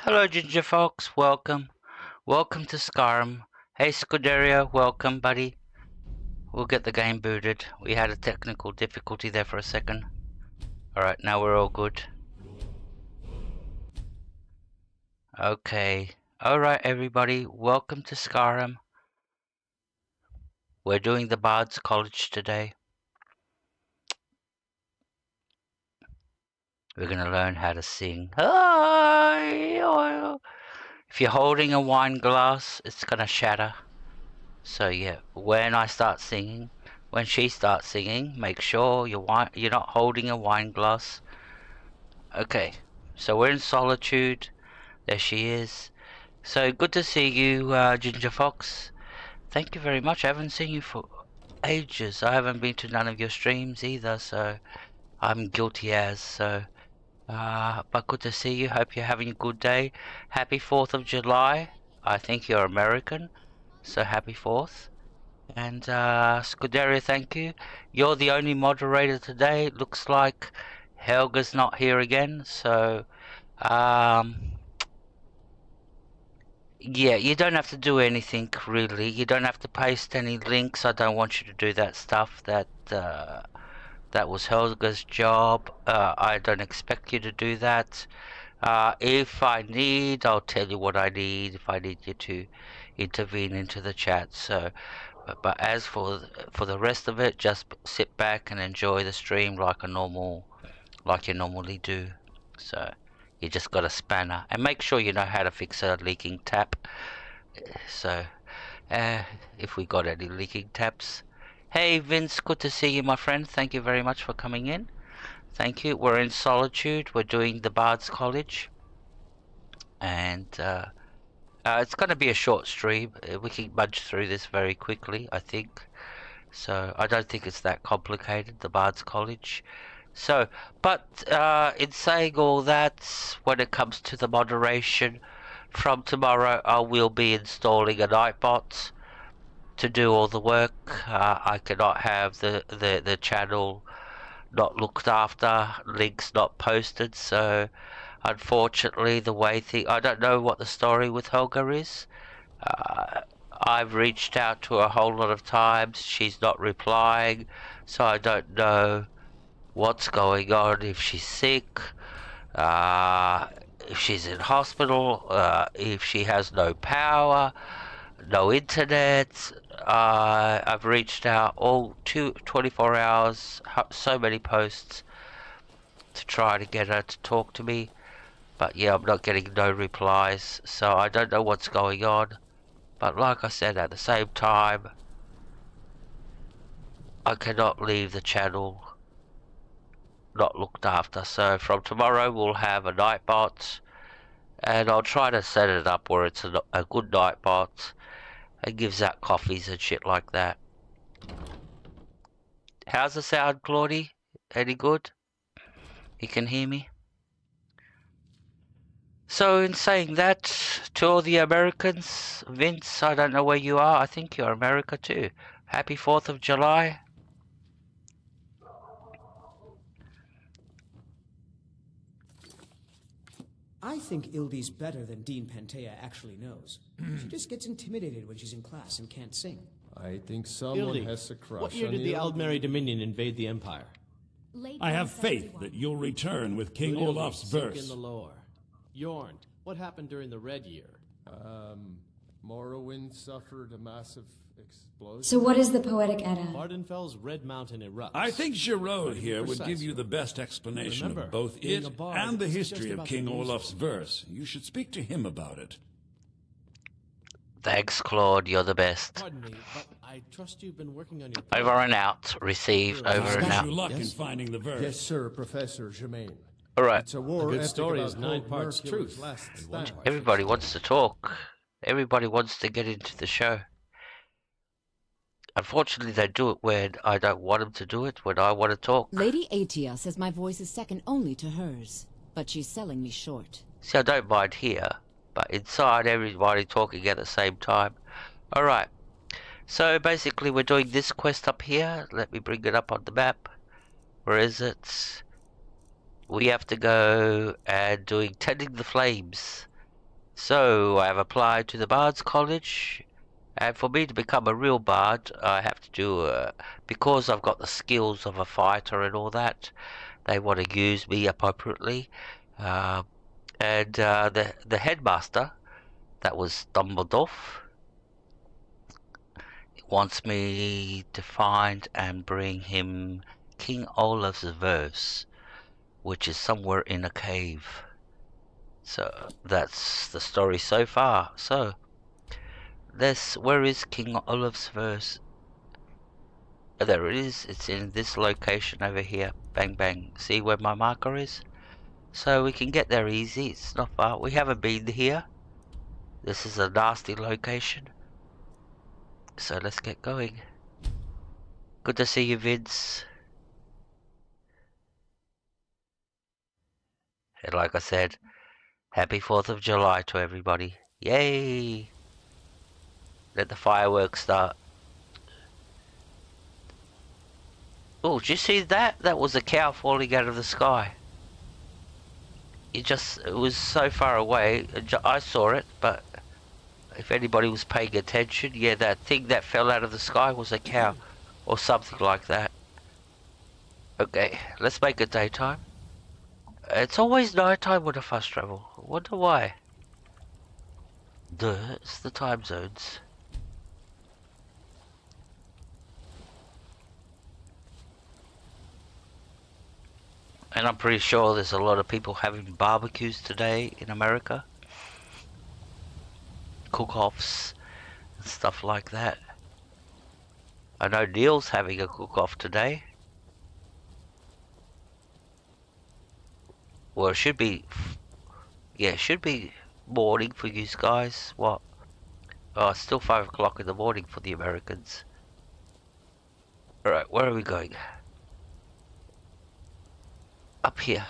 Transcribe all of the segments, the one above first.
Hello, Ginger Fox. Welcome. Welcome to Skyrim. Hey, Scuderia. Welcome, buddy. We'll get the game booted. We had a technical difficulty there for a second. Alright, now we're all good. Okay. Alright, everybody. Welcome to Skyrim. We're doing the Bards College today. We're going to learn how to sing. If you're holding a wine glass, it's going to shatter. So yeah, when I start singing, when she starts singing, make sure you're not holding a wine glass. Okay, so we're in Solitude. There she is. So good to see you, Ginger Fox. Thank you very much. I haven't seen you for ages. I haven't been to none of your streams either, so I'm guilty as. But good to see you. Hope you're having a good day. Happy 4th of July. I think you're American, so happy 4th. And Scuderia, thank you. You're the only moderator today. Looks like Helga's not here again, so yeah, you don't have to do anything really. You don't have to paste any links. I don't want you to do that stuff. That was Helga's job. I don't expect you to do that. If I need, I'll tell you what I need. If I need you to intervene into the chat, so. But as for the rest of it, just sit back and enjoy the stream like you normally do. So you just got a spanner, and make sure you know how to fix a leaking tap. So if we got any leaking taps. Hey Vince, good to see you, my friend. Thank you very much for coming in. Thank you. We're in Solitude. We're doing the Bards College, and it's going to be a short stream. We can budge through this very quickly, I think. So I don't think it's that complicated, the Bards College. So, but in saying all that, when it comes to the moderation, from tomorrow I will be installing a Nightbot to do all the work. I cannot have the channel not looked after, links not posted, so unfortunately the way I don't know what the story with Helga is. I've reached out to her a whole lot of times, she's not replying, so I don't know what's going on, if she's sick, if she's in hospital, if she has no power, no internet. I've reached out all 24 hours, so many posts to try to get her to talk to me, but yeah, I'm not getting no replies, so I don't know what's going on. But like I said, at the same time, I cannot leave the channel not looked after. So from tomorrow we'll have a Nightbot, and I'll try to set it up where it's a good Nightbot and gives out coffees and shit like that. How's the sound, Claudie? Any good? You can hear me? So in saying that, to all the Americans, Vince, I don't know where you are. I think you're America too. Happy 4th of July. I think Ildy's better than Dean Pantea actually knows. She just gets intimidated when she's in class and can't sing. I think someone Ildy, has a crush what year on did you. the Aldmeri Dominion invade the Empire? I have faith that you'll return with King Ildy, Olaf's sink verse. in the lore. Yorn, what happened during the Red Year? Morrowind suffered a massive explosion. So what is the Poetic Edda? Vardenfell's Red Mountain erupts. I think Giraud be here would precise. give you the best explanation Remember, of both being it a bard and the isn't history just of about King the music. Olaf's verse. You should speak to him about it. Thanks, Claude. You're the best. Pardon me, but I trust you've been working on your Over and out. Receive. Over and Wish out. you luck in Yes? finding the verse. Yes, sir, Professor Germain. All right. It's a war A good epic story about is 9 old parts Mercury's truth last and 1 stand. part Everybody wants to talk. Everybody wants to get into the show. Unfortunately, they do it when I don't want them to do it, when I want to talk. Lady Atia says my voice is second only to hers, but she's selling me short. See, I don't mind here, but inside, everybody talking at the same time. Alright, so basically we're doing this quest up here. Let me bring it up on the map. Where is it? We have to go and doing Tending the Flames. So I have applied to the Bards College, and for me to become a real bard, I have to do because I've got the skills of a fighter and all that. They want to use me appropriately, and the headmaster, that was Dumbledore, wants me to find and bring him King Olaf's verse, which is somewhere in a cave. So that's the story so far. So where is King Olaf's verse? Oh, there it is. It's in this location over here. Bang bang. See where my marker is? So we can get there easy. It's not far. We haven't been here. This is a nasty location. So let's get going. Good to see you, Vince. And like I said, happy 4th of July to everybody. Yay! Let the fireworks start. Oh, did you see that? That was a cow falling out of the sky. It was so far away. I saw it, but if anybody was paying attention, yeah, that thing that fell out of the sky was a cow or something like that. Okay, let's make it daytime. It's always nighttime when I fast travel. I wonder why. It's the time zones. And I'm pretty sure there's a lot of people having barbecues today in America. Cook-offs and stuff like that. I know Neil's having a cook-off today. Well, it should be... Yeah, it should be morning for you guys. What? Oh, it's still 5 o'clock in the morning for the Americans. Alright, where are we going? Up here.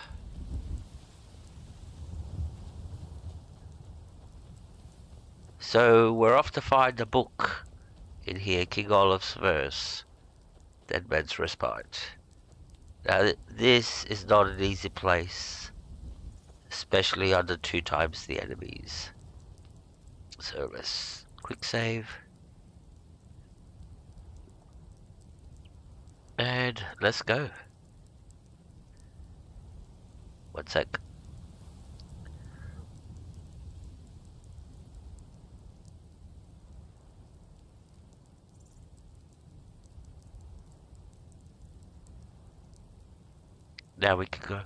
So we're off to find a book in here, King Olaf's verse, Dead Man's Respite. Now this is not an easy place, especially under 2 times the enemies. So let's quick save. And let's go. 1 sec. Now we can go.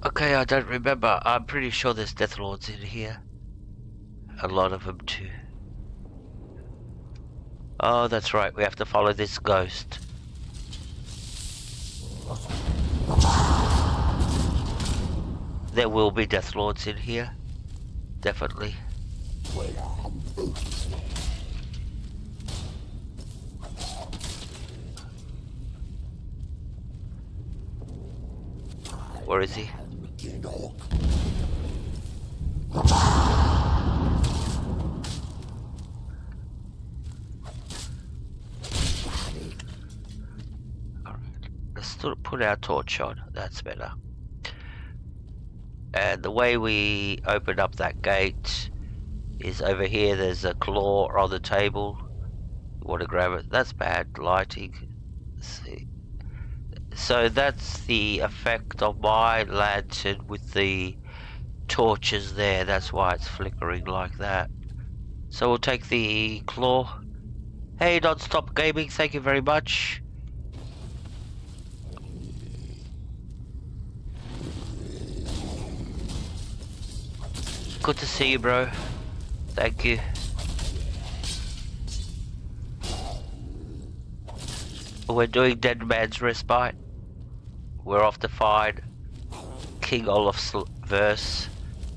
Okay, I don't remember. I'm pretty sure there's Death Lords in here. A lot of them too. Oh, that's right. We have to follow this ghost. There will be Death Lords in here. Definitely. Where is he? Alright, let's put our torch on. That's better. And the way we open up that gate is over here. There's a claw on the table. You want to grab it. That's bad lighting. Let's see. So that's the effect of my lantern with the torches there. That's why it's flickering like that. So we'll take the claw. Hey, Non-Stop Gaming, thank you very much. Good to see you, bro. Thank you. We're doing Dead Man's Respite. We're off to find King Olaf's verse.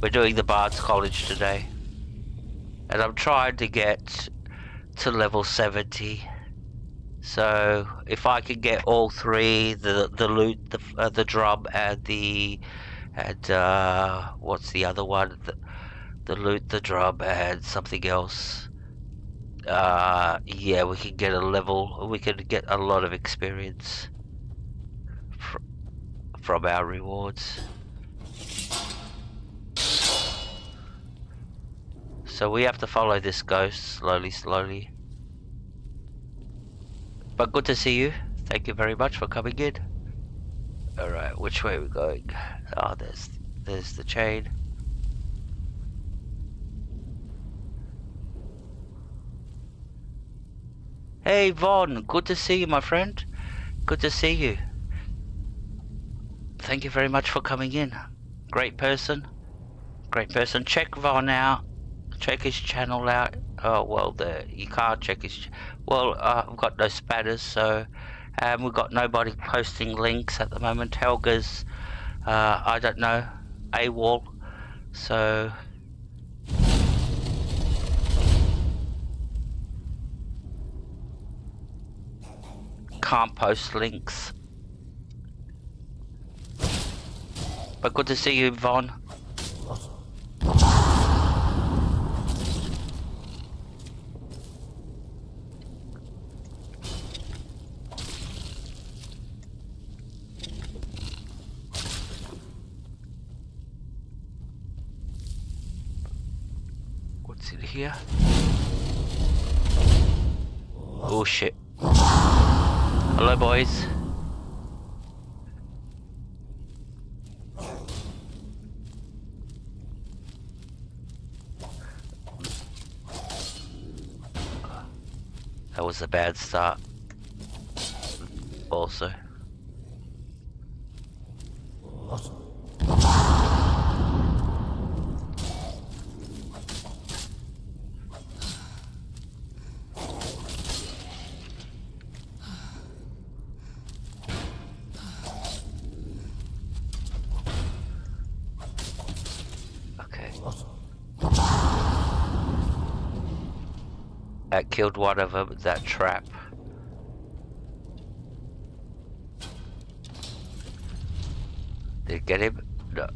We're doing the Bards College today. And I'm trying to get to level 70. So if I can get all 3, the lute, the drum and the and what's the other one? The loot, the drum, and something else. Yeah, we can get a level. We can get a lot of experience from our rewards. So we have to follow this ghost slowly. But good to see you. Thank you very much for coming in. Alright, which way are we going? Oh, there's the chain. Hey Vaughn, good to see you, my friend. Good to see you. Thank you very much for coming in. Great person. Great person. Check Vaughn out. Check his channel out. Oh, well, you can't check his... Well, I've got no spatters, so... we've got nobody posting links at the moment. Helga's, I don't know, AWOL. So... can't post links. But good to see you, Vaughn. What's in here? Oh shit. Hello, boys. That was a bad start. Also. Okay. That killed one of them, that trap. Did it get him? No.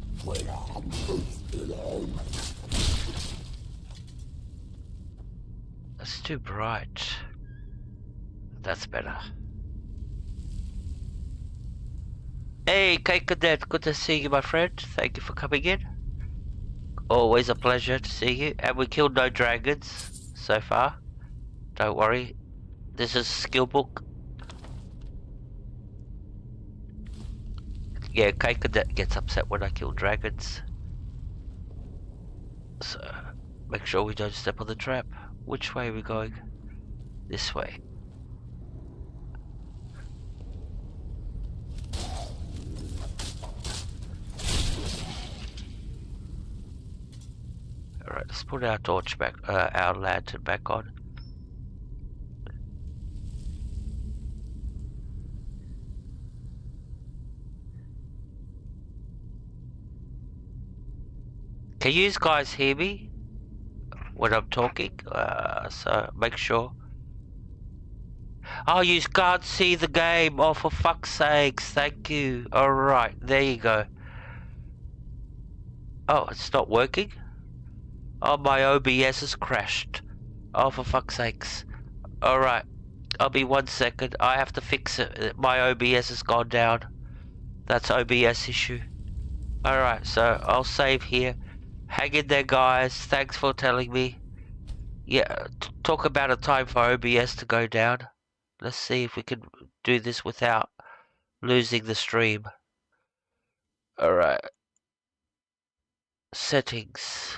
That's too bright. That's better. Hey, K Cadet, good to see you, my friend. Thank you for coming in. Always a pleasure to see you. And we killed no dragons so far. Don't worry. This is a skill book. Yeah, K Cadet gets upset when I kill dragons. So, make sure we don't step on the trap. Which way are we going? This way. Alright, let's put our torch back, our lantern back on. Can you guys hear me when I'm talking? So make sure. Oh, you can't see the game. Oh, for fuck's sakes. Thank you. Alright, there you go. Oh, it's not working? Oh, my OBS has crashed. Oh, for fuck's sakes. Alright, I'll be 1 second. I have to fix it. My OBS has gone down. That's OBS issue. Alright, so I'll save here. Hang in there, guys. Thanks for telling me. Yeah, talk about a time for OBS to go down. Let's see if we can do this without losing the stream. Alright. Settings.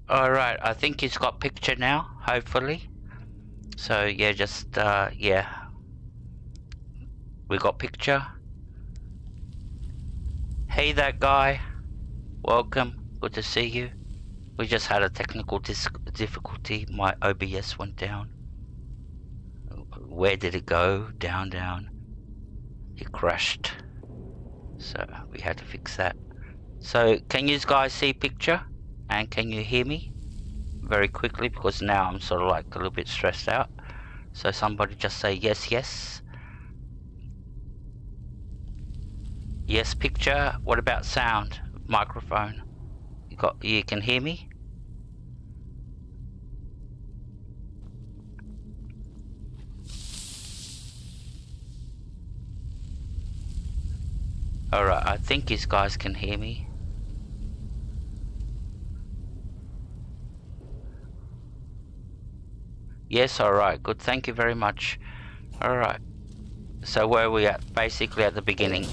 Alright, I think he's got picture now, hopefully. So yeah, just yeah. We got picture. Hey that guy. Welcome. Good to see you. We just had a technical difficulty. My OBS went down. Where did it go? Down, down. It crashed. So we had to fix that. So can you guys see picture? And can you hear me? Very quickly, because now I'm sort of like a little bit stressed out. So somebody just say yes, yes. Yes, picture. What about sound? Microphone. You can hear me? Alright, I think you guys can hear me. Yes, alright, good, thank you very much. Alright, so where are we at? Basically at the beginning.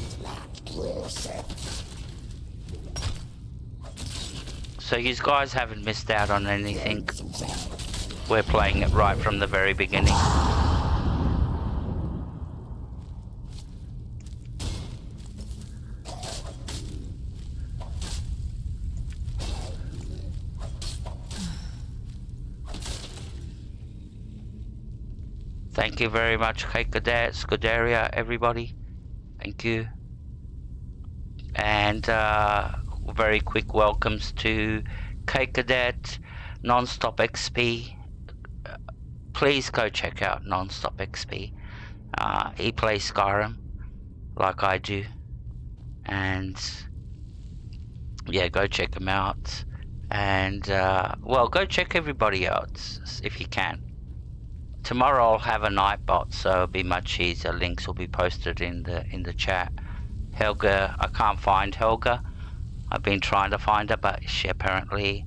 So you guys haven't missed out on anything. We're playing it right from the very beginning. Thank you very much, Scuderia, everybody. Thank you. And very quick welcomes to K Cadet, Non-Stop XP. Please go check out Non-Stop XP. He plays Skyrim like I do. And yeah, go check him out. And well, go check everybody else if you can. Tomorrow I'll have a night bot, so it'll be much easier. Links will be posted in the chat. Helga, I can't find Helga. I've been trying to find her, but she apparently,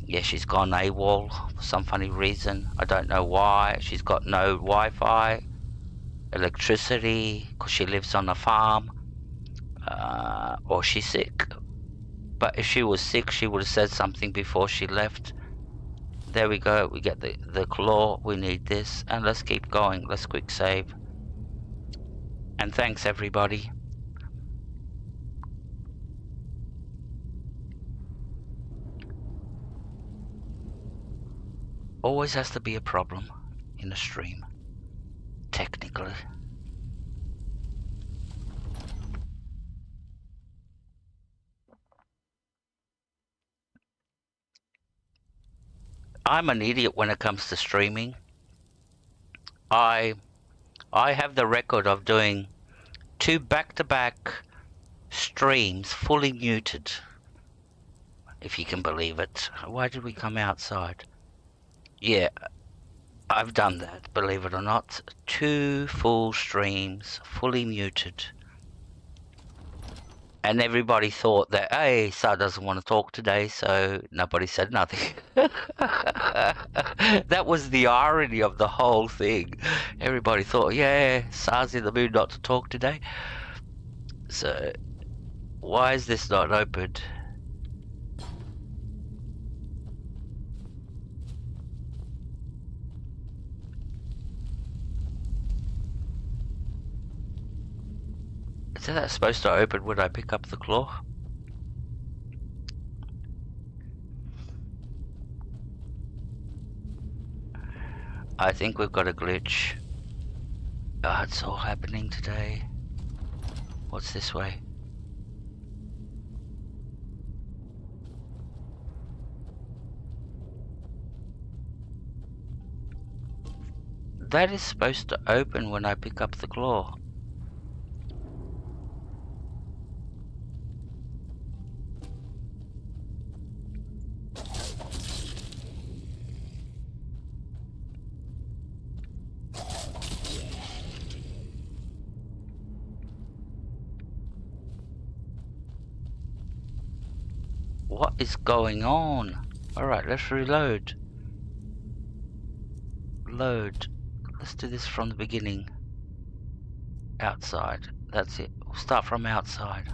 yeah, she's gone AWOL for some funny reason. I don't know why. She's got no Wi-Fi, electricity, because she lives on a farm, or she's sick. But if she was sick, she would have said something before she left. There we go, we get the claw, we need this, and let's keep going, let's quick save. And thanks everybody. Always has to be a problem in a stream, technically. I'm an idiot when it comes to streaming. I have the record of doing 2 back-to-back streams fully muted, if you can believe it. Why did we come outside? Yeah, I've done that, believe it or not. 2 full streams fully muted. And everybody thought that, hey, Sar doesn't want to talk today, so nobody said nothing. That was the irony of the whole thing. Everybody thought, yeah, Sar's in the mood not to talk today. So, why is this not opened? Is that supposed to open when I pick up the claw? I think we've got a glitch. Oh, it's all happening today. What's this way? That is supposed to open when I pick up the claw. What is going on? Alright, let's reload. Load. Let's do this from the beginning. Outside. That's it. We'll start from outside.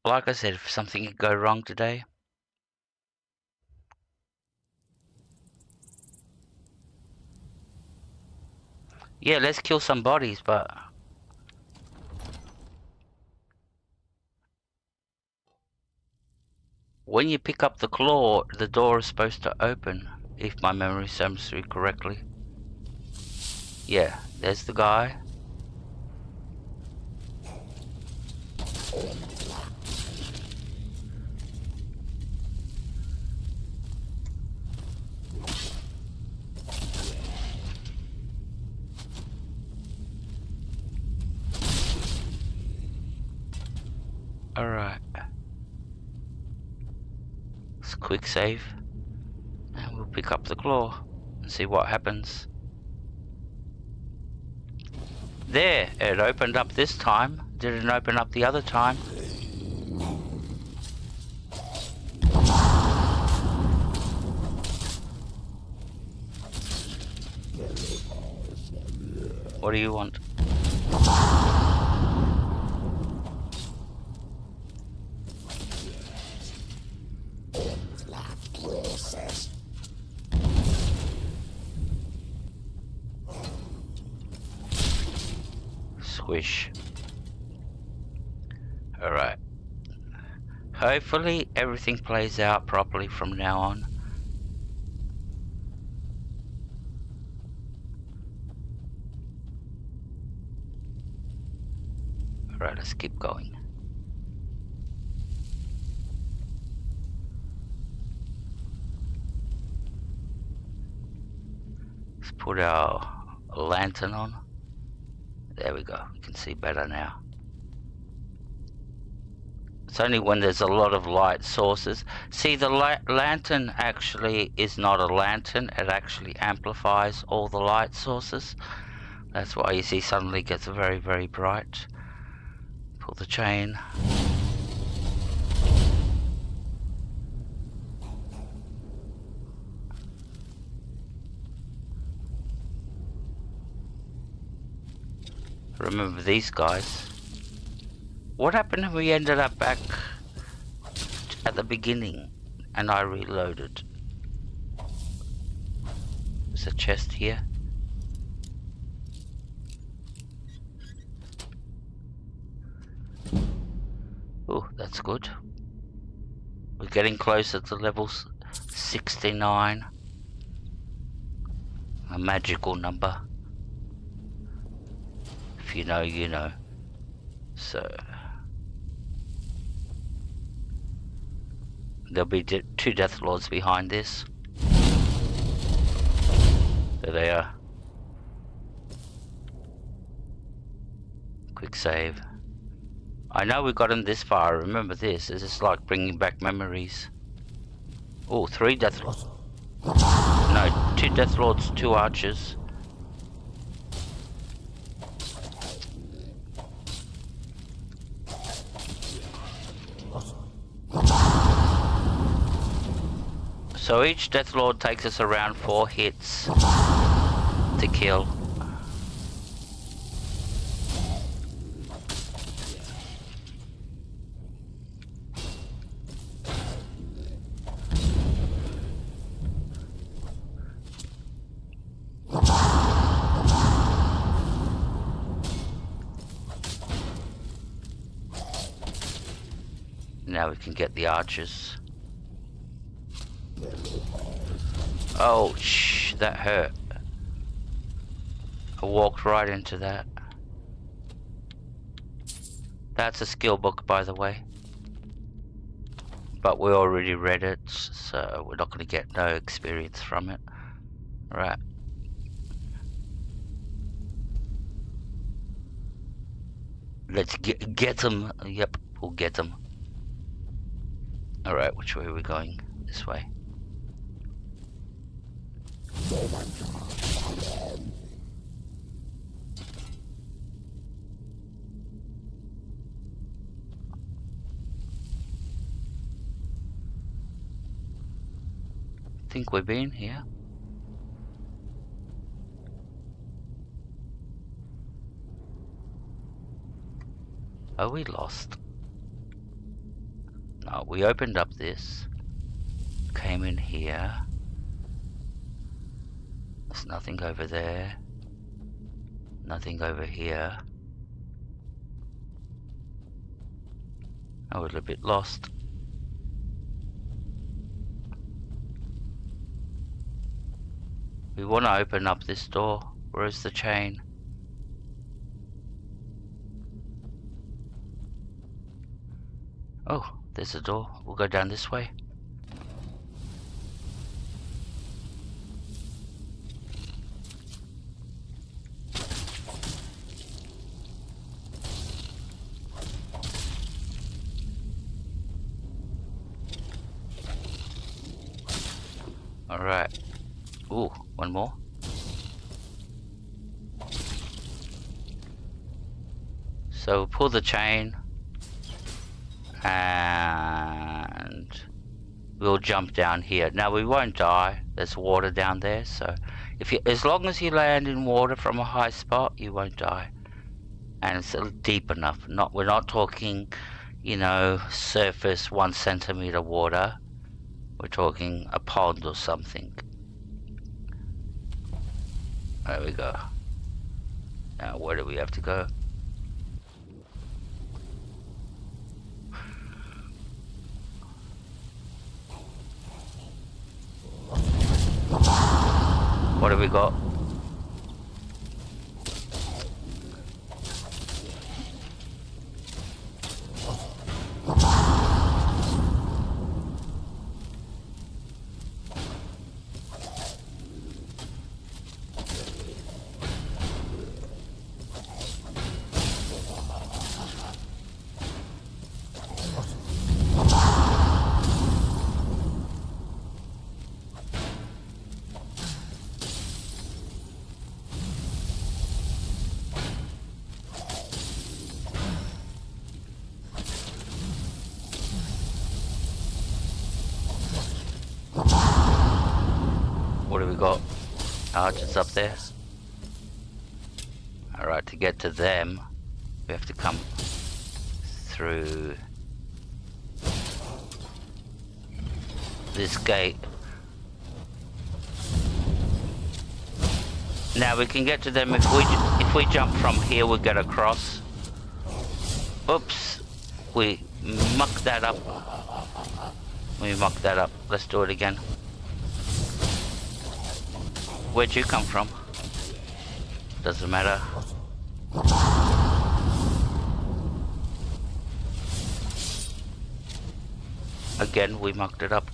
Like I said, if something could go wrong today. Yeah, let's kill some bodies, but... when you pick up the claw, the door is supposed to open, if my memory serves me correctly. Yeah, there's the guy. Alright. Let's quick save. And we'll pick up the claw and see what happens. There, it opened up this time. Didn't open up the other time. What do you want? Squish. Alright. Hopefully everything plays out properly from now on. Alright, let's keep going. Let's put our lantern on. There we go, we can see better now. It's only when there's a lot of light sources. See, the lantern actually is not a lantern, it actually amplifies all the light sources. That's why you see suddenly it gets very, very bright. Pull the chain. Remember these guys. What happened if we ended up back at the beginning and I reloaded? There's a chest here. Oh, that's good. We're getting closer to level 69. A magical number. If you know, you know. So... there'll be two Death Lords behind this. There they are. Quick save. I know we got him this far, I remember this. This is like bringing back memories. Oh, 3 Death Lords. No, 2 Death Lords, 2 archers. So each Death Lord takes us around 4 hits to kill. Now we can get the archers. Oh, shh, that hurt. I walked right into that. That's a skill book, by the way. But we already read it, so we're not going to get no experience from it. Right. Let's get them. Yep, we'll get them. Alright, which way are we going? This way. Think we've been here. Are we lost? No, we opened up this. Came in here. There's nothing over there. Nothing over here. I was a bit lost. We want to open up this door. Where's the chain? Oh, there's a door. We'll go down this way. Alright. Ooh, one more. So pull the chain and we'll jump down here. Now we won't die. There's water down there, so as long as you land in water from a high spot, you won't die. And it's deep enough. We're not talking, you know, surface 1 centimeter water. We're talking a pond or something. There we go. Now where do we have to go? What have we got? What have we got? Archers up there. Alright, to get to them, we have to come through this gate. Now we can get to them if we jump from here, we'll get across. Oops, we mucked that up. Let's do it again. Where'd you come from? Doesn't matter. Again, we mucked it up.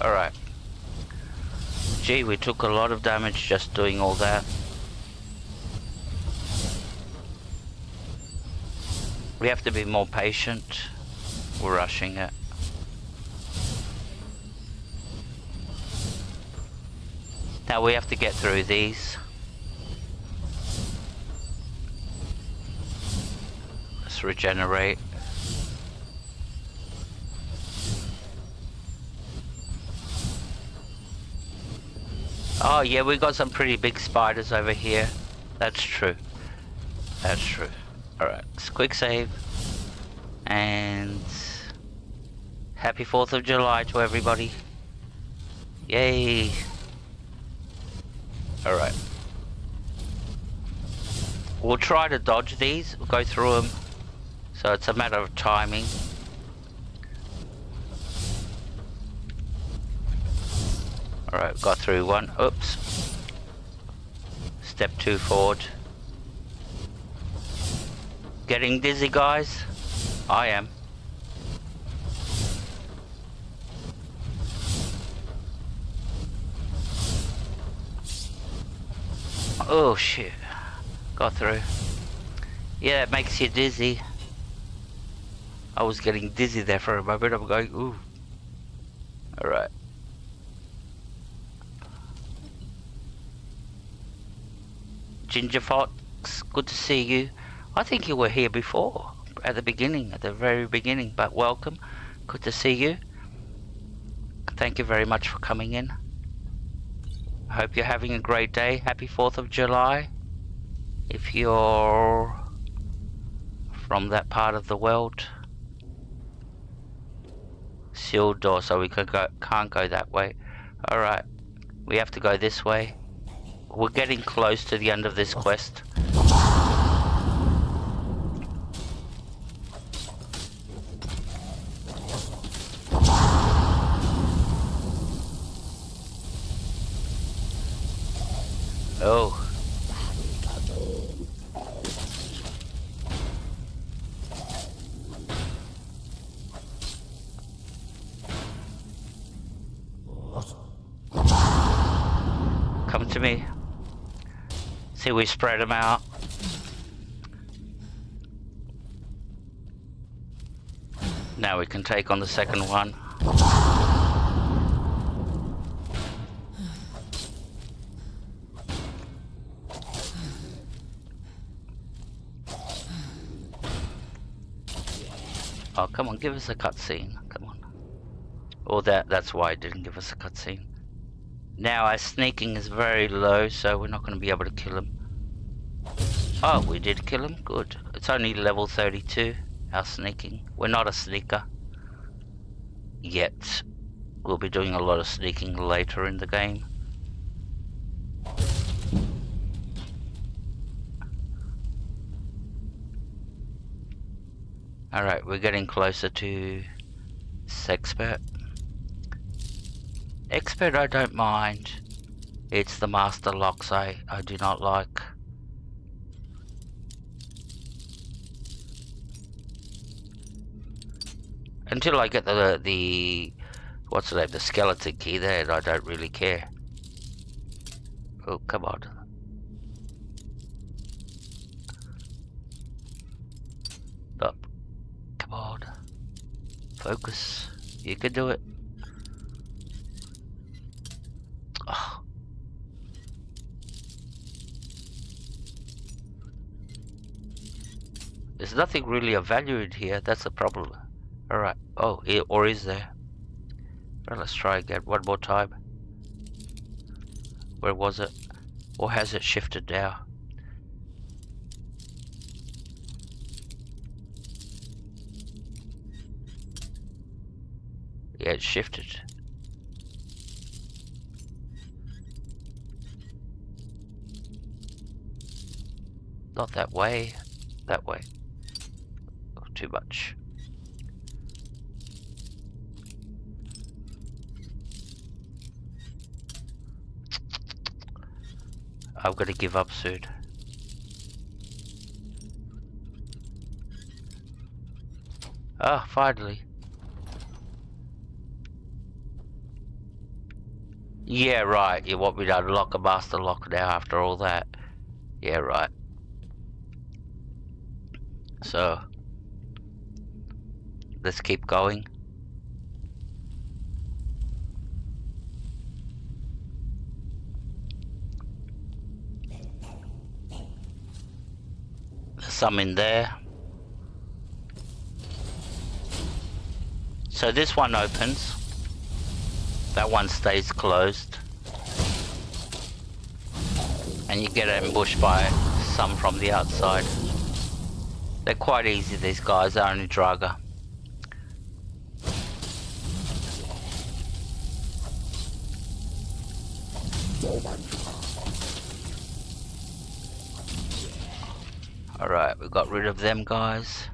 Alright. Gee, we took a lot of damage just doing all that. We have to be more patient. We're rushing it. Now we have to get through these. Let's regenerate. Oh yeah, we got some pretty big spiders over here. That's true. That's true. Alright, quick save. And happy 4th of July to everybody. Yay. Alright. We'll try to dodge these. We'll go through them. So it's a matter of timing. Alright, got through one. Oops. Step 2 forward. Getting dizzy, guys? I am. Oh shit. Got through. Yeah, it makes you dizzy. I was getting dizzy there for a moment. I'm going, ooh. Alright. Ginger Fox, good to see you. I think you were here before. at the beginning, at the very beginning. But welcome. Good to see you. Thank you very much for coming in. I hope you're having a great day. Happy 4th of July. If you're from that part of the world. Sealed door, so we can't go that way. Alright. We have to go this way. We're getting close to the end of this quest. Oh. Come to me. See, we spread them out. Now we can take on the second one. Oh, come on, give us a cutscene. Come on. Or that's why it didn't give us a cutscene. Now our sneaking is very low, so we're not going to be able to kill him. Oh, we did kill him? Good. It's only level 32, our sneaking. We're not a sneaker. Yet. We'll be doing a lot of sneaking later in the game. Alright, we're getting closer to Sexpert. Expert I don't mind. It's the master locks I do not like. Until I get the what's the name, the skeleton key there, I don't really care. Oh, come on. Up. Come on. Focus. You can do it. Oh. There's nothing really of value in here, that's the problem. Alright, oh, or is there? Well, let's try again, one more time. Where was it? Or has it shifted now? Yeah, it's shifted. Not that way. That way. Oh, too much. I'm gonna give up soon. Ah, finally. Yeah, right. You want me to unlock a master lock now after all that? Yeah, right. So, let's keep going. There's some in there. So this one opens. That one stays closed. And you get ambushed by some from the outside. They're quite easy, these guys, they're only Draga. Alright, we got rid of them guys.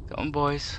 Come on, boys.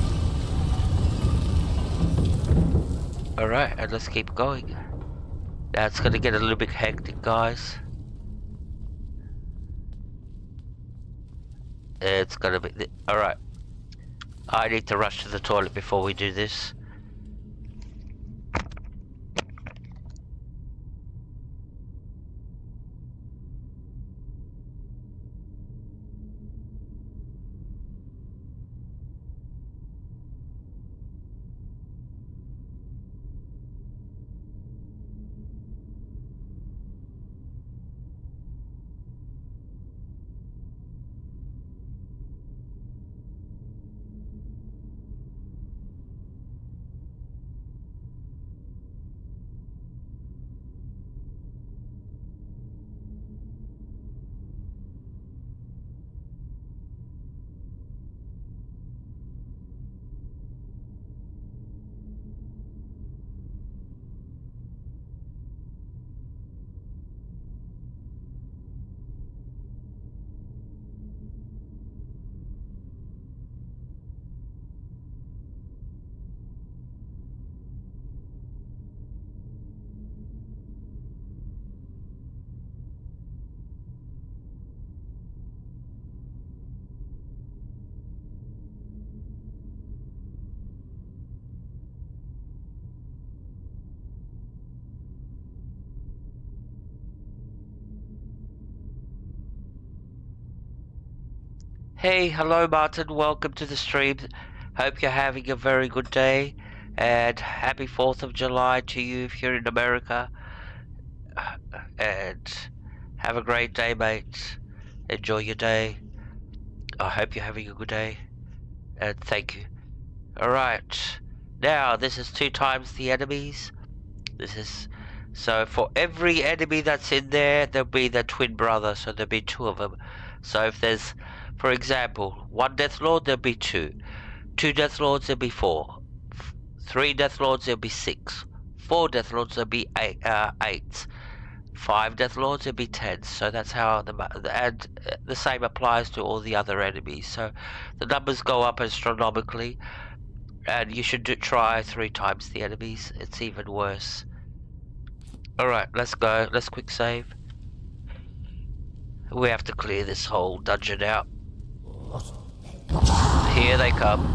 Alright, and let's keep going. Now it's gonna get a little bit hectic, guys. It's gonna be... Alright. I need to rush to the toilet before we do this. Hey, hello Martin, welcome to the stream. Hope you're having a very good day, and happy 4th of July to you if you're in America. And have a great day, mate. Enjoy your day. I hope you're having a good day, and thank you. Alright, now this is 2 times the enemies. This is... So for every enemy that's in there, there'll be their twin brother, so there'll be 2 of them. So if there's... For example, 1 Deathlord, there'll be 2. 2 Deathlords, there'll be 4. 3 Deathlords, there'll be 6. 4 Deathlords, there'll be 8. 5 Deathlords, there'll be 10. So that's how and the same applies to all the other enemies. So the numbers go up astronomically, and you should try 3 times the enemies. It's even worse. Alright, let's go. Let's quick save. We have to clear this whole dungeon out. Here they come.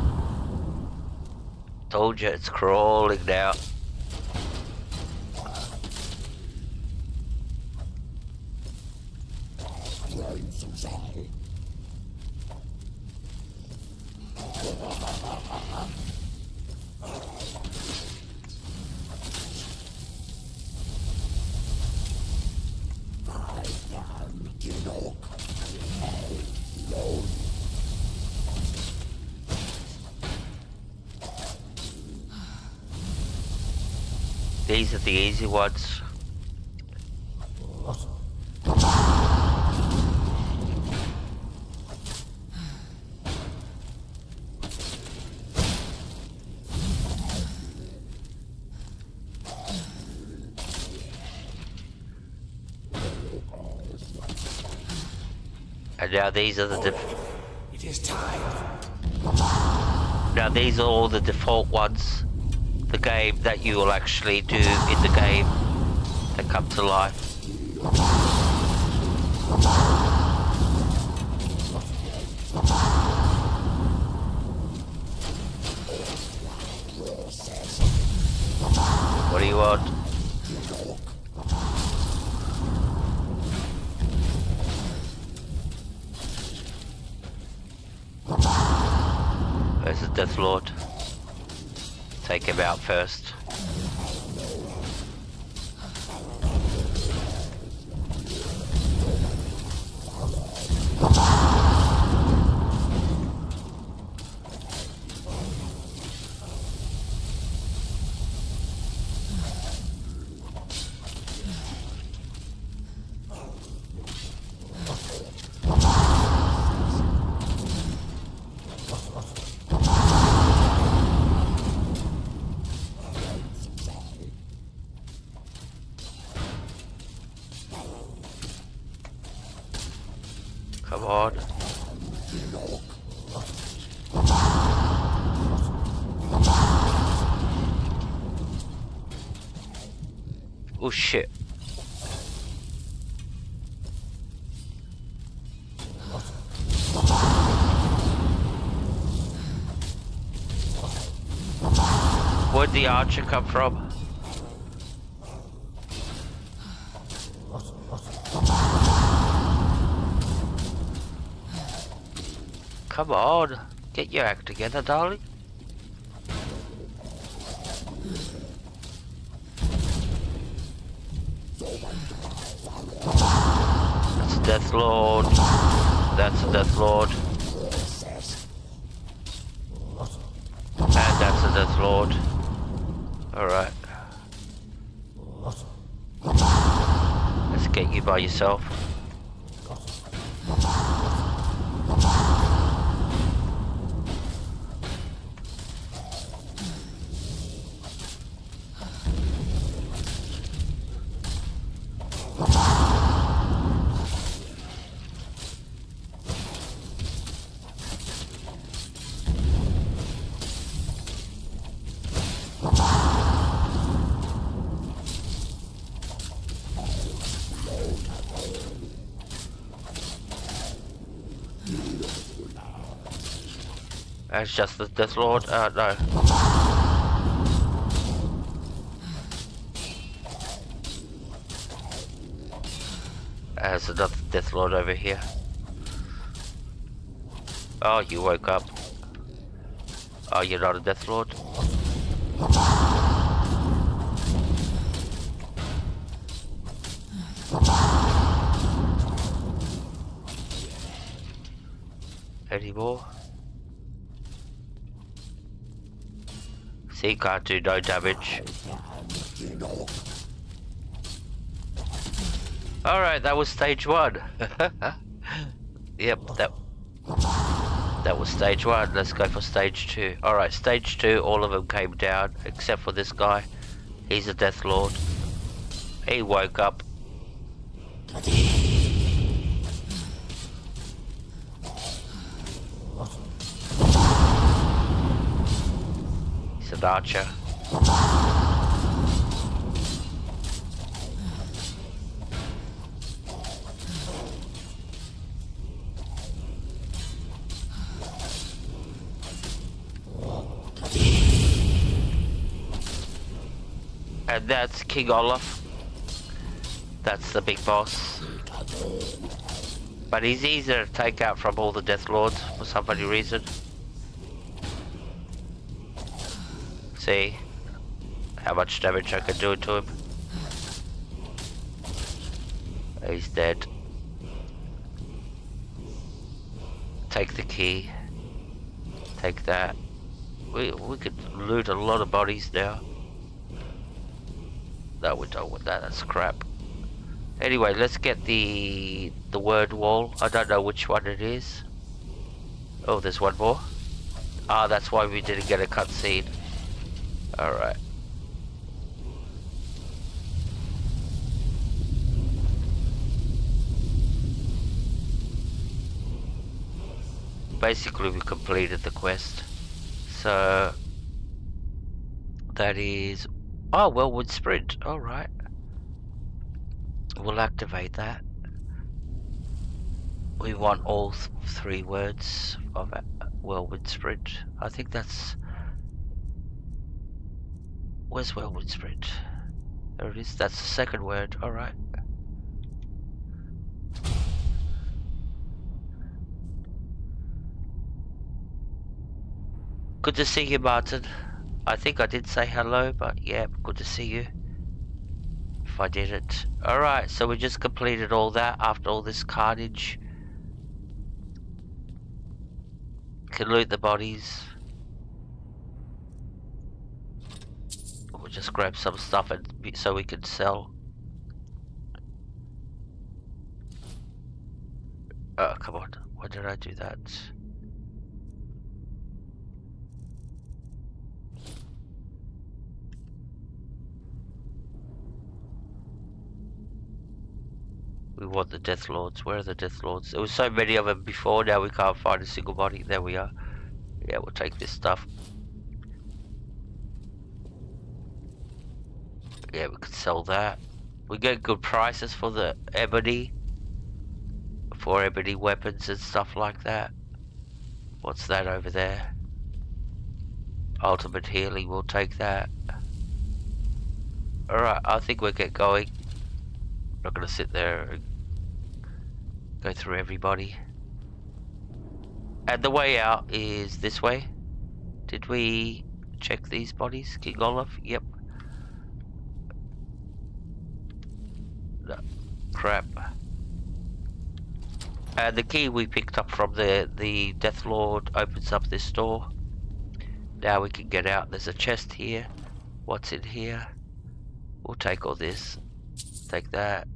Told you, it's crawling now. These are the easy ones. And now these are the It is time. now these are all the default ones. The game that you will actually do in the game that come to life. What do you want? Where's the Death Lord? Take him out first. Oh shit. Where'd the archer come from? Come on, get your act together, darling. That's a Death Lord. That's a Death Lord. And that's a Death Lord. Alright. Let's get you by yourself. That's just the Death Lord? No. There's another Death Lord over here. Oh, you woke up. Oh, you're not a Death Lord? Any more? See, can't do no damage. Alright, that was stage 1. Yep, that was stage 1. Let's go for stage 2. Alright, stage 2, all of them came down, except for this guy. He's a Death Lord. He woke up. He's an archer. And that's King Olaf. That's the big boss. But he's easier to take out from all the Death Lords for some funny reason. See how much damage I can do to him. He's dead. Take the key. Take that. We could loot a lot of bodies now. No, we don't want that. That's crap. Anyway, let's get the word wall. I don't know which one it is. Oh, there's one more. Ah, that's why we didn't get a cutscene. Alright. Basically, we completed the quest. So that is... Oh, Wellwood Sprint. Alright. We'll activate that. We want all 3 words of Wellwood Sprint. I think that's... Where's Wellwood Sprint? There it is. That's the second word. Alright. Good to see you, Martin. I think I did say hello, but yeah, good to see you. If I didn't. Alright, so we just completed all that after all this carnage. Can loot the bodies. We'll just grab some stuff and so we can sell. Oh, come on. Why did I do that? We want the Death Lords. Where are the Death Lords? There was so many of them before, now we can't find a single body. There we are. Yeah, we'll take this stuff. Yeah, we could sell that. We get good prices for the ebony. For ebony weapons and stuff like that. What's that over there? Ultimate healing, we'll take that. Alright, I think we'll get going. I'm not gonna sit there and go through everybody. And the way out is this way. Did we check these bodies? King Olaf? Yep. No. Crap. And the key we picked up from the Death Lord opens up this door. Now we can get out. There's a chest here. What's in here? We'll take all this. Take that.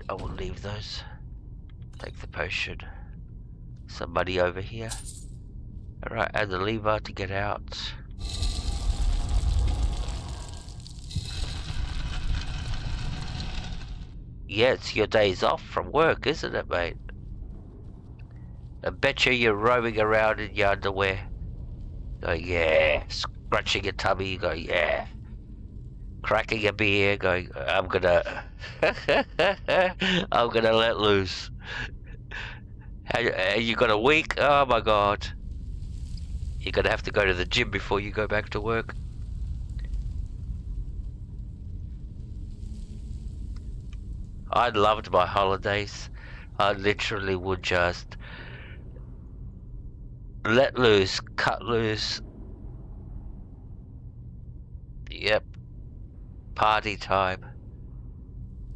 I will leave those. Take the potion. Somebody over here. Alright, add the lever to get out. Yeah, it's your days off from work, isn't it, mate? I bet you're roaming around in your underwear. Go, yeah. Scratching your tummy, you go, yeah. Cracking a beer, going, I'm gonna... I'm gonna let loose. And you got a week? Oh my god. You're gonna have to go to the gym before you go back to work. I loved my holidays. I literally would just let loose, cut loose. Yep. Party time.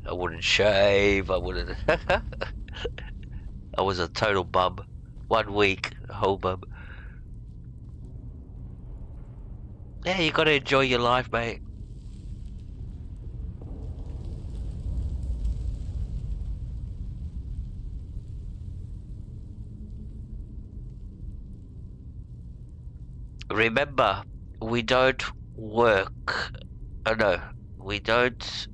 I wouldn't shave, I wouldn't... I was a total bum. 1 week, a whole bum. Yeah, you gotta enjoy your life, mate. Remember, we don't work. Oh no, we don't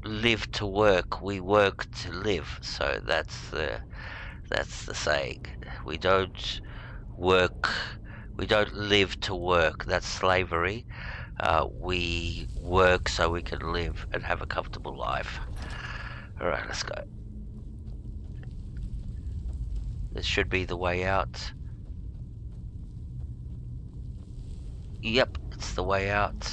live to work. We work to live. So that's the saying. We don't work. We don't live to work. That's slavery. We work so we can live and have a comfortable life. All right, let's go. This should be the way out. Yep, it's the way out.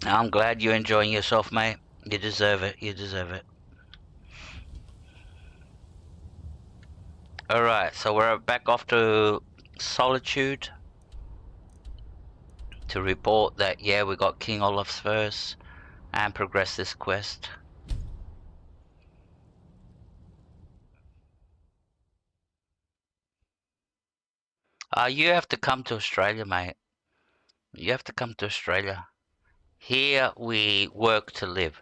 I'm glad you're enjoying yourself, mate. You deserve it. You deserve it. Alright, so we're back off to Solitude to report that, yeah, we got King Olaf's first and progress this quest. You have to come to Australia, mate. You have to come to Australia. Here we work to live.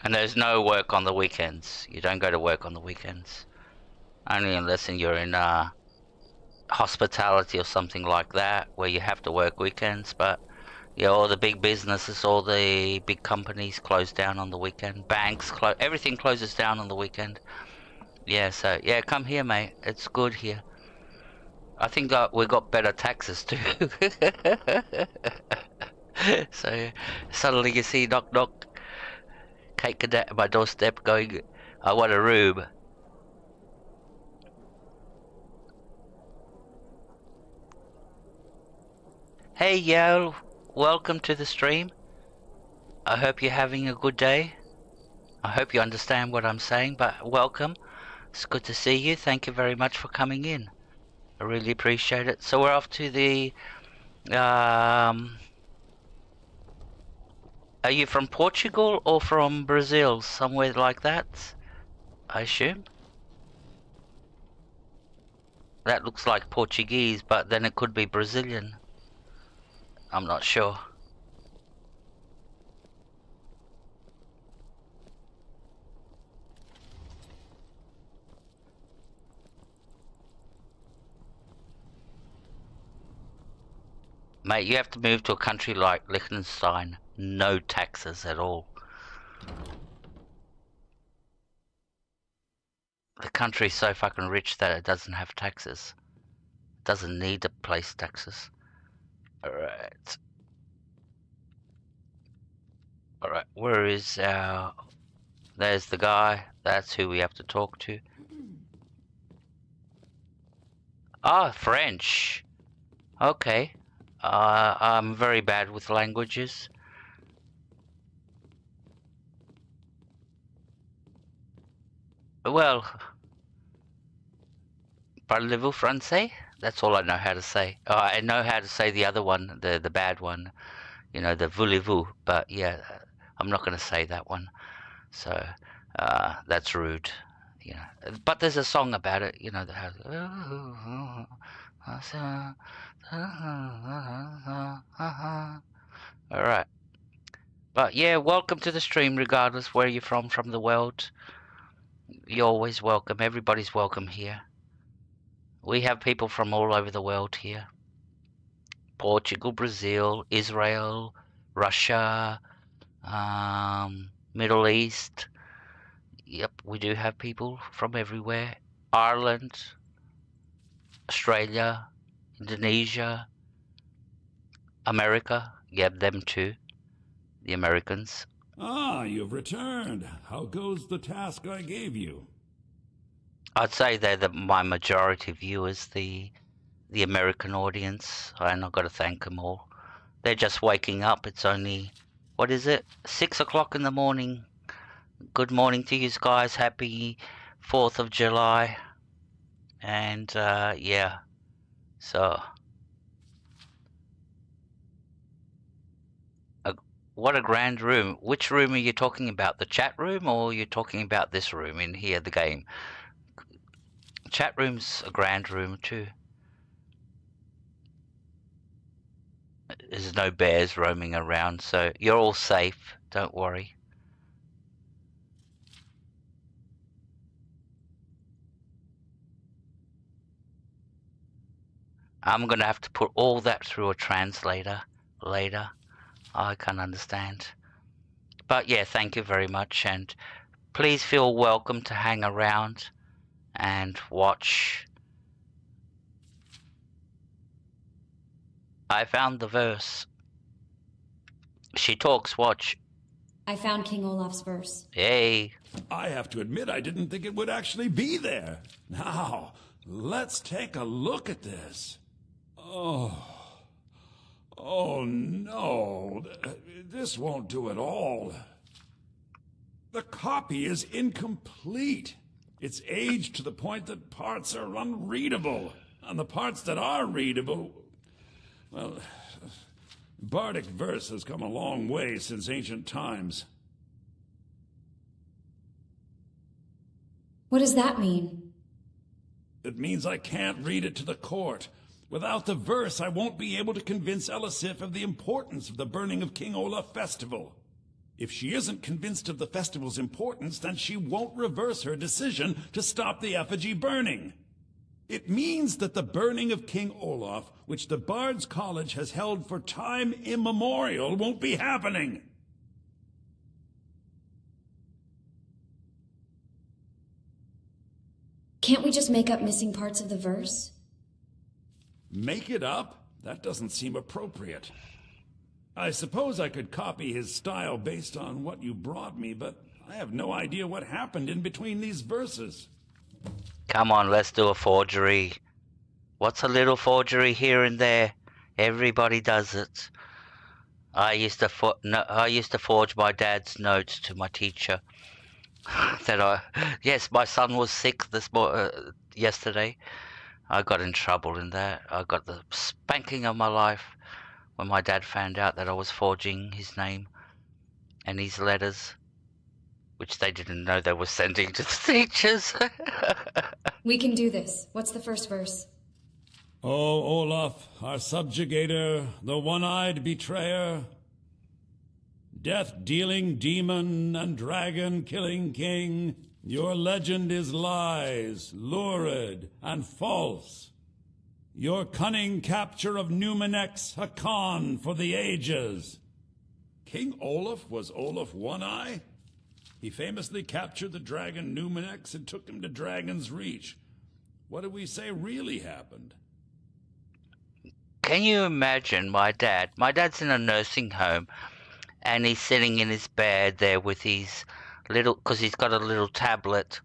And there's no work on the weekends. You don't go to work on the weekends. Only unless you're in hospitality or something like that, where you have to work weekends. But yeah, all the big businesses, all the big companies close down on the weekend. Banks close. Everything closes down on the weekend. Yeah, so yeah, come here, mate. It's good here. I think we got better taxes too. So suddenly you see knock knock, Kate Cadet at my doorstep going, I want a room. Hey yo, welcome to the stream. I hope you're having a good day. I hope you understand what I'm saying, but welcome. It's good to see you. Thank you very much for coming in. I really appreciate it. So we're off to the... Are you from Portugal or from Brazil? Somewhere like that, I assume? That looks like Portuguese, but then it could be Brazilian. I'm not sure. Mate, you have to move to a country like Liechtenstein, no taxes at all. The country's so fucking rich that it doesn't have taxes. It doesn't need to place taxes. Alright. Alright, where is our... There's the guy. That's who we have to talk to. Ah, French. Okay. I'm very bad with languages. Well, parlez-vous français? That's all I know how to say. Oh, I know how to say the other one, the bad one. You know, the voulez-vous. But yeah, I'm not going to say that one. So, that's rude. You know. But there's a song about it, you know, that has... Alright. But yeah, welcome to the stream, regardless where you're from the world. You're always welcome. Everybody's welcome here. We have people from all over the world here. Portugal, Brazil, Israel, Russia, Middle East. Yep, we do have people from everywhere. Ireland, Australia, Indonesia, America. Yep, them too. The Americans. Ah, you've returned. How goes the task I gave you? I'd say they're my majority viewers, the American audience, and I've got to thank them all. They're just waking up. It's only, what is it, 6 o'clock in the morning. Good morning to you guys. Happy 4th of July. And, yeah. So, what a grand room. Which room are you talking about? The chat room, or you're talking about this room in here, the game? Chat room's a grand room too. There's no bears roaming around, so you're all safe. Don't worry. I'm gonna have to put all that through a translator later. I can't understand. But yeah, thank you very much, and please feel welcome to hang around and watch. I found the verse. She talks, watch. I found King Olaf's verse. Hey. I have to admit I didn't think it would actually be there. Now, let's take a look at this. Oh no, this won't do at all. The copy is incomplete. It's aged to the point that parts are unreadable. And the parts that are readable, well, bardic verse has come a long way since ancient times. What does that mean? It means I can't read it to the court. Without the verse, I won't be able to convince Elisif of the importance of the burning of King Olaf festival. If she isn't convinced of the festival's importance, then she won't reverse her decision to stop the effigy burning. It means that the burning of King Olaf, which the Bards College has held for time immemorial, won't be happening. Can't we just make up missing parts of the verse? Make it up? That doesn't seem appropriate. I suppose I could copy his style based on what you brought me, but I have no idea what happened in between these verses. Come on, let's do a forgery. What's a little forgery here and there? Everybody does it. I used to forge my dad's notes to my teacher. Yes, my son was sick yesterday. I got in trouble in that. I got the spanking of my life when my dad found out that I was forging his name and his letters, which they didn't know they were sending to the teachers. We can do this. What's the first verse? Oh, Olaf, our subjugator, the one-eyed betrayer, death-dealing demon and dragon-killing king, your legend is lies, lurid, and false. Your cunning capture of Numenex, a con for the ages. King Olaf was Olaf One-Eye? He famously captured the dragon Numenex and took him to Dragon's Reach. What do we say really happened? Can you imagine my dad? My dad's in a nursing home, and he's sitting in his bed there with his little, because he's got a little tablet.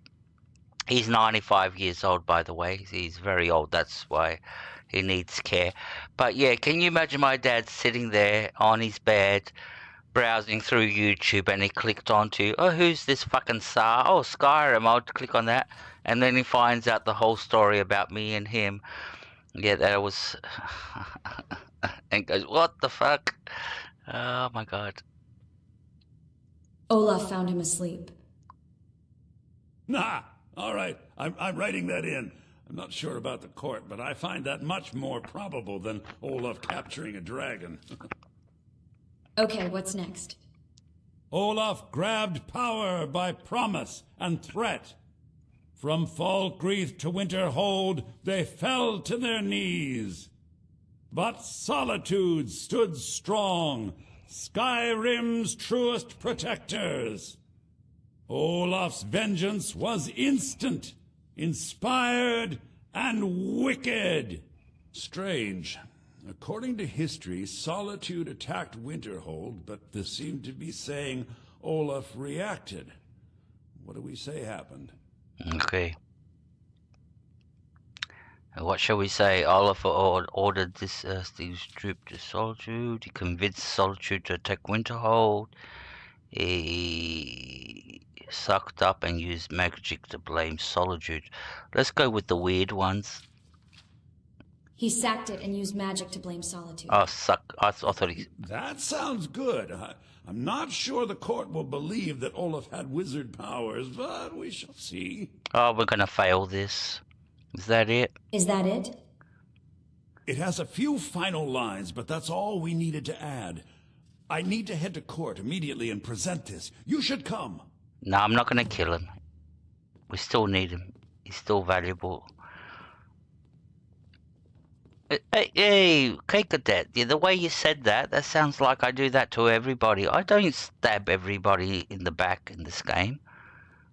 He's 95 years old, by the way. He's very old. That's why he needs care. But yeah, can you imagine my dad sitting there on his bed, browsing through YouTube, and he clicked onto, oh, who's this fucking Tsar? Oh, Skyrim. I'll click on that. And then he finds out the whole story about me and him. Yeah, that was... and goes, what the fuck? Oh my god. Olaf found him asleep. Nah, all right, I'm writing that in. I'm not sure about the court, but I find that much more probable than Olaf capturing a dragon. Okay, what's next? Olaf grabbed power by promise and threat. From Falkreath to Winterhold, they fell to their knees. But Solitude stood strong, Skyrim's truest protectors. Olaf's vengeance was instant, inspired, and wicked. Strange. According to history, Solitude attacked Winterhold, but this seemed to be saying Olaf reacted. What do we say happened? Okay. What shall we say? Olaf ordered these troops to Solitude. He convinced Solitude to attack Winterhold. He sucked up and used magic to blame Solitude. Let's go with the weird ones. He sacked it and used magic to blame Solitude. Oh, I thought he... That sounds good. I'm not sure the court will believe that Olaf had wizard powers, but we shall see. Oh, we're gonna fail this. Is that it? Is that it? It has a few final lines, but that's all we needed to add. I need to head to court immediately and present this. You should come. No, I'm not gonna kill him. We still need him. He's still valuable. Hey, Cadet, the way you said that, that sounds like I do that to everybody. I don't stab everybody in the back in this game.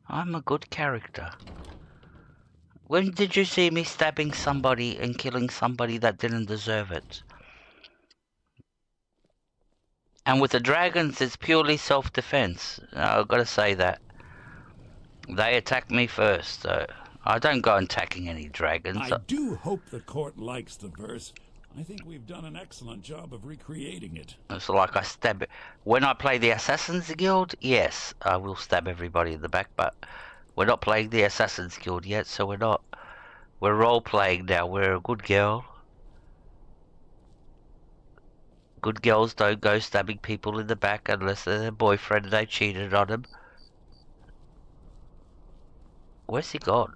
I'm a good character. When did you see me stabbing somebody and killing somebody that didn't deserve it? And with the dragons, it's purely self-defense. I've got to say that. They attacked me first, so I don't go attacking any dragons. I do hope the court likes the verse. I think we've done an excellent job of recreating it. It's like I stab... When I play the Assassin's Guild, yes, I will stab everybody in the back, but we're not playing the Assassin's Guild yet, so we're not... We're role-playing now. We're a good girl. Good girls don't go stabbing people in the back unless they're their boyfriend and they cheated on him. Where's he gone?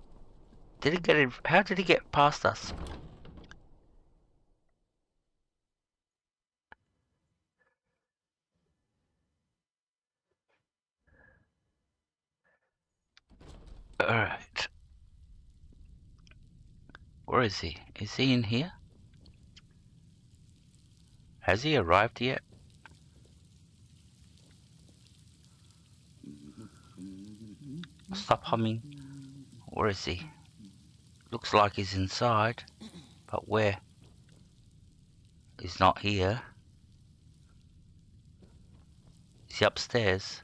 Did he get in? How did he get past us? Alright. Where is he? Is he in here? Has he arrived yet? Stop humming. Where is he? Looks like he's inside. But where? He's not here. Is he upstairs?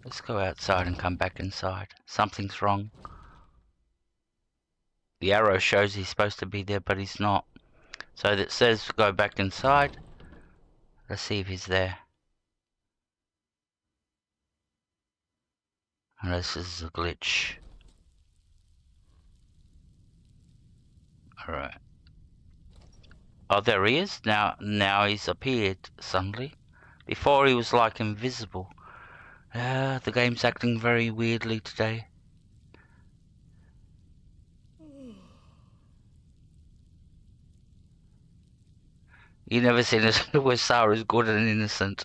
Let's go outside and come back inside. Something's wrong. The arrow shows he's supposed to be there, but he's not. So that says go back inside. Let's see if he's there. Unless this is a glitch. Alright. Oh, there he is. Now he's appeared suddenly. Before he was like invisible. The game's acting very weirdly today. You never seen a where Sarah's good and innocent.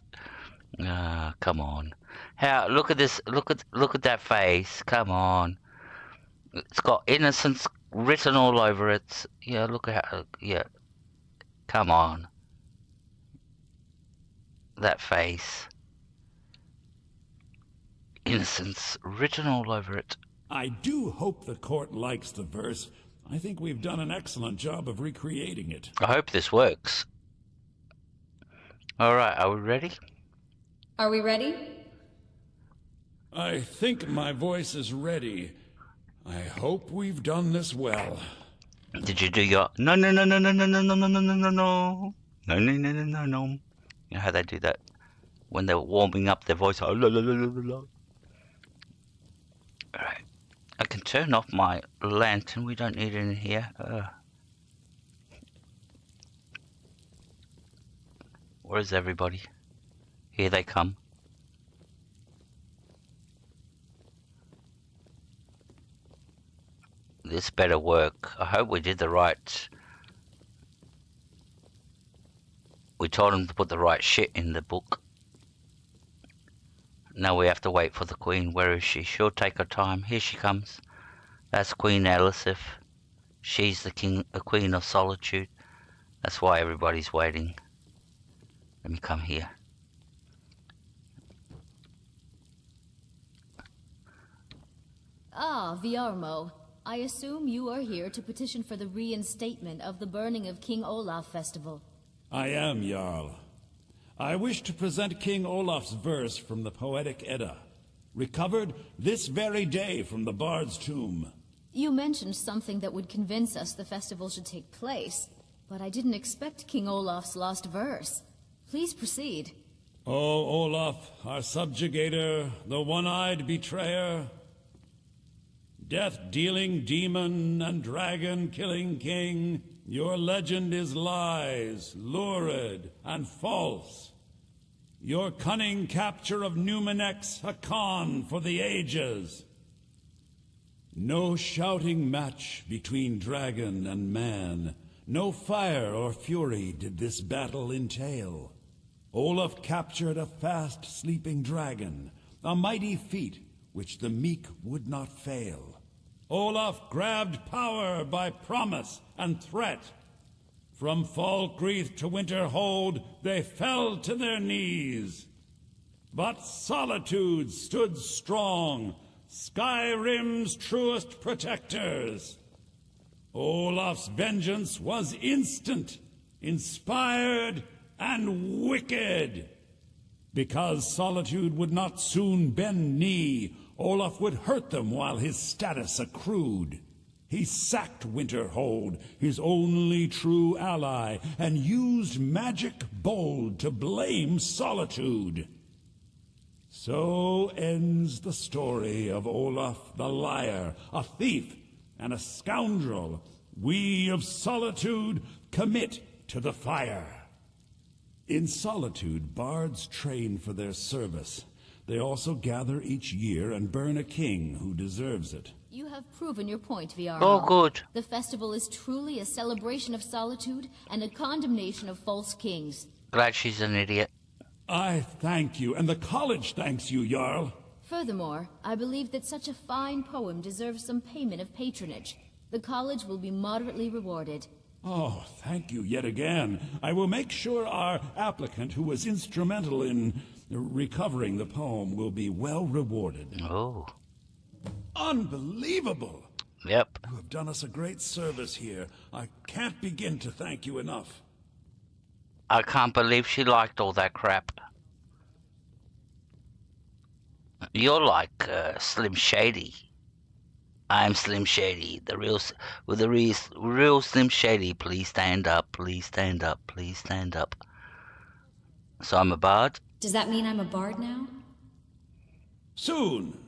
Ah, come on. How? Look at this. Look at that face. Come on. It's got innocence written all over it. Yeah, look at how. Yeah. Come on. That face. Innocence written all over it. I do hope the court likes the verse. I think we've done an excellent job of recreating it. I hope this works. Alright, are we ready? Are we ready? I think my voice is ready. I hope we've done this well. Did you do your no no no no no no no no no no no no no no no no no no no? You know how they do that when they're warming up their voice? Oh, la, la, la, la, la. Alright, I can turn off my lantern. We don't need it in here. Where's everybody? Here they come. This better work. I hope we did the right. We told him to put the right shit in the book. Now we have to wait for the Queen. Where is she? She'll take her time. Here she comes. That's Queen Elisif. She's the Queen of Solitude. That's why everybody's waiting. Let me come here. Ah, Viarmo. I assume you are here to petition for the reinstatement of the burning of King Olaf festival. I am, Jarl. I wish to present King Olaf's verse from the Poetic Edda, recovered this very day from the Bard's tomb. You mentioned something that would convince us the festival should take place, but I didn't expect King Olaf's lost verse. Please proceed. O Olaf, our subjugator, the one-eyed betrayer, death-dealing demon and dragon-killing king, your legend is lies, lurid, and false. Your cunning capture of Numenex, a con for the ages. No shouting match between dragon and man, no fire or fury did this battle entail. Olaf captured a fast-sleeping dragon, a mighty feat which the meek would not fail. Olaf grabbed power by promise and threat. From Falkreath to Winterhold, they fell to their knees. But Solitude stood strong, Skyrim's truest protectors. Olaf's vengeance was instant, inspired, and wicked. Because Solitude would not soon bend knee, Olaf would hurt them while his status accrued. He sacked Winterhold, his only true ally, and used magic bold to blame Solitude. So ends the story of Olaf the liar, a thief and a scoundrel. We of Solitude commit to the fire. In Solitude, bards train for their service. They also gather each year and burn a king who deserves it. You have proven your point, Viarmo. Oh, good. The festival is truly a celebration of solitude and a condemnation of false kings. Glad she's an idiot. I thank you, and the college thanks you, Jarl. Furthermore, I believe that such a fine poem deserves some payment of patronage. The college will be moderately rewarded. Oh, thank you yet again. I will make sure our applicant, who was instrumental in recovering the poem, will be well rewarded. Oh. Unbelievable! Yep. You have done us a great service here. I can't begin to thank you enough. I can't believe she liked all that crap. You're like Slim Shady. I'm Slim Shady, the real Slim Shady. Please stand up, please stand up, please stand up. So I'm a bard? Does that mean I'm a bard now? Soon.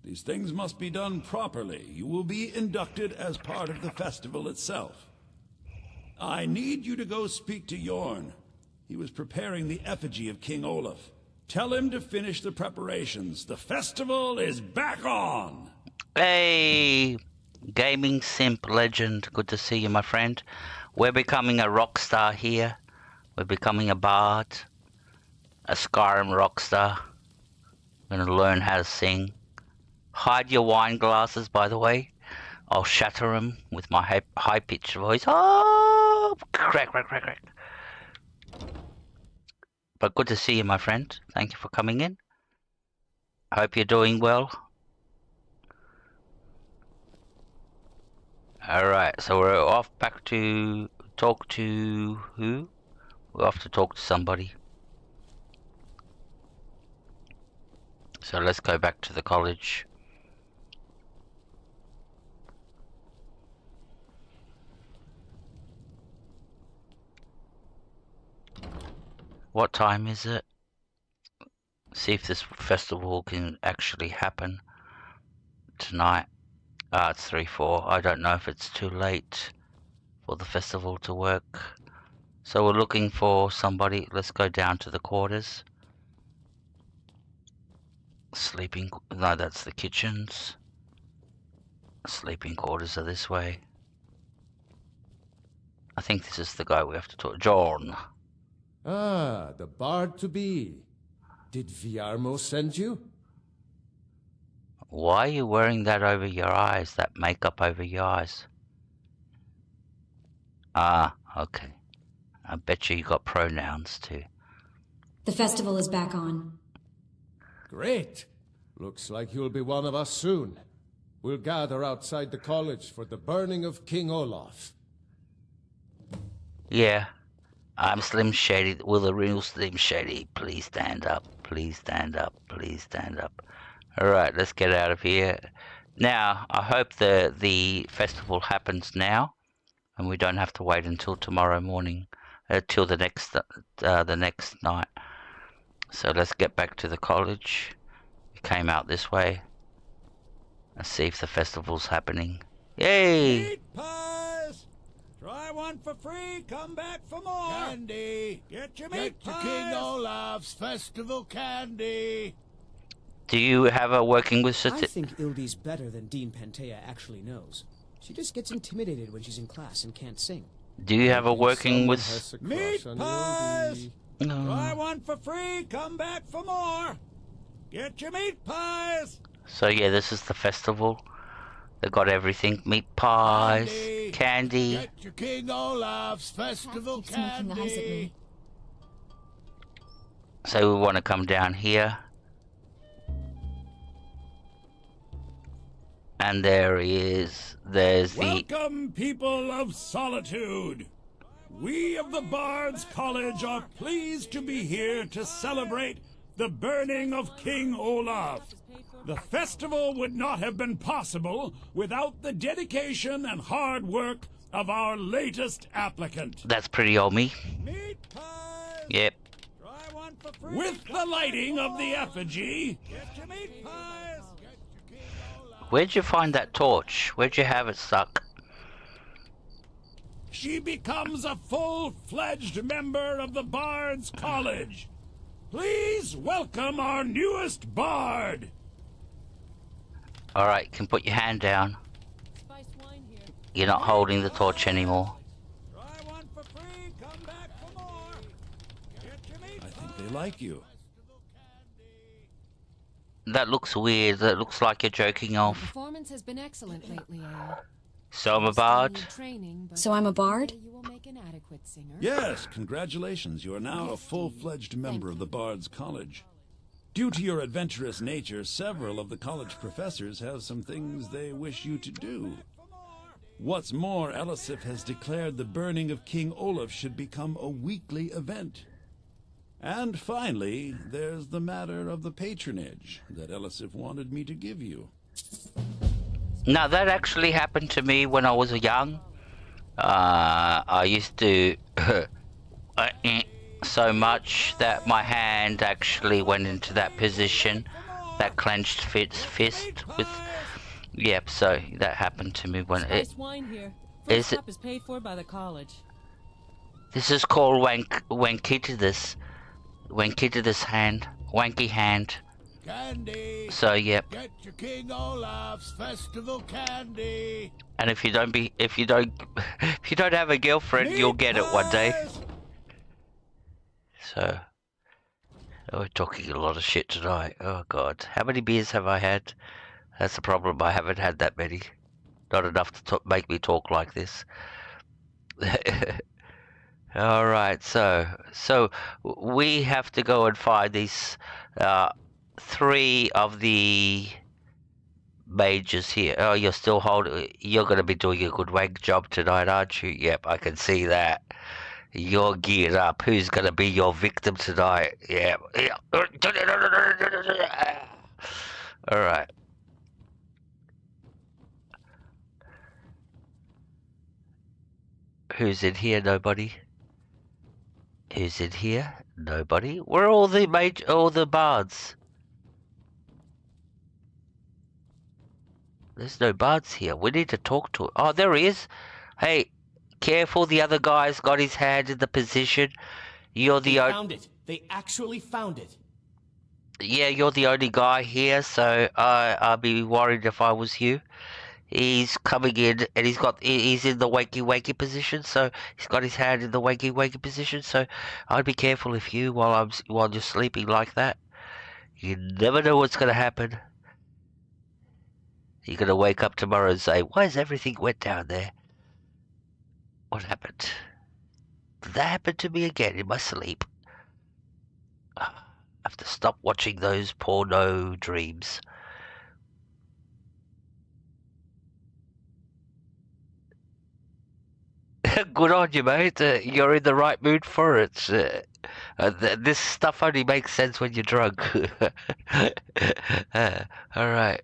These things must be done properly. You will be inducted as part of the festival itself. I need you to go speak to Yorn. He was preparing the effigy of King Olaf. Tell him to finish the preparations. The festival is back on! Hey, gaming simp legend. Good to see you, my friend. We're becoming a rock star here. We're becoming a bard. A Skyrim rockstar. I'm gonna learn how to sing. Hide your wine glasses, by the way. I'll shatter them with my high-pitched voice. Oh, crack, crack, crack, crack. But good to see you, my friend. Thank you for coming in. Hope you're doing well. Alright, so we're off back to talk to who? We're off to talk to somebody. So let's go back to the college. What time is it? See if this festival can actually happen tonight. It's 3-4. I don't know if it's too late for the festival to work. So we're looking for somebody. Let's go down to the quarters. Sleeping... No, that's the kitchens. Sleeping quarters are this way. I think this is the guy we have to talk... John. Ah, the bard-to-be. Did Viarmo send you? Why are you wearing that over your eyes? That makeup over your eyes? Ah, okay. I bet you got pronouns too. The festival is back on. Great. Looks like you'll be one of us soon. We'll gather outside the college for the burning of King Olaf. Yeah. I'm Slim Shady. Will the real Slim Shady please stand up? Please stand up. Please stand up. Alright, let's get out of here. Now, I hope the festival happens now, and we don't have to wait until tomorrow morning, till the next night. So let's get back to the college. We came out this way. Let's see if the festival's happening. Yay! Meat pies! Try one for free, come back for more! Candy! Get your meat pies! Get your King Olaf's festival candy! Do you have a working with I think Ildy's better than Dean Pantea actually knows. She just gets intimidated when she's in class and can't sing. Do you have a working with... Meat pies! Try one for free, come back for more! Get your meat pies! So yeah, this is the festival. They got everything. Meat pies, candy. Get your King Olaf's festival Keeps making eyes at candy! me. So we want to come down here. And there he is. There's the... Welcome, people of Solitude! We of the Bards College are pleased to be here to celebrate the burning of King Olaf. The festival would not have been possible without the dedication and hard work of our latest applicant. That's pretty old me. Meat pies! Yep. Try one for free. With the lighting of the effigy, get your meat pies! Where'd you find that torch? Where'd you have it stuck? She becomes a full-fledged member of the Bards College. Please welcome our newest bard. Alright, you can put your hand down. You're not holding the torch anymore. Try one for free, come back for more. Get your meat pies. I think they like you. That looks weird. That looks like you're joking off. Performance has been excellent lately, So I'm a bard? So I'm a bard? You will make an adequate singer. Yes, congratulations. You are now a full-fledged member of the Bards College. Due to your adventurous nature, several of the college professors have some things they wish you to do. What's more, Elisif has declared the burning of King Olaf should become a weekly event. And finally, there's the matter of the patronage that Elisif wanted me to give you. Now, that actually happened to me when I was young. I used to so much that my hand actually went into that position, that clenched fist with... Yep, so that happened to me when it... Wine here. Is it... is paid for by the college. This is called wankitidus. Wankitidus hand. Wanky hand. Candy! So, yep. Get your King Olaf's festival candy! And if you don't have a girlfriend, you'll get it one day. So, Oh, we're talking a lot of shit tonight. Oh god. How many beers have I had? That's the problem. I haven't had that many. Not enough to make me talk like this. Alright, so we have to go and find these 3 of the mages here. Oh, you're still holding. You're going to be doing a good wank job tonight, aren't you? Yep, I can see that. You're geared up. Who's going to be your victim tonight? Yeah. Alright. Who's in here? Nobody. Who's in here? Nobody. Where are all the bards? There's no bards here. We need to talk to him. Oh, there he is. Hey, careful. The other guy's got his hand in the position. You're the They found it. They actually found it. Yeah, you're the only guy here, so I'd be worried if I was you. He's coming in, and he's in the wakey position, so he's got his hand in the wakey position. So I'd be careful if you while you're sleeping like that. You never know what's gonna happen. You're gonna wake up tomorrow and say, "Why is everything wet down there? What happened? Did that happen to me again in my sleep?" I have to stop watching those porno dreams. Good on you, mate. You're in the right mood for it. This stuff only makes sense when you're drunk. All right.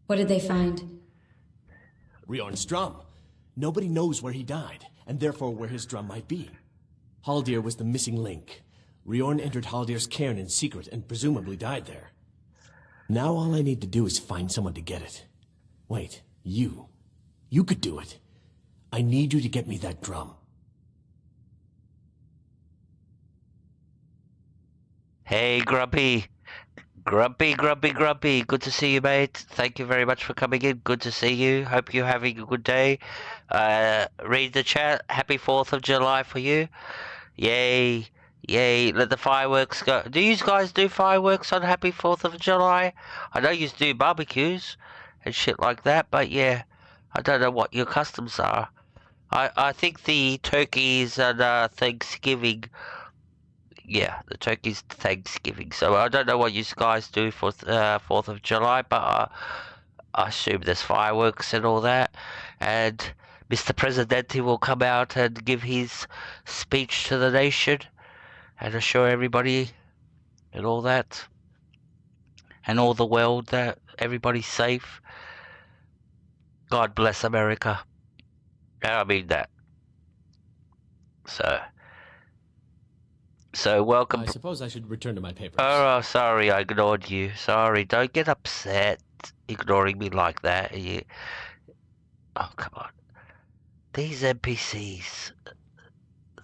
What did they find? Riorn's drum. Nobody knows where he died, and therefore where his drum might be. Haldir was the missing link. Riorn entered Haldir's cairn in secret and presumably died there. Now all I need to do is find someone to get it. Wait, you. You could do it. I need you to get me that drum. Hey, Grumpy. Grumpy. Good to see you, mate. Thank you very much for coming in. Good to see you. Hope you're having a good day. Read the chat. Happy 4th of July for you. Yay. Yay. Let the fireworks go. Do you guys do fireworks on Happy 4th of July? I know you do barbecues and shit like that, but yeah. I don't know what your customs are. I think the turkeys and Thanksgiving. Yeah, the turkey's Thanksgiving. So I don't know what you guys do for 4th of July, but I assume there's fireworks and all that. And Mr. Presidente will come out and give his speech to the nation and assure everybody and all that. And all the world that everybody's safe. God bless America. I mean that. So welcome. I suppose I should return to my papers. Oh, sorry, I ignored you. Sorry, don't get upset ignoring me like that. Oh, come on. These NPCs,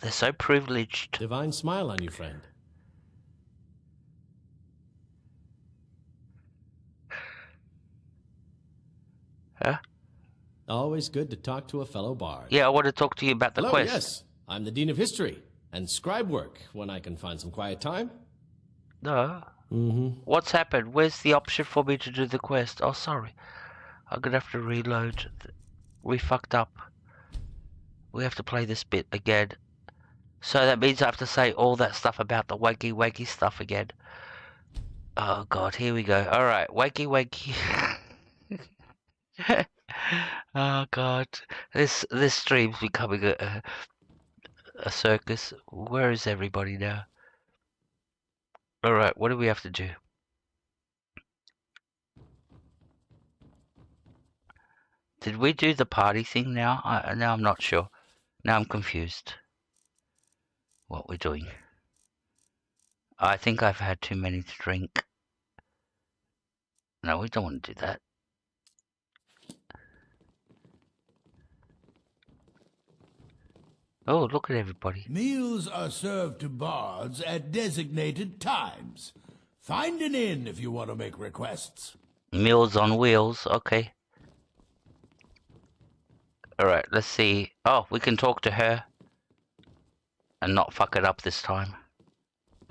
they're so privileged. Divine smile on you, friend. Huh? Always good to talk to a fellow bard. Yeah, I want to talk to you about the Hello, quest. Yes, I'm the Dean of History and scribe work when I can find some quiet time. No. What's happened? Where's the option for me to do the quest? Oh, sorry. I'm going to have to reload. We fucked up. We have to play this bit again. So that means I have to say all that stuff about the wakey stuff again. Oh, God, here we go. All right, wakey. Oh God, this stream's becoming a circus. Where is everybody now? All right, what do we have to do? Did we do the party thing now? Now I'm not sure. Now I'm confused. What we're doing? I think I've had too many to drink. No, we don't want to do that. Oh, look at everybody. Meals are served to bards at designated times. Find an inn if you want to make requests. Meals on wheels, okay. Alright, let's see. Oh, we can talk to her. And not fuck it up this time.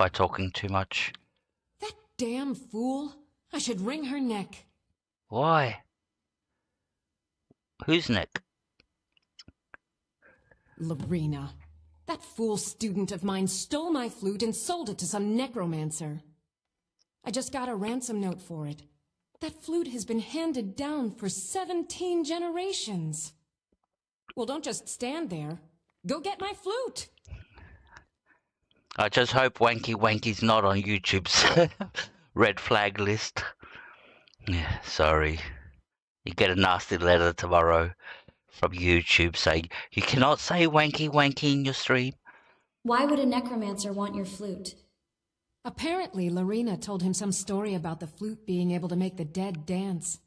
by talking too much. That damn fool. I should wring her neck. Why? Whose neck? Lorena. That fool student of mine stole my flute and sold it to some necromancer. I just got a ransom note for it. That flute has been handed down for 17 generations. Well, don't just stand there. Go get my flute. I just hope Wanky Wanky's not on YouTube's red flag list. Yeah, sorry. You get a nasty letter tomorrow from YouTube saying, you cannot say Wanky Wanky in your stream. Why would a necromancer want your flute? Apparently, Lorena told him some story about the flute being able to make the dead dance.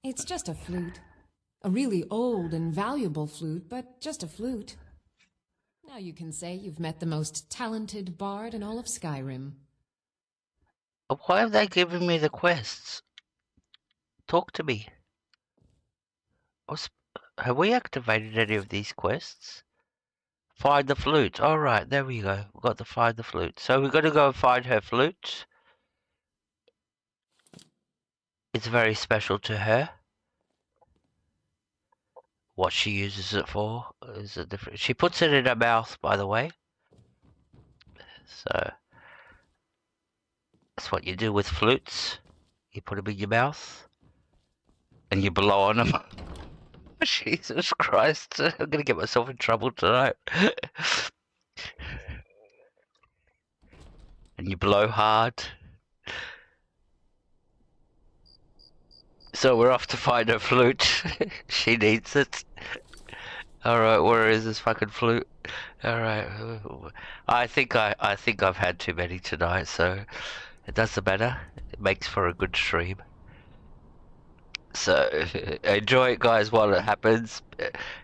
It's just a flute. A really old and valuable flute, but just a flute. Now you can say you've met the most talented bard in all of Skyrim. Why have they given me the quests? Talk to me. Have we activated any of these quests? Find the flute. Alright, there we go. We've got to find the flute. So we've got to go and find her flute. It's very special to her. What she uses it for is a different... She puts it in her mouth, by the way. So... that's what you do with flutes. You put them in your mouth. And you blow on them. Jesus Christ. I'm going to get myself in trouble tonight. And you blow hard. So we're off to find her flute. She needs it. Alright, where is this fucking flute? Alright. I think I've had too many tonight, so it doesn't matter. It makes for a good stream. So enjoy it, guys, while it happens,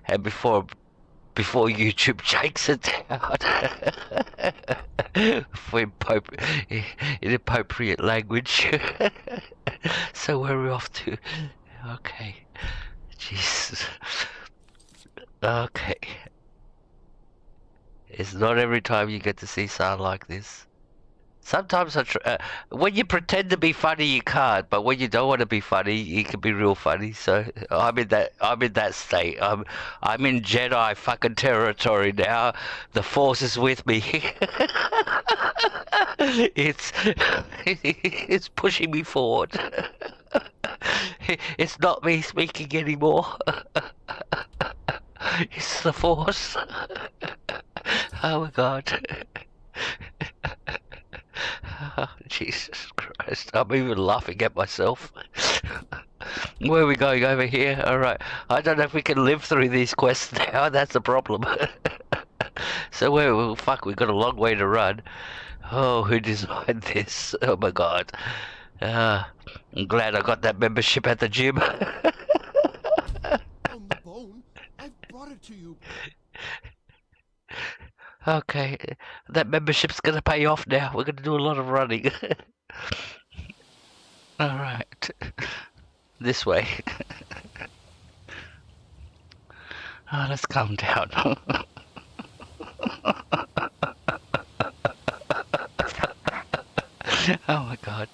and before YouTube takes it down for inappropriate language. So where are we off to? Okay, Jesus. Okay, it's not every time you get to see sound like this. Sometimes when you pretend to be funny, you can't. But when you don't want to be funny, you can be real funny. So I'm in that state. I'm in Jedi fucking territory now. The Force is with me. It's pushing me forward. It's not me speaking anymore. It's the Force. Oh my God. Oh, Jesus Christ, I'm even laughing at myself. Where are we going? Over here? Alright, I don't know if we can live through these quests now, that's the problem. So well, fuck, we've got a long way to run. Oh, who designed this? Oh my God. I'm glad I got that membership at the gym. On the bone, I've brought it to you. Okay, that membership's gonna pay off now. We're gonna do a lot of running. Alright. This way. Oh, let's calm down. Oh my God.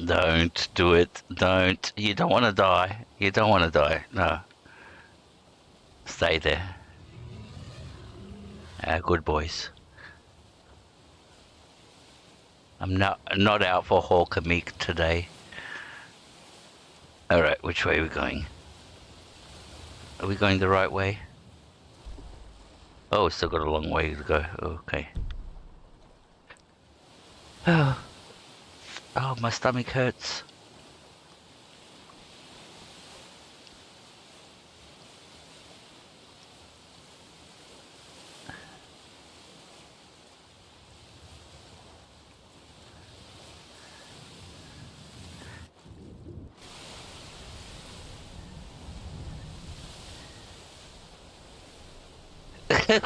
Don't do it. Don't. You don't want to die. You don't want to die. No. Stay there. Good boys. I'm not out for hawk and meek today. Alright, which way are we going? Are we going the right way? Oh, we still got a long way to go. Okay. Oh. Oh, my stomach hurts.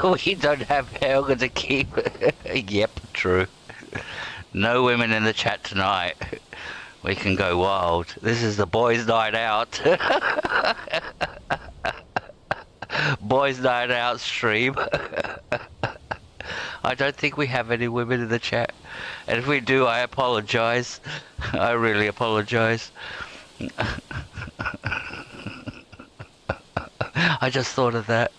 We don't have Helga to keep. Yep, true. No women in the chat tonight. We can go wild. This is the boys' night out. Boys night out stream. I don't think we have any women in the chat. And if we do, I apologize. I really apologize. I just thought of that.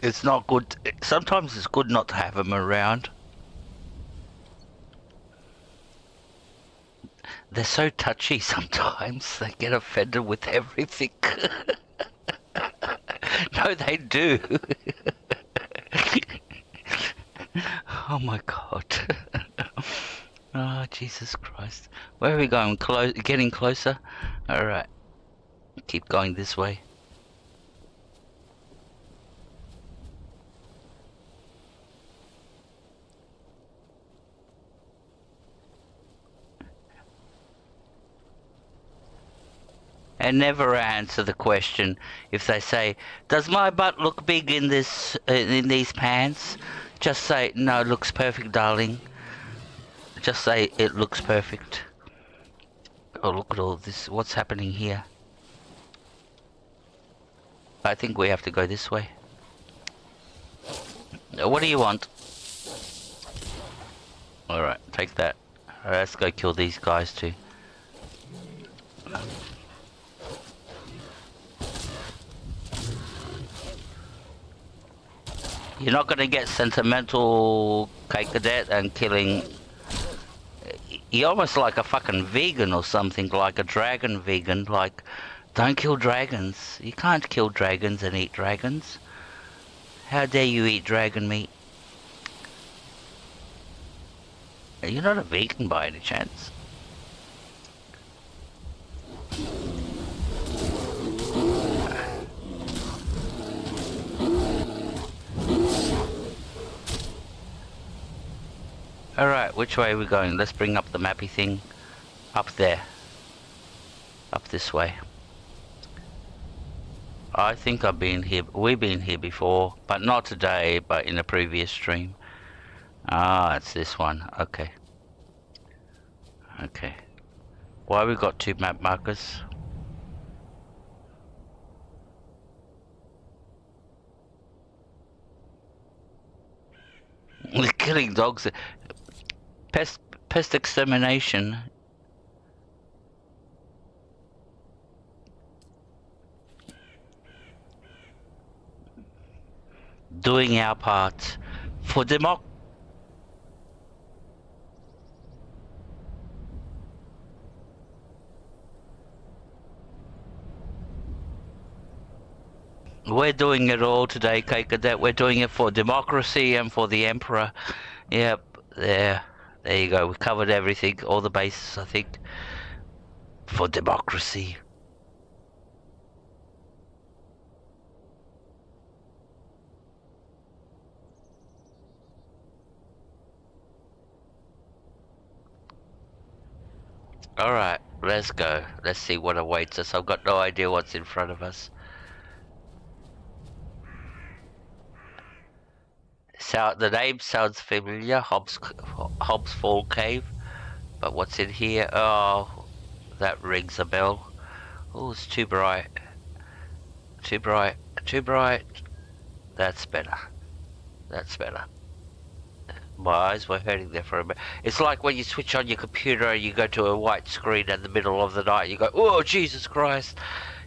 It's not good. Sometimes it's good not to have them around. They're so touchy sometimes. They get offended with everything. No, they do. Oh my god. Oh, Jesus Christ. Where are we going? Getting closer? Alright. Keep going this way. And never answer the question if they say, "Does my butt look big in this in these pants?" Just say, "No, it looks perfect, darling." Just say, "It looks perfect." Oh, look at all this. What's happening here? I think we have to go this way. What do you want? Alright, take that. Alright, let's go kill these guys too. You're not gonna get sentimental, Cadet, and killing... You're almost like a fucking vegan or something, like a dragon vegan, like, don't kill dragons. You can't kill dragons and eat dragons. How dare you eat dragon meat? You're not a vegan by any chance. Alright, which way are we going? Let's bring up the mappy thing. Up there. Up this way. I think I've been here, we've been here before, but not today, but in a previous stream. Ah, it's this one. Okay. Okay. Why we got two map markers? We're killing dogs. Pest extermination. Doing our part for We're doing it all today, Cadet. We're doing it for democracy and for the Emperor. Yep, there you go. We've covered everything, all the bases, I think, for democracy. Alright, let's go. Let's see what awaits us. I've got no idea what's in front of us. So, the name sounds familiar, Hobbs Fall Cave. But what's in here? Oh, that rings a bell. Oh, it's too bright. Too bright. Too bright. That's better. That's better. My eyes were hurting there for a minute. It's like when you switch on your computer and you go to a white screen in the middle of the night. You go, oh, Jesus Christ.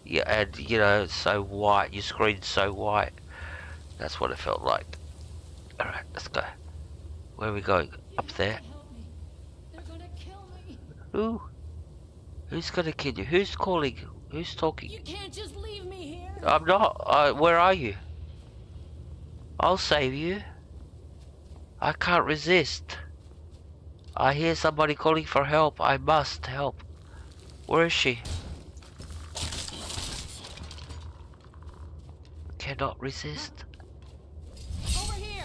Yeah, and, you know, it's so white. Your screen's so white. That's what it felt like. Alright, let's go. Where are we going? Up there? They're gonna kill me. Who? Who's gonna kill you? Who's calling? Who's talking? You can't just leave me here. I'm not. Where are you? I'll save you. I can't resist. I hear somebody calling for help. I must help. Where is she? Cannot resist. Over here.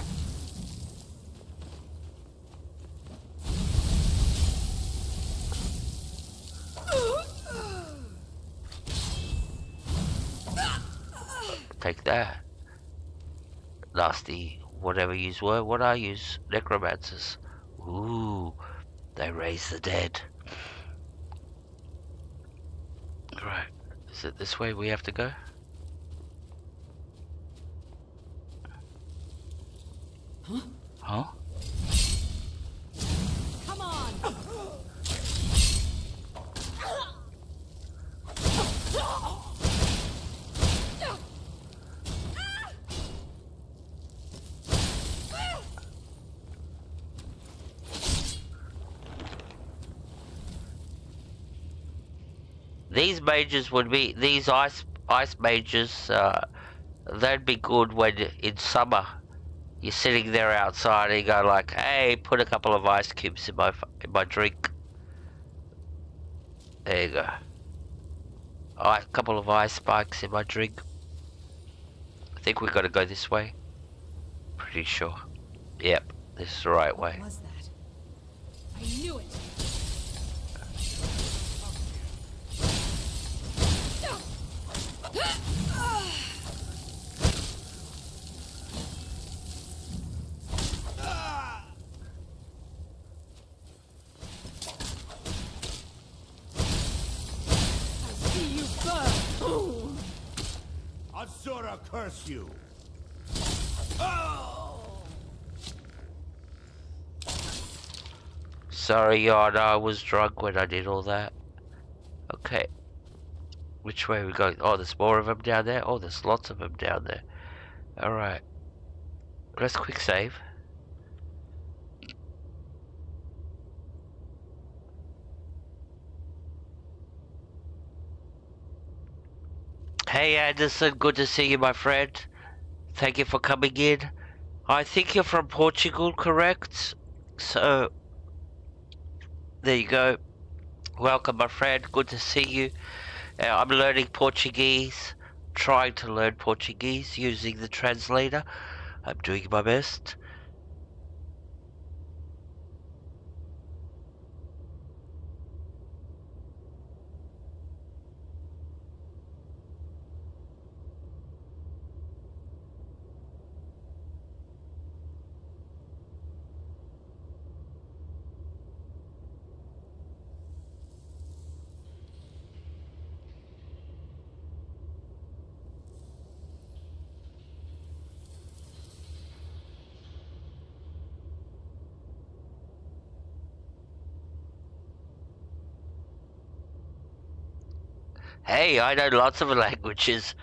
Take that. nasty, whatever yous were. What are yous? Necromancers. Ooh, they raise the dead. Right, is it this way we have to go? Huh? Huh? Come on! These mages would be, these ice mages, they'd be good when in summer you're sitting there outside and you go like, hey, put a couple of ice cubes in my drink. There you go. A couple of ice spikes in my drink. I think we gotta go this way. Pretty sure. Yep, this is the right way. What was that? I knew it! Asura curse you! Sorry, Yana, I was drunk when I did all that. Okay. Which way are we going? Oh, there's more of them down there? Oh, there's lots of them down there. Alright. Let's quick save. Hey Anderson, good to see you, my friend. Thank you for coming in. I think you're from Portugal, correct? So, there you go. Welcome, my friend. Good to see you. I'm learning Portuguese. Trying to learn Portuguese using the translator. I'm doing my best. Hey, I know lots of languages.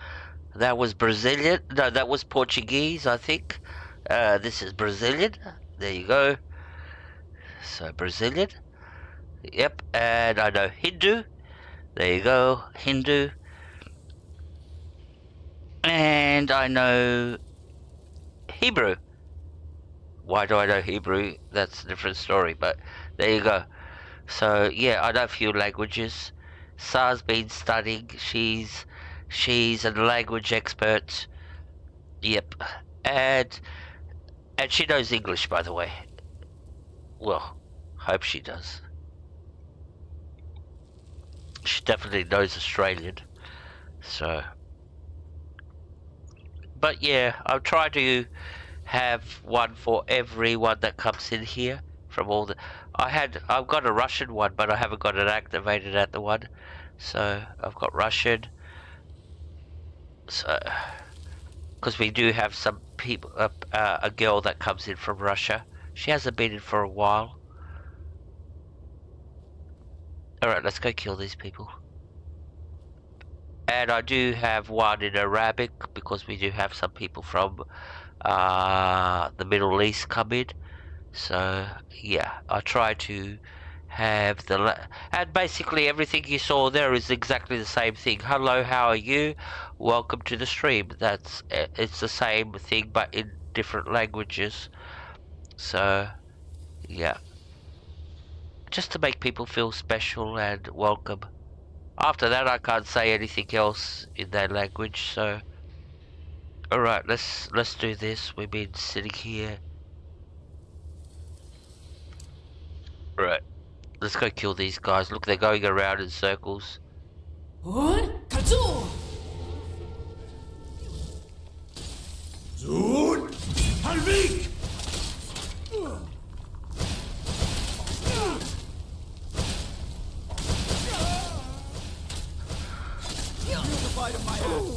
That was Brazilian. No, that was Portuguese, I think. This is Brazilian. There you go. So, Brazilian. Yep, and I know Hindu. There you go, Hindu. And I know Hebrew. Why do I know Hebrew? That's a different story, but there you go. So, yeah, I know a few languages. Sar's been studying. She's a language expert. Yep. And she knows English, by the way. Well, hope she does. She definitely knows Australian. So, but yeah, I'll try to have one for everyone that comes in here from all the. I've got a Russian one, but I haven't got it activated at the one. So I've got Russian. So, because we do have some people, a girl that comes in from Russia. She hasn't been in for a while. Alright, let's go kill these people. And I do have one in Arabic, because we do have some people from the Middle East come in. So, yeah, I try to have and basically everything you saw there is exactly the same thing. Hello, how are you? Welcome to the stream. It's the same thing, but in different languages. So, yeah. Just to make people feel special and welcome. After that, I can't say anything else in that language, so... Alright, let's do this. We've been sitting here. Right. Let's go kill these guys. Look, they're going around in circles. Zoon! Halvik! Feel the bite of my axe.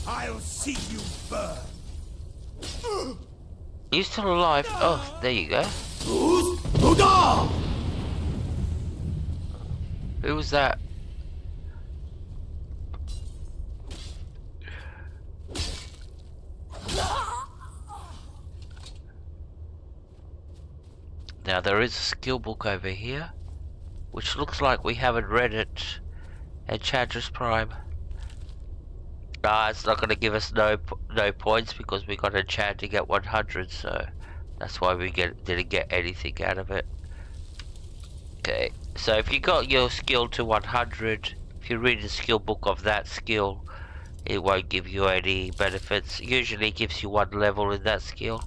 I'll see you burn. You still alive? Oh, there you go. Who was that? Now there is a skill book over here, which looks like we haven't read it at Chadra's Prime. Nah, it's not going to give us no points because we got enchanting at 100, so that's why we didn't get anything out of it. Okay, so if you got your skill to 100, if you read the skill book of that skill, it won't give you any benefits. Usually it gives you 1 level in that skill.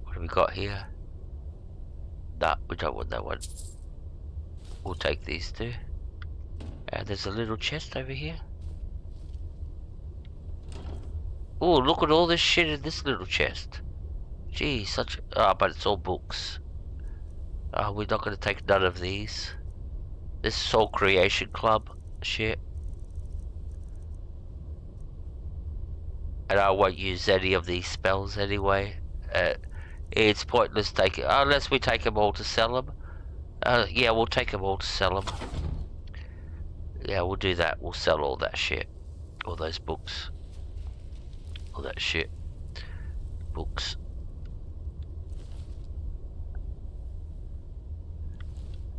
What have we got here? Nah, we don't want that one. We'll take these two. And there's a little chest over here. Oh, look at all this shit in this little chest. Gee, but it's all books. We're not gonna take none of these. This is all Creation Club shit. And I won't use any of these spells anyway. It's pointless taking, unless we take them all to sell them. Yeah, we'll take them all to sell them. Yeah, we'll do that. We'll sell all that shit. All those books. All that shit. Books.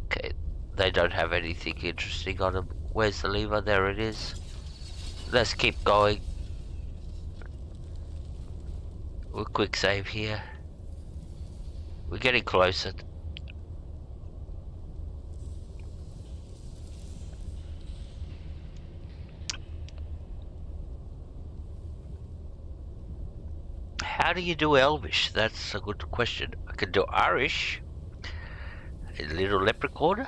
Okay, they don't have anything interesting on them. Where's the lever? There it is. Let's keep going. We'll quick save here. We're getting closer. How do you do Elvish? That's a good question. I can do Irish. A little leprechaun.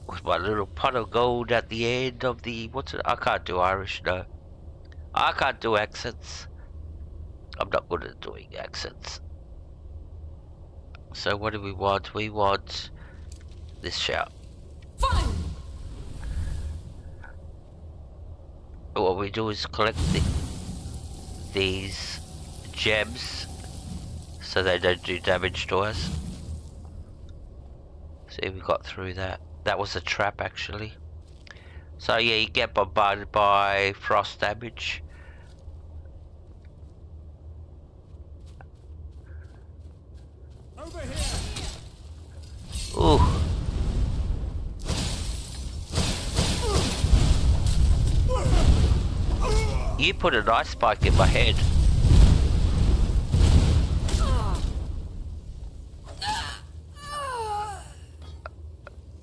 With my little pot of gold at the end of the... What's it? I can't do Irish, no. I can't do accents. I'm not good at doing accents. So what do we want? We want this shout. Fine. What we do is collect these gems so they don't do damage to us. See, we got through that. That was a trap actually. So yeah, you get bombarded by frost damage. Over here. Ooh. You put an ice spike in my head.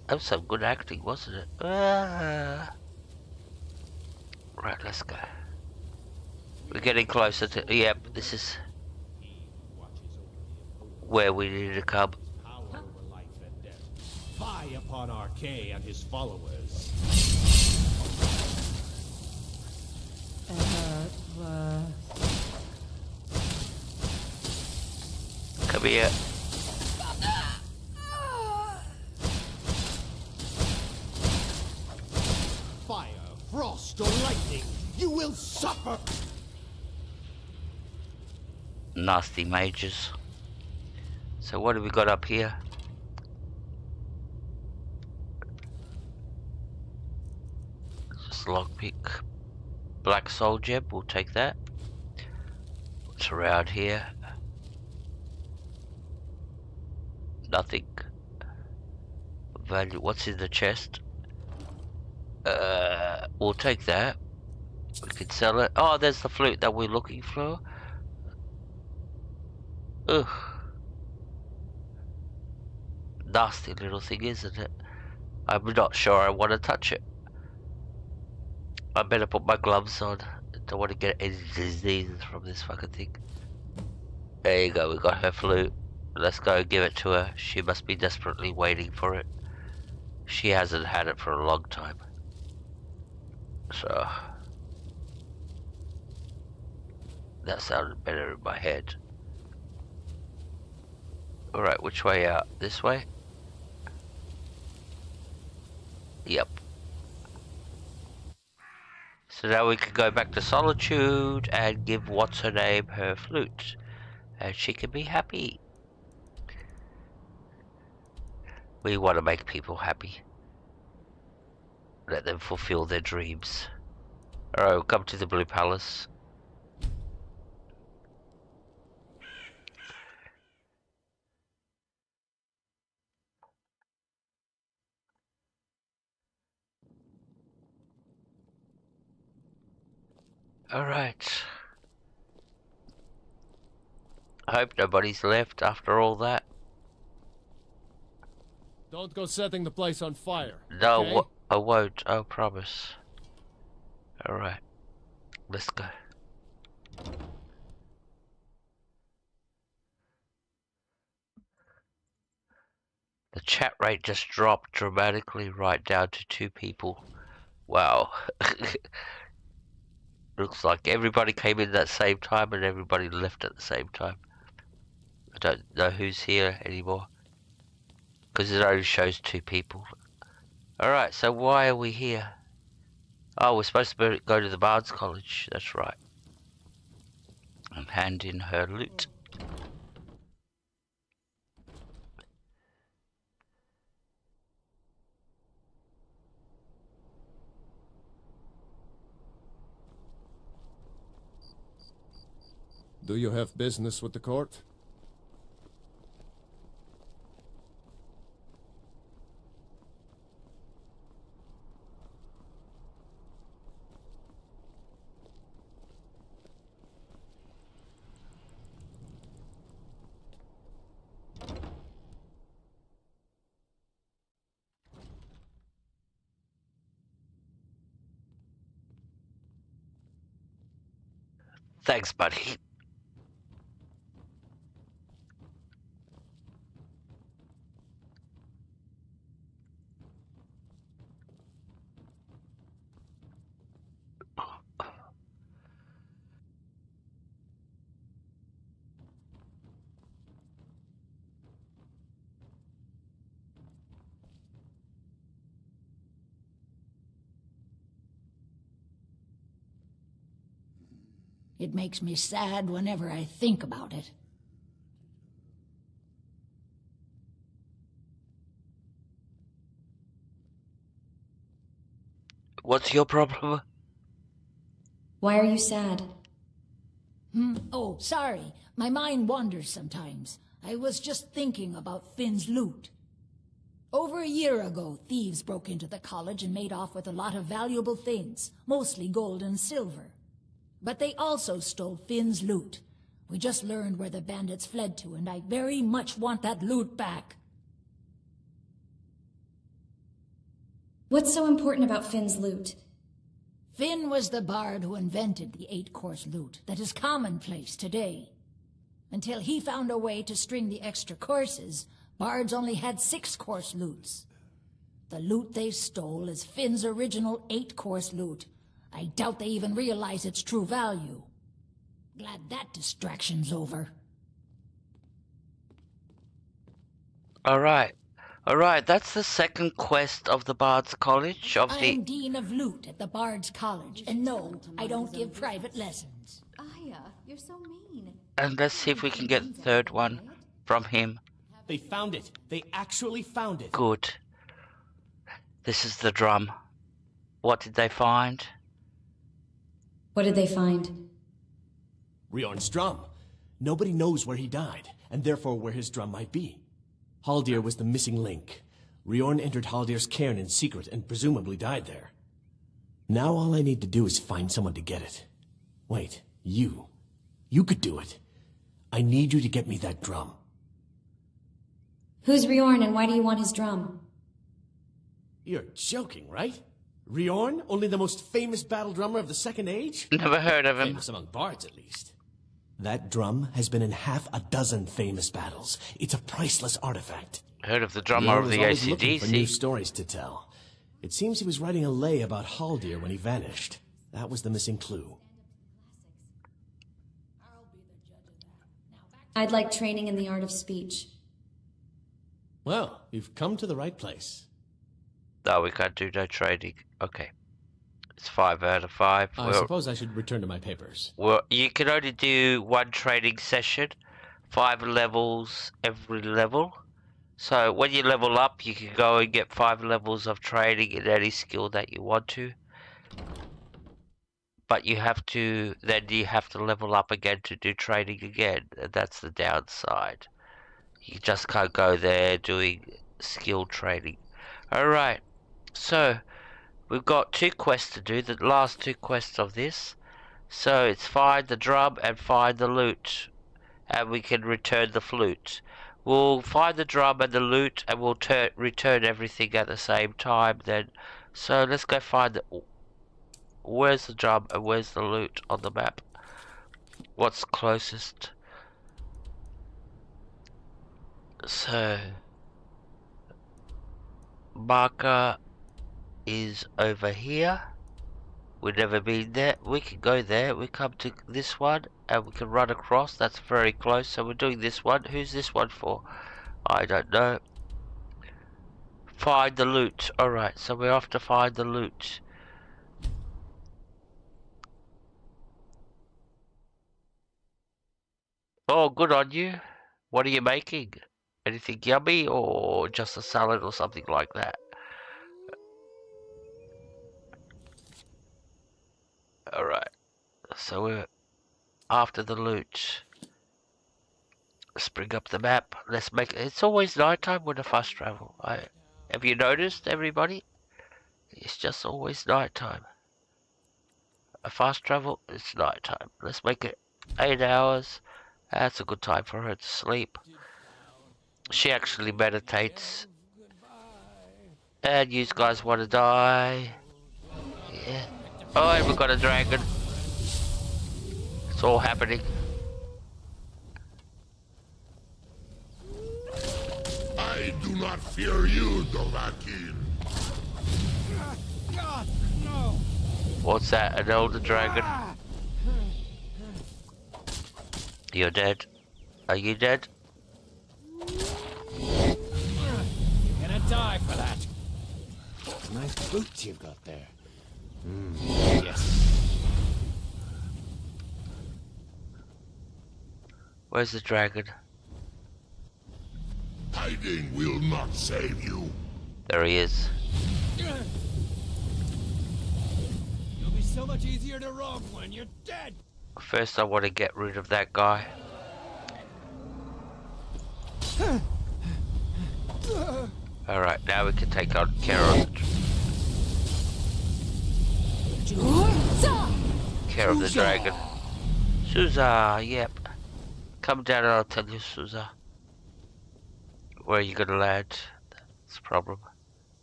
That was some good acting, wasn't it? Right, let's go. We're getting closer to... Yep, this is where we need to come. Power over life and death. Fie upon Archay and his followers. Come here. Fire, frost, or lightning, you will suffer. Nasty mages. So what have we got up here? Just lockpick. Black soul gem, we'll take that. What's around here? Nothing. Value. What's in the chest? We'll take that. We can sell it. Oh, there's the flute that we're looking for. Ugh. Nasty little thing, isn't it? I'm not sure I want to touch it. I better put my gloves on. Don't want to get any diseases from this fucking thing. There you go, we got her flute. Let's go give it to her. She must be desperately waiting for it. She hasn't had it for a long time. So... that sounded better in my head. Alright, which way out? This way? Yep. So now we can go back to Solitude and give what's-her-name her flute. And she can be happy. We want to make people happy. Let them fulfill their dreams. Alright, we'll come to the Blue Palace. Alright. I hope nobody's left after all that. Don't go setting the place on fire. No, okay? I won't, I promise. Alright. Let's go. The chat rate just dropped dramatically right down to 2 people. Wow. Looks like everybody came in at the same time and everybody left at the same time. I don't know who's here anymore. Because it only shows 2 people. Alright, so why are we here? Oh, we're supposed to go to the Bards College. That's right. And hand in her loot. Do you have business with the court? Thanks, buddy. It makes me sad whenever I think about it. What's your problem? Why are you sad? Oh, sorry. My mind wanders sometimes. I was just thinking about Finn's loot. Over a year ago, thieves broke into the college and made off with a lot of valuable things, mostly gold and silver. But they also stole Finn's loot. We just learned where the bandits fled to, and I very much want that loot back. What's so important about Finn's loot? Finn was the bard who invented the 8-course loot that is commonplace today. Until he found a way to string the extra courses, bards only had 6-course loots. The loot they stole is Finn's original 8-course loot. I doubt they even realize its true value. Glad that distraction's over. Alright. Alright, that's the second quest of the Bards College. I'm Dean of Loot at the Bards College, and no, I don't give private lessons. Aya, you're so mean. And let's see if we can get the third one from him. They found it. They actually found it. Good. This is the drum. What did they find? What did they find? Riorn's drum. Nobody knows where he died, and therefore where his drum might be. Haldir was the missing link. Riorn entered Haldir's cairn in secret and presumably died there. Now all I need to do is find someone to get it. Wait, you. You could do it. I need you to get me that drum. Who's Riorn and why do you want his drum? You're joking, right? Riorn? Only the most famous battle drummer of the Second Age? Never heard of him. Famous among bards, at least. That drum has been in half a dozen famous battles. It's a priceless artifact. Heard of the drummer of the was looking for new AC/DC. stories to tell. It seems he was writing a lay about Haldir when he vanished. That was the missing clue. I'd like training in the art of speech. Well, you've come to the right place. No, we can't do no trading. Okay. It's 5 out of 5. I suppose I should return to my papers. Well, you can only do 1 trading session, 5 levels every level. So when you level up, you can go and get 5 levels of trading in any skill that you want to. But you have to level up again to do trading again. And that's the downside. You just can't go there doing skill trading. Alright, so we've got 2 quests to do, the last 2 quests of this. So it's find the drum and find the loot. And we can return the flute. We'll find the drum and the loot and we'll return everything at the same time then. So let's go find the... Where's the drum and where's the loot on the map? What's closest? So... Marker is over here. We've never been there. We can go there. We come to this one and we can run across. That's very close. So we're doing this one. Who's this one for? I don't know. Find the loot. Alright, so we're off to find the loot. Oh, good on you. What are you making? Anything yummy or just a salad or something like that? Alright, so we're after the loot. Let's bring up the map. Let's make it's always nighttime when I fast travel. Have you noticed, everybody? It's just always nighttime. A fast travel, it's nighttime. Let's make it 8 hours. That's a good time for her to sleep. She actually meditates. And you guys want to die. Yeah. Oh, and we've got a dragon. It's all happening. I do not fear you, Dovahkiin. No. What's that? An older dragon? You're dead. Are you dead? You're gonna die for that. Nice boots you've got there. Yes. Where's the dragon? Hiding will not save you. There he is. You'll be so much easier to rob when you're dead. First I want to get rid of that guy. Alright, now we can take care of the dragon. Suza, yep. Come down and I'll tell you, Suza. Where are you gonna land? That's a problem.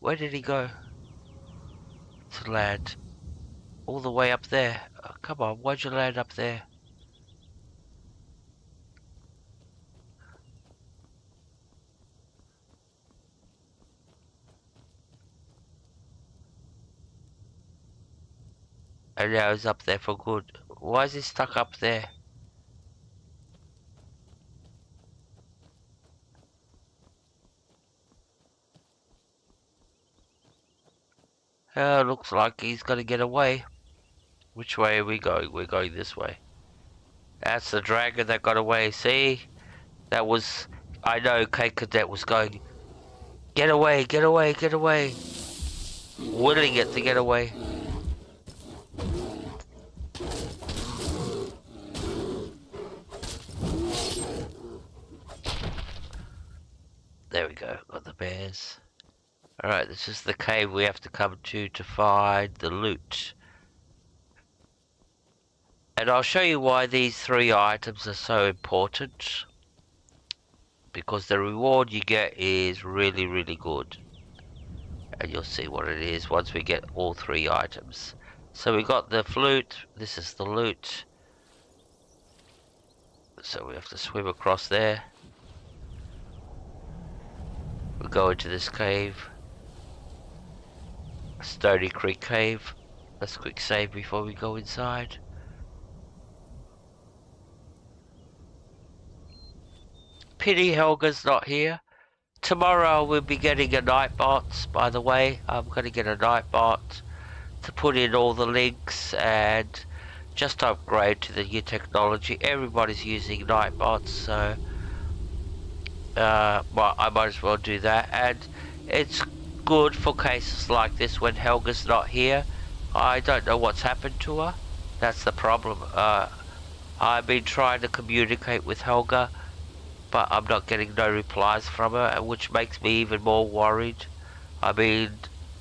Where did he go? To land. All the way up there. Oh, come on, why'd you land up there? And now he's up there for good. Why is he stuck up there? Looks like he's gonna get away. Which way are we going? We're going this way. That's the dragon that got away. See? That was... I know K Cadet was going... Get away, get away, get away. Willing it to get away. There we go, got the bears. Alright, this is the cave we have to come to find the loot. And I'll show you why these 3 items are so important. Because the reward you get is really, really good. And you'll see what it is once we get all 3 items. So we got the flute. This is the loot. So we have to swim across there. We'll go into this cave. Stony Creek Cave. Let's quick save before we go inside. Pity Helga's not here. Tomorrow we'll be getting a Nightbot, by the way. I'm going to get a Nightbot to put in all the links and just upgrade to the new technology. Everybody's using Nightbots, so well, I might as well do that. And it's good for cases like this when Helga's not here. I don't know what's happened to her. That's the problem. I've been trying to communicate with Helga, but I'm not getting no replies from her, which makes me even more worried. I mean,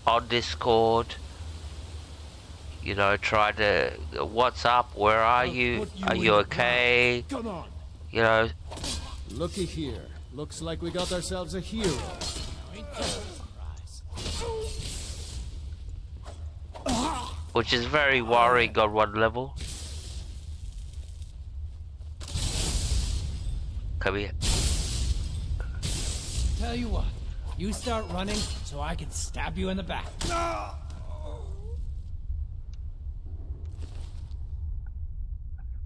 on Discord, you know, trying to, what's up, where are you? Are you okay? Come on. You know. Looky here. Looks like we got ourselves a hero. Which is very worrying on one level. Come here. Tell you what, you start running so I can stab you in the back.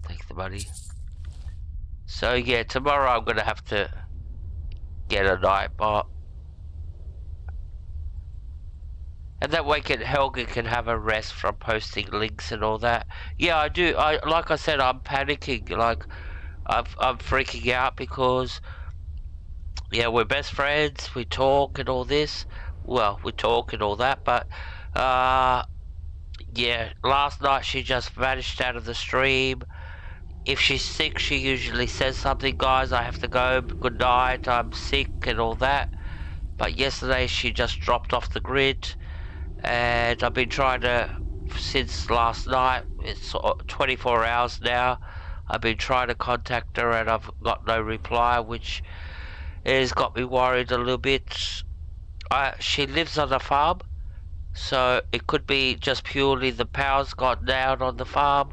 Take the money. So yeah, tomorrow I'm gonna have to get a Nightbot. And that way Helga can have a rest from posting links and all that. Yeah, I do. Like I said, I'm panicking. Like, I'm freaking out because, yeah, we're best friends. We talk and all this. Well, we talk and all that. But, yeah, last night she just vanished out of the stream. If she's sick, she usually says something. Guys, I have to go. Good night. I'm sick and all that. But yesterday she just dropped off the grid. And I've been trying to, since last night, it's 24 hours now, I've been trying to contact her and I've got no reply, which has got me worried a little bit. She lives on a farm, so it could be just purely the power's gone down on the farm,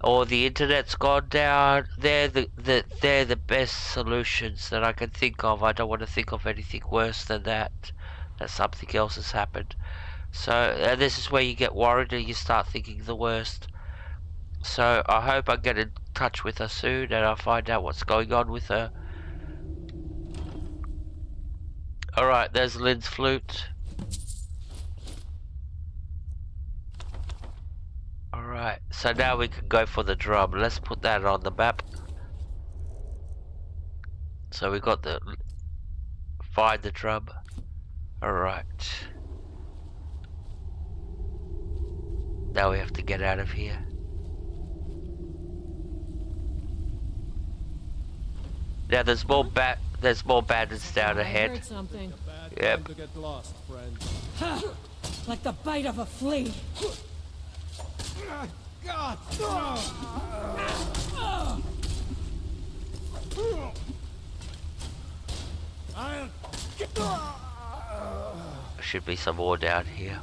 or the internet's gone down. They're the best solutions that I can think of. I don't want to think of anything worse than that something else has happened. So this is where you get worried and you start thinking the worst. So I hope I get in touch with her soon and I find out what's going on with her. Alright, there's Lynn's flute. Alright, so now we can go for the drum. Let's put that on the map. So we got the, find the drum. Alright. Now we have to get out of here. Now there's more bandits down ahead. I heard something. Yep. To get lost, friend. Ha! Like the bite of a flea. God! There should be some more down here.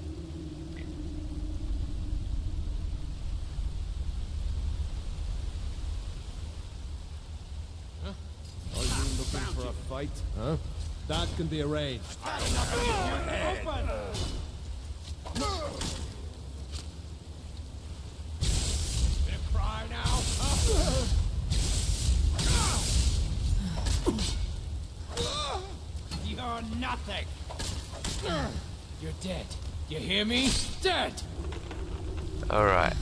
Are you looking for a fight? Huh? That can be arranged. Open! Gonna cry now? You're nothing. You're dead. You hear me? Dead. Alright.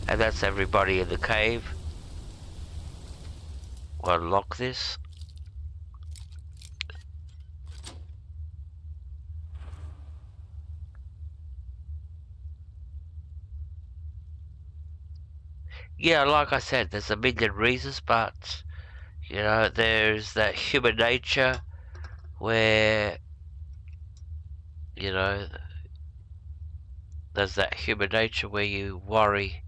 And that's everybody in the cave. We'll unlock this. Yeah, like I said, there's a million reasons, but, you know, there's that human nature where, you know, there's that human nature where you worry.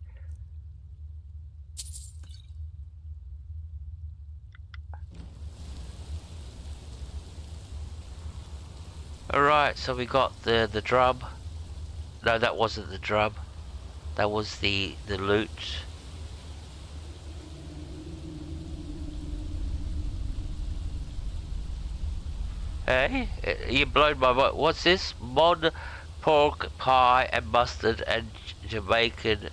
Alright, so we got the drum. No, that wasn't the drum. That was the loot. Hey, you blown my mind. What's this? Mod, pork pie and mustard and Jamaican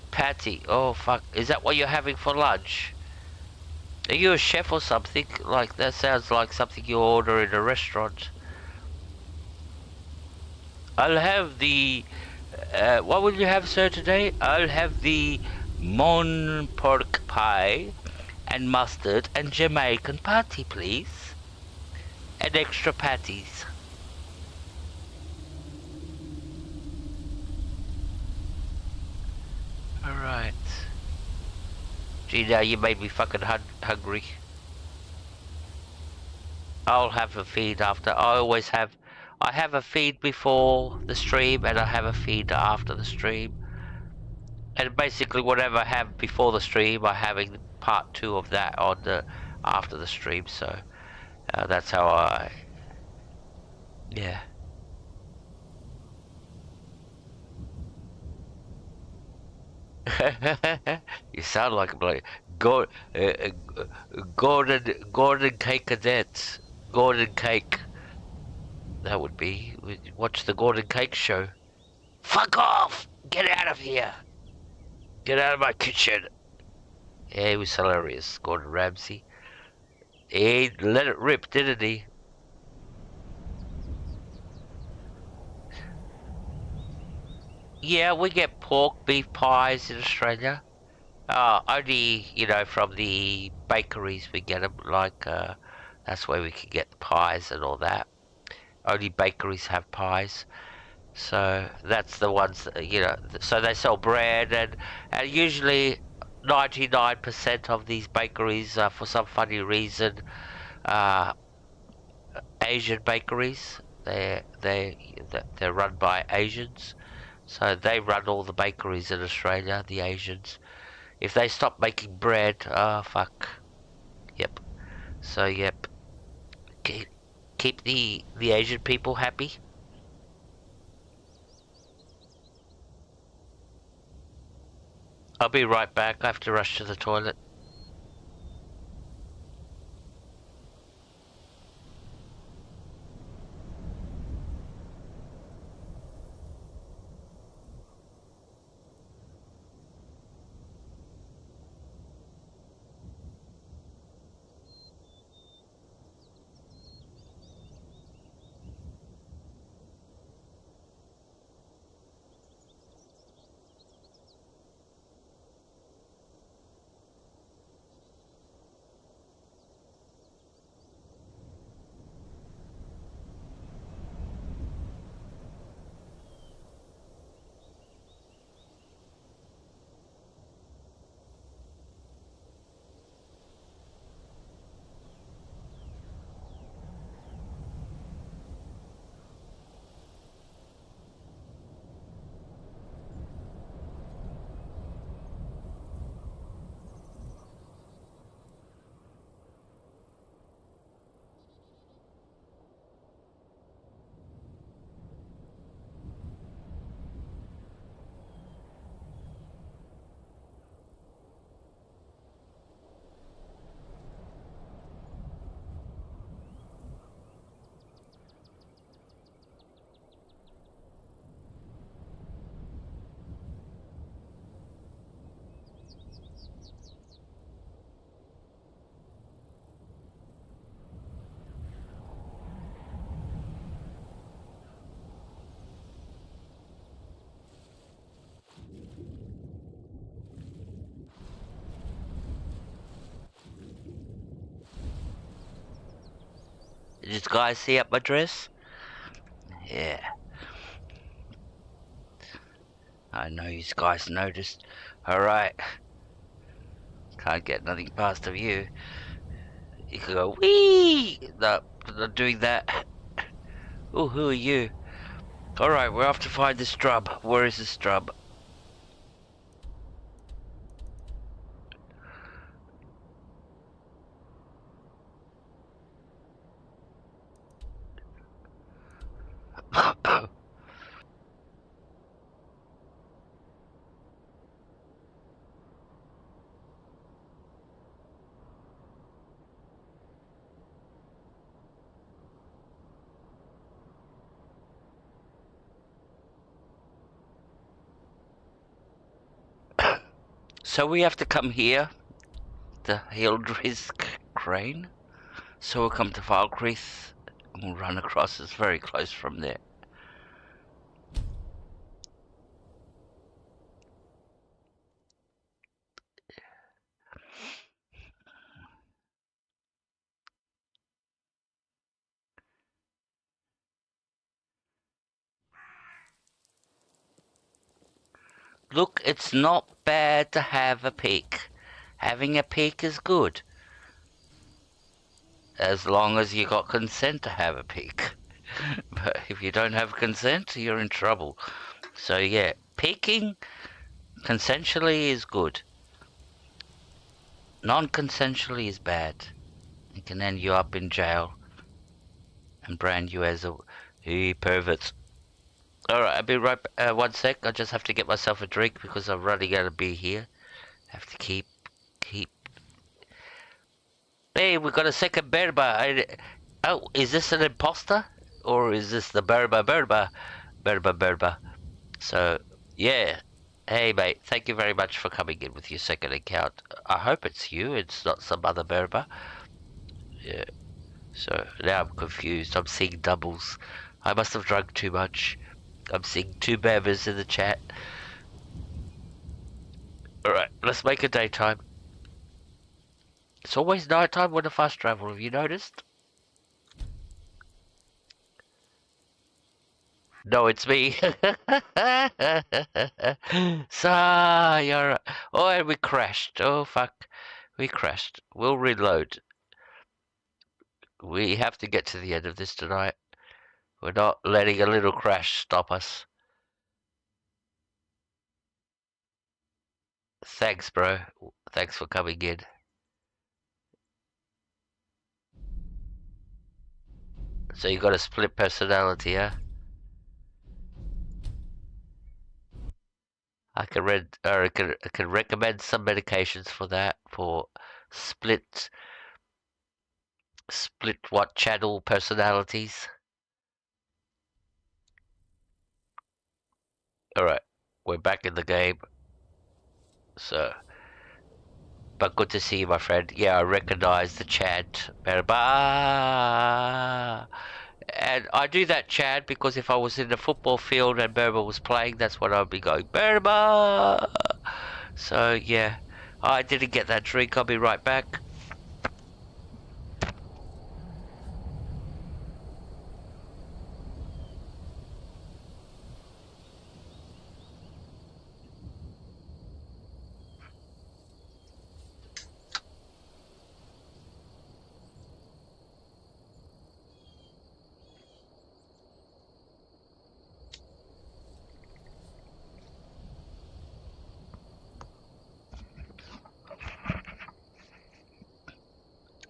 patty. Oh fuck, is that what you're having for lunch? Are you a chef or something? Like, that sounds like something you order in a restaurant. I'll have the... what will you have, sir, today? I'll have the mon pork pie and mustard and Jamaican patty, please. And extra patties. Alright. Gee, now you made me fucking hungry. I'll have a feed after. I have a feed before the stream and I have a feed after the stream. And basically whatever I have before the stream, I'm having part 2 of that on the after the stream. So that's how I... Yeah. You sound like a bloody Gordon Cake Cadet. Gordon Cake. That would be. Watch the Gordon Cake show. Fuck off! Get out of here! Get out of my kitchen! Yeah, he was hilarious, Gordon Ramsay. He let it rip, didn't he? Yeah, we get pork, beef pies in Australia. Only, you know, from the bakeries we get them, like, that's where we can get the pies and all that. Only bakeries have pies. So, that's the ones, that, you know, so they sell bread, and usually 99% of these bakeries, for some funny reason, Asian bakeries. They're run by Asians. So they run all the bakeries in Australia, the Asians. If they stop making bread, fuck. Yep. So, yep. Keep the Asian people happy. I'll be right back. I have to rush to the toilet. Did this guy see up my dress? Yeah. I know you guys noticed. Alright. Can't get nothing past of you. You can go, wee! No, not doing that. Oh, who are you? Alright, we're off to find this drum. Where is this drum? So we have to come here, the Hildrisk crane. So we'll come to Valkrith and we'll run across. It's very close from there. Look, it's not bad to have a peek. Having a peek is good. As long as you got consent to have a peek. But if you don't have consent, you're in trouble. So yeah, peeking consensually is good. Non-consensually is bad. It can end you up in jail and brand you as a pervert. Alright, I'll be right back. 1 sec. I just have to get myself a drink because I'm running out of beer here. Have to keep. Hey, we got a second Berba. Oh, is this an imposter? Or is this the Berba? So, yeah. Hey, mate. Thank you very much for coming in with your second account. I hope it's you. It's not some other Berba. Yeah. So, now I'm confused. I'm seeing doubles. I must have drunk too much. I'm seeing 2 Berbers in the chat. Alright, let's make it daytime. It's always nighttime when I fast travel, have you noticed? No, it's me. Sayonara. Oh, and we crashed. Oh, fuck. We crashed. We'll reload. We have to get to the end of this tonight. We're not letting a little crash stop us. Thanks, bro. Thanks for coming in. So you got a split personality, huh? I can recommend some medications for that, for split what channel personalities. Alright, we're back in the game. So, but good to see you, my friend. Yeah, I recognize the chant. Berba. And I do that chant because if I was in the football field and Berba was playing, that's what I'd be going, Berba. So, yeah. I didn't get that drink. I'll be right back.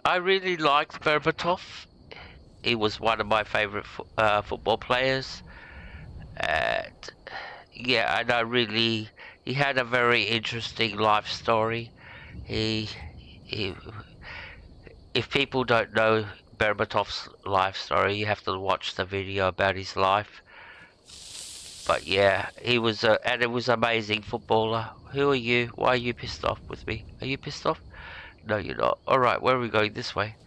I really liked Berbatov. He was one of my favorite football players. And yeah, and he had a very interesting life story. If people don't know Berbatov's life story, you have to watch the video about his life. But yeah, he was and it was an amazing footballer. Who are you? Why are you pissed off with me? Are you pissed off? No, you're not. Alright, where are we going? This way.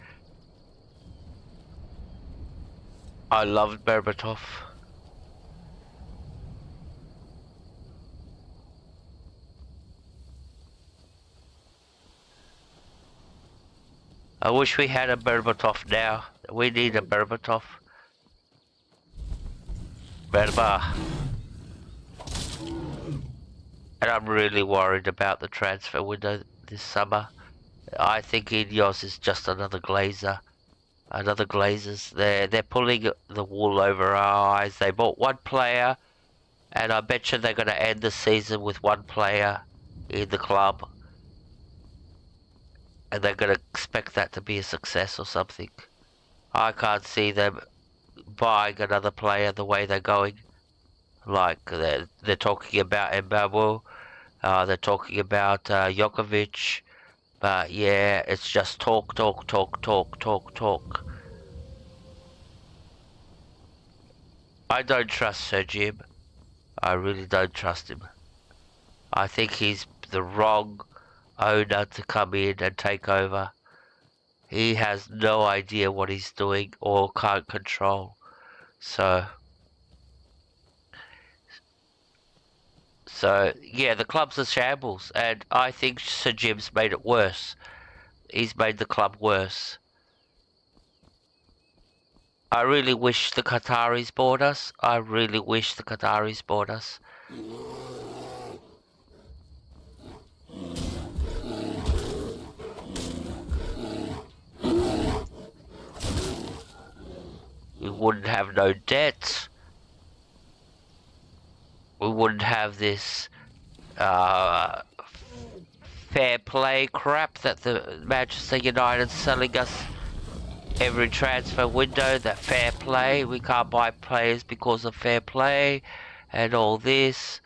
I loved Berbatov. I wish we had a Berbatov now. We need a Berbatov. Berba. And I'm really worried about the transfer window this summer. I think Ineos is just another glazer. Another glazers. They're pulling the wool over our eyes. They bought one player, and I bet you they're going to end the season with one player in the club. And they're going to expect that to be a success or something. I can't see them buying another player the way they're going. Like, they're talking about Mbabu. They're talking about Djokovic. But yeah, it's just talk. I don't trust Sir Jim. I really don't trust him. I think he's the wrong owner to come in and take over. He has no idea what he's doing or can't control. So yeah, the club's a shambles, and I think Sir Jim's made it worse. He's made the club worse. I really wish the Qataris bought us. I really wish the Qataris bought us. We wouldn't have no debts. We wouldn't have this fair play crap that the Manchester United's selling us every transfer window. That fair play, we can't buy players because of fair play and all this.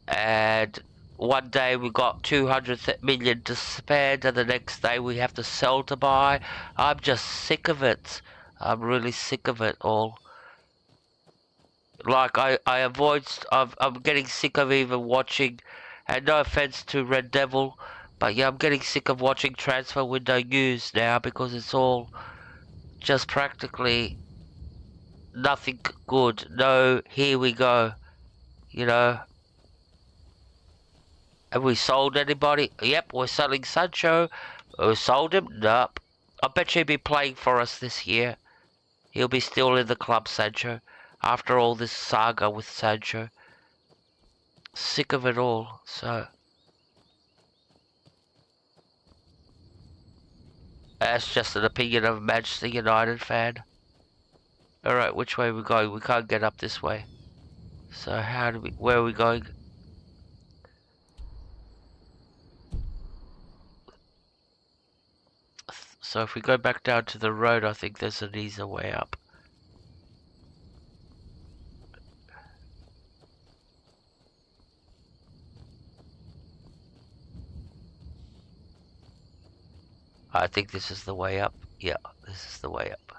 And one day we got 200 million to spend, and the next day we have to sell to buy. I'm just sick of it. I'm really sick of it all. Like, I'm getting sick of even watching, and no offense to Red Devil, but yeah, I'm getting sick of watching transfer window news now, because it's all just practically nothing good. No, here we go, you know. Have we sold anybody? Yep, we're selling Sancho. We sold him? Nope. I bet he'll be playing for us this year. He'll be still in the club, Sancho. After all this saga with Sancho. Sick of it all, so. That's just an opinion of a Manchester United fan. Alright, which way are we going? We can't get up this way. So where are we going? So if we go back down to the road, I think there's an easier way up. I think this is the way up. Yeah, this is the way up.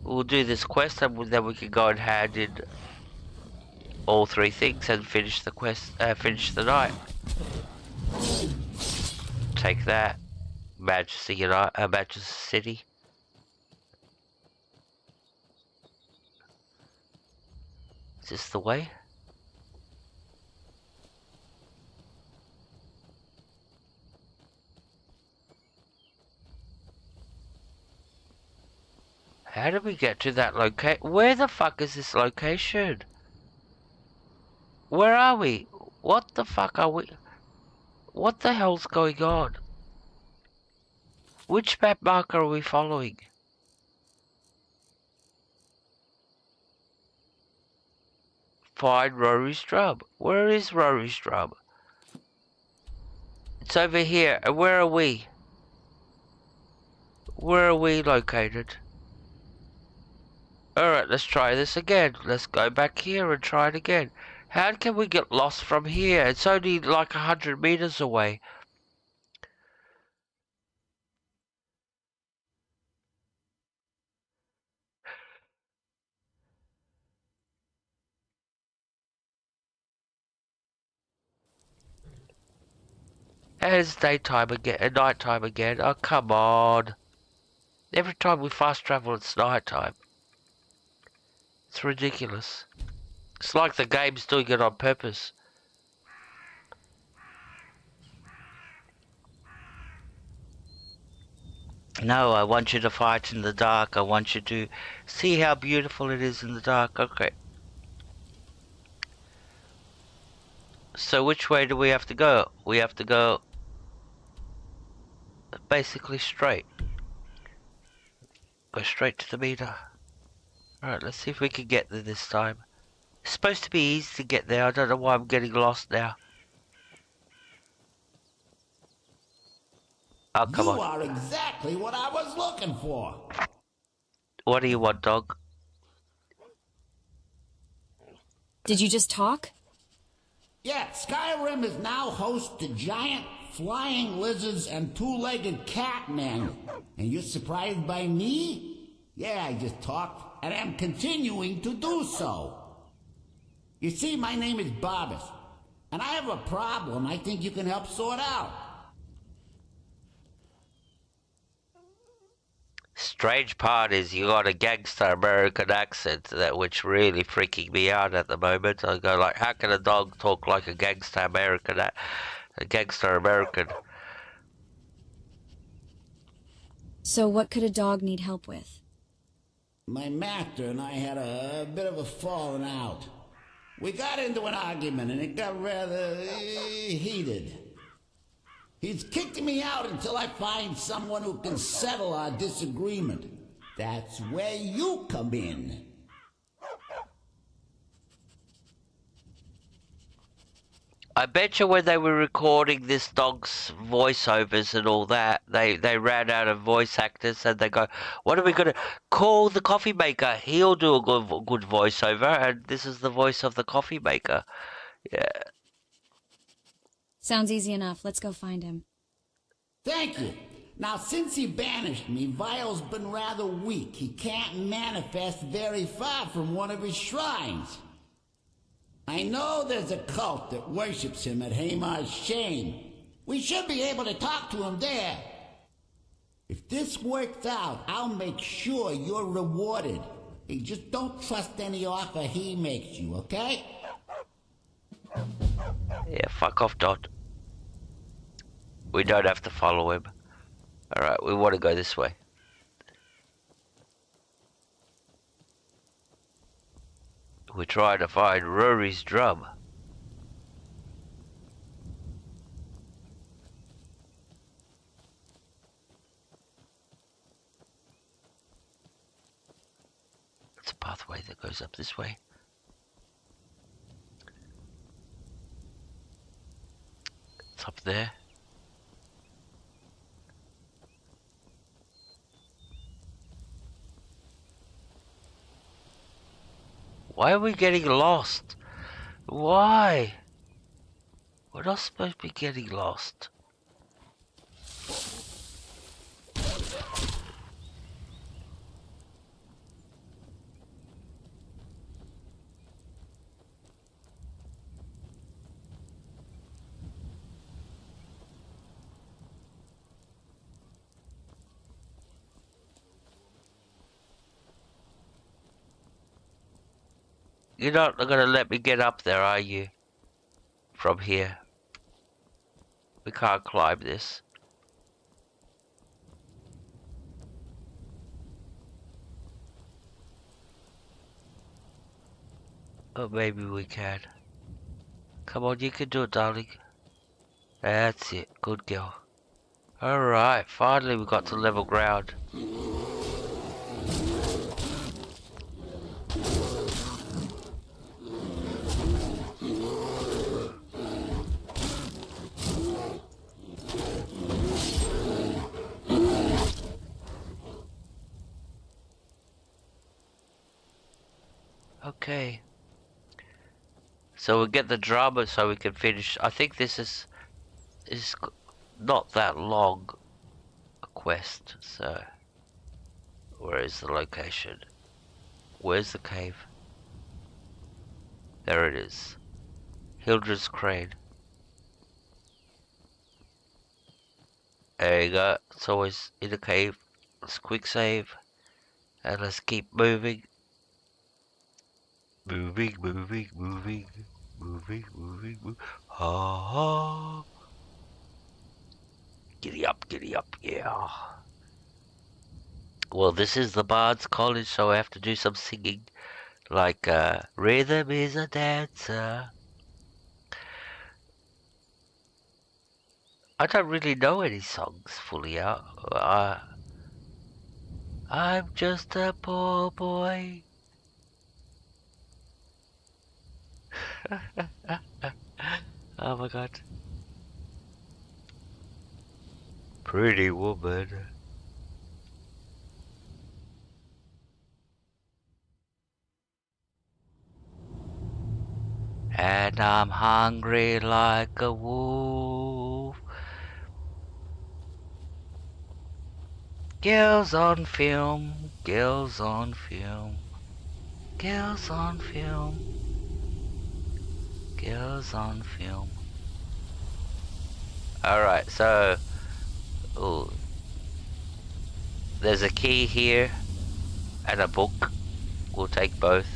We'll do this quest, and then we can go and hand in all three things and finish the quest, finish the night. Take that. Manchester United, Manchester City. Is this the way? How did we get to that location? Where the fuck is this location? Where are we? What the fuck are we? What the hell's going on? Which map marker are we following? Find Rory's drum. Where is Rory's drum? It's over here. And where are we? Where are we located? Alright, let's try this again. Let's go back here and try it again. How can we get lost from here? It's only like 100 meters away. And it's daytime again, nighttime again. Oh, come on. Every time we fast travel, it's nighttime. It's ridiculous. It's like the game's doing it on purpose. No, I want you to fight in the dark. I want you to see how beautiful it is in the dark. Okay. So which way do we have to go? We have to go basically straight. Go straight to the meter. Alright, let's see if we can get there this time. It's supposed to be easy to get there. I don't know why I'm getting lost now. Oh, come on. You are exactly what I was looking for. What do you want, dog? Did you just talk? Yeah, Skyrim is now host to giant flying lizards and two-legged catmen. And you're surprised by me? Yeah, I just talked, and I'm continuing to do so. You see, my name is Barbas, and I have a problem I think you can help sort out. Strange part is you got a gangster American accent that which really freaking me out at the moment. I go like, how can a dog talk like a gangster American? A gangster American. So what could a dog need help with? My master and I had a bit of a falling out. We got into an argument and it got rather heated. He's kicked me out until I find someone who can settle our disagreement. That's where you come in. I bet you when they were recording this dog's voiceovers and all that, they ran out of voice actors and they go, what are we going to call the coffee maker? He'll do a good voiceover, and this is the voice of the coffee maker. Yeah. Sounds easy enough. Let's go find him. Thank you. Now, since he banished me, Vile's been rather weak. He can't manifest very far from one of his shrines. I know there's a cult that worships him at Hamar's Shame. We should be able to talk to him there. If this works out, I'll make sure you're rewarded. Hey, just don't trust any offer he makes you, okay? Yeah, fuck off, Dot. We don't have to follow him. Alright, we want to go this way. We're trying to find Rory's drum. It's a pathway that goes up this way. It's up there. Why are we getting lost? Why? We're not supposed to be getting lost. You're not gonna let me get up there, are you? From here. We can't climb this. Oh, maybe we can. Come on, you can do it, darling. That's it. Good girl. Alright, finally we got to level ground. Okay. So we'll get the drama so we can finish. I think this is not that long a quest, so where is the location? Where's the cave? There it is. Hildred's Crane. There you go. It's always in a cave. Let's quick save. And let's keep moving. Moving. Ah. Giddy up, yeah. Well, this is the Bards College, so I have to do some singing. Like, rhythm is a dancer. I don't really know any songs fully out. I'm just a poor boy. Oh my god. Pretty woman. And I'm hungry like a wolf. Girls on film, girls on film, girls on film. Girls on film. Alright, so... Ooh. There's a key here. And a book. We'll take both.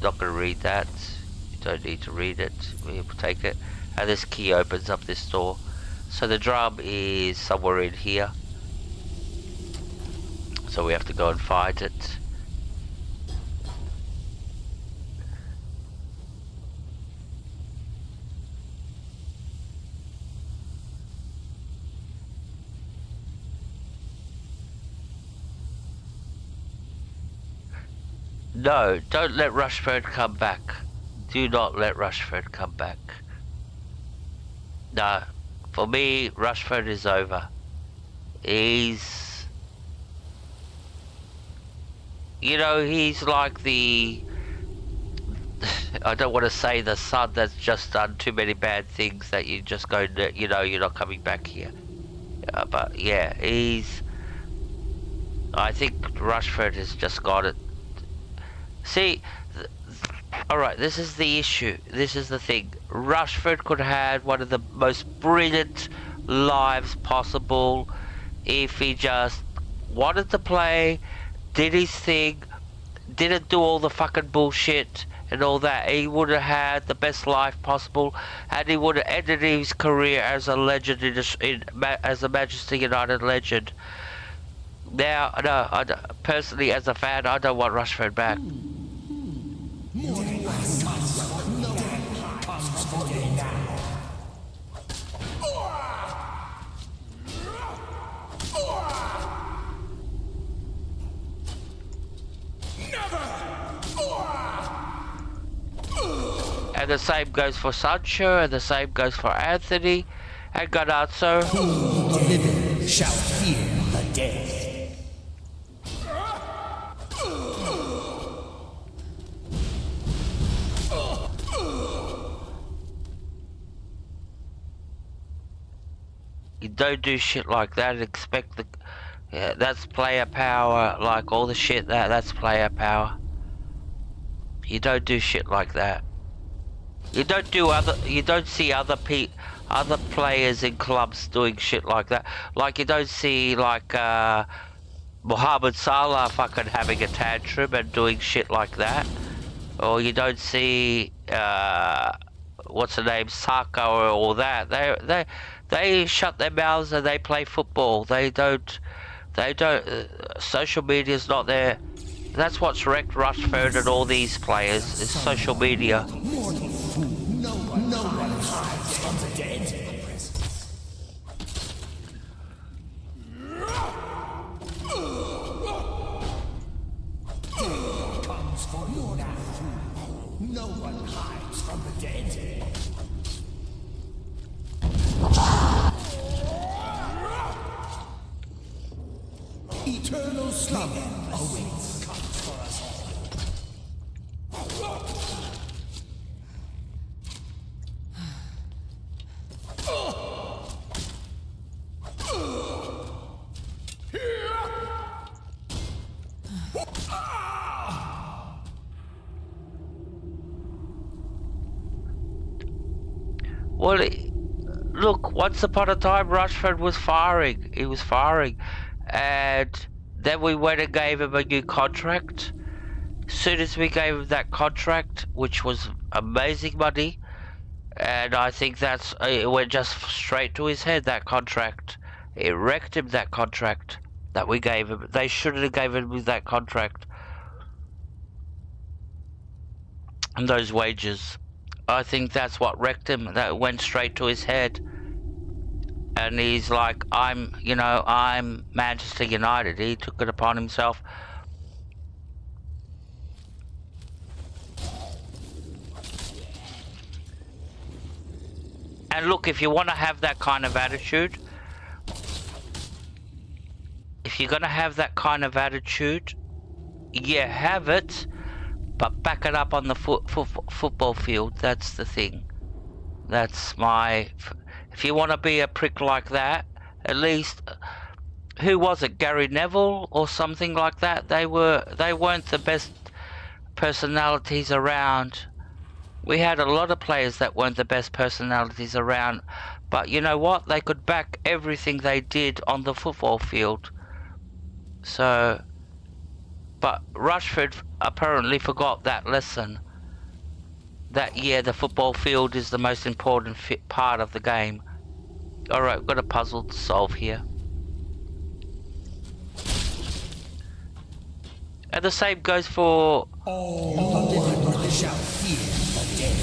Not gonna read that. You don't need to read it. We'll take it. And this key opens up this door. So the drum is somewhere in here. So we have to go and find it. No, don't let Rushford come back. Do not let Rushford come back. No, for me, Rushford is over. He's... You know, he's like the... I don't want to say the son that's just done too many bad things that you just go, you know, you're not coming back here. But yeah, he's... I think Rushford has just got it. See, alright, this is the issue. This is the thing. Rushford could have had one of the most brilliant lives possible if he just wanted to play, did his thing, didn't do all the fucking bullshit and all that. He would have had the best life possible, and he would have ended his career as a legend, as a Manchester United legend. Now, no, personally, as a fan, I don't want Rushford back. And the same goes for Sancho, and the same goes for Anthony, and Garnacho. Who the living shall fear the dead? You don't do shit like that and expect the... Yeah, that's player power, like all the shit that's player power. You don't do shit like that. You don't see other players in clubs doing shit like that. Like you don't see like Mohamed Salah fucking having a tantrum and doing shit like that. Or you don't see what's the name, Saka or all that. They shut their mouths and they play football. They don't social media's not there. That's what's wrecked Rushford and all these players, is social media. No one hides from the dead. Death comes for you now. No one hides from the dead. Eternal slumber awaits. Comes for us all. Well, look, once upon a time Rushford was firing. He was firing. And then we went and gave him a new contract. As soon as we gave him that contract, which was amazing money, and I think it went just straight to his head, that contract. It wrecked him, that contract that we gave him. They shouldn't have given him that contract. And those wages. I think that's what wrecked him. That went straight to his head. And he's like, I'm Manchester United. He took it upon himself. And look, if you want to have that kind of attitude, if you're going to have that kind of attitude, yeah, have it, but back it up on the football field. That's the thing. That's my... If you want to be a prick like that, at least... Who was it? Gary Neville or something like that? They weren't the best personalities around. We had a lot of players that weren't the best personalities around, but you know what? They could back everything they did on the football field. So, but Rushford apparently forgot that lesson. That, yeah, the football field is the most important part of the game. Alright, we've got a puzzle to solve here. And the same goes for... All the living shall fear the dead.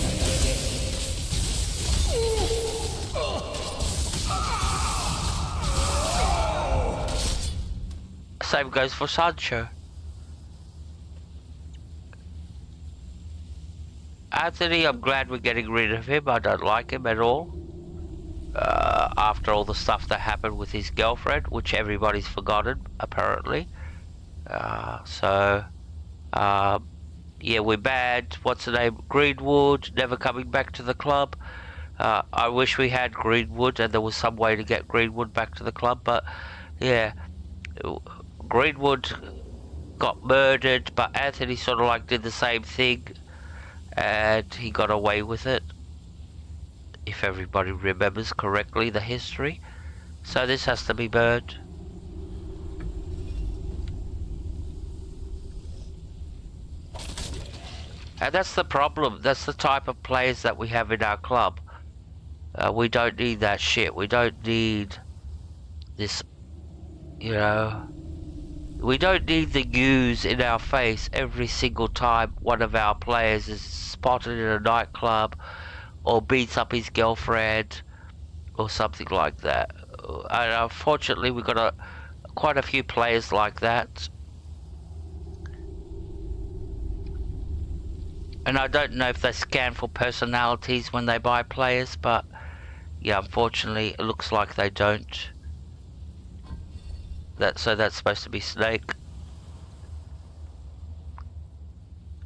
Same goes for Sancho. Anthony, I'm glad we're getting rid of him. I don't like him at all. After all the stuff that happened with his girlfriend, which everybody's forgotten, apparently. Yeah, we're bad. What's the name? Greenwood, never coming back to the club. I wish we had Greenwood and there was some way to get Greenwood back to the club, but yeah. Greenwood got murdered, but Anthony sort of like did the same thing and he got away with it, if everybody remembers correctly the history. So this has to be burned. And that's the problem. That's the type of players that we have in our club. We don't need that shit. We don't need this, you know. We don't need the news in our face every single time one of our players is spotted in a nightclub or beats up his girlfriend or something like that. And unfortunately, we've got quite a few players like that. And I don't know if they scan for personalities when they buy players, but yeah, unfortunately, it looks like they don't. So that's supposed to be Snake.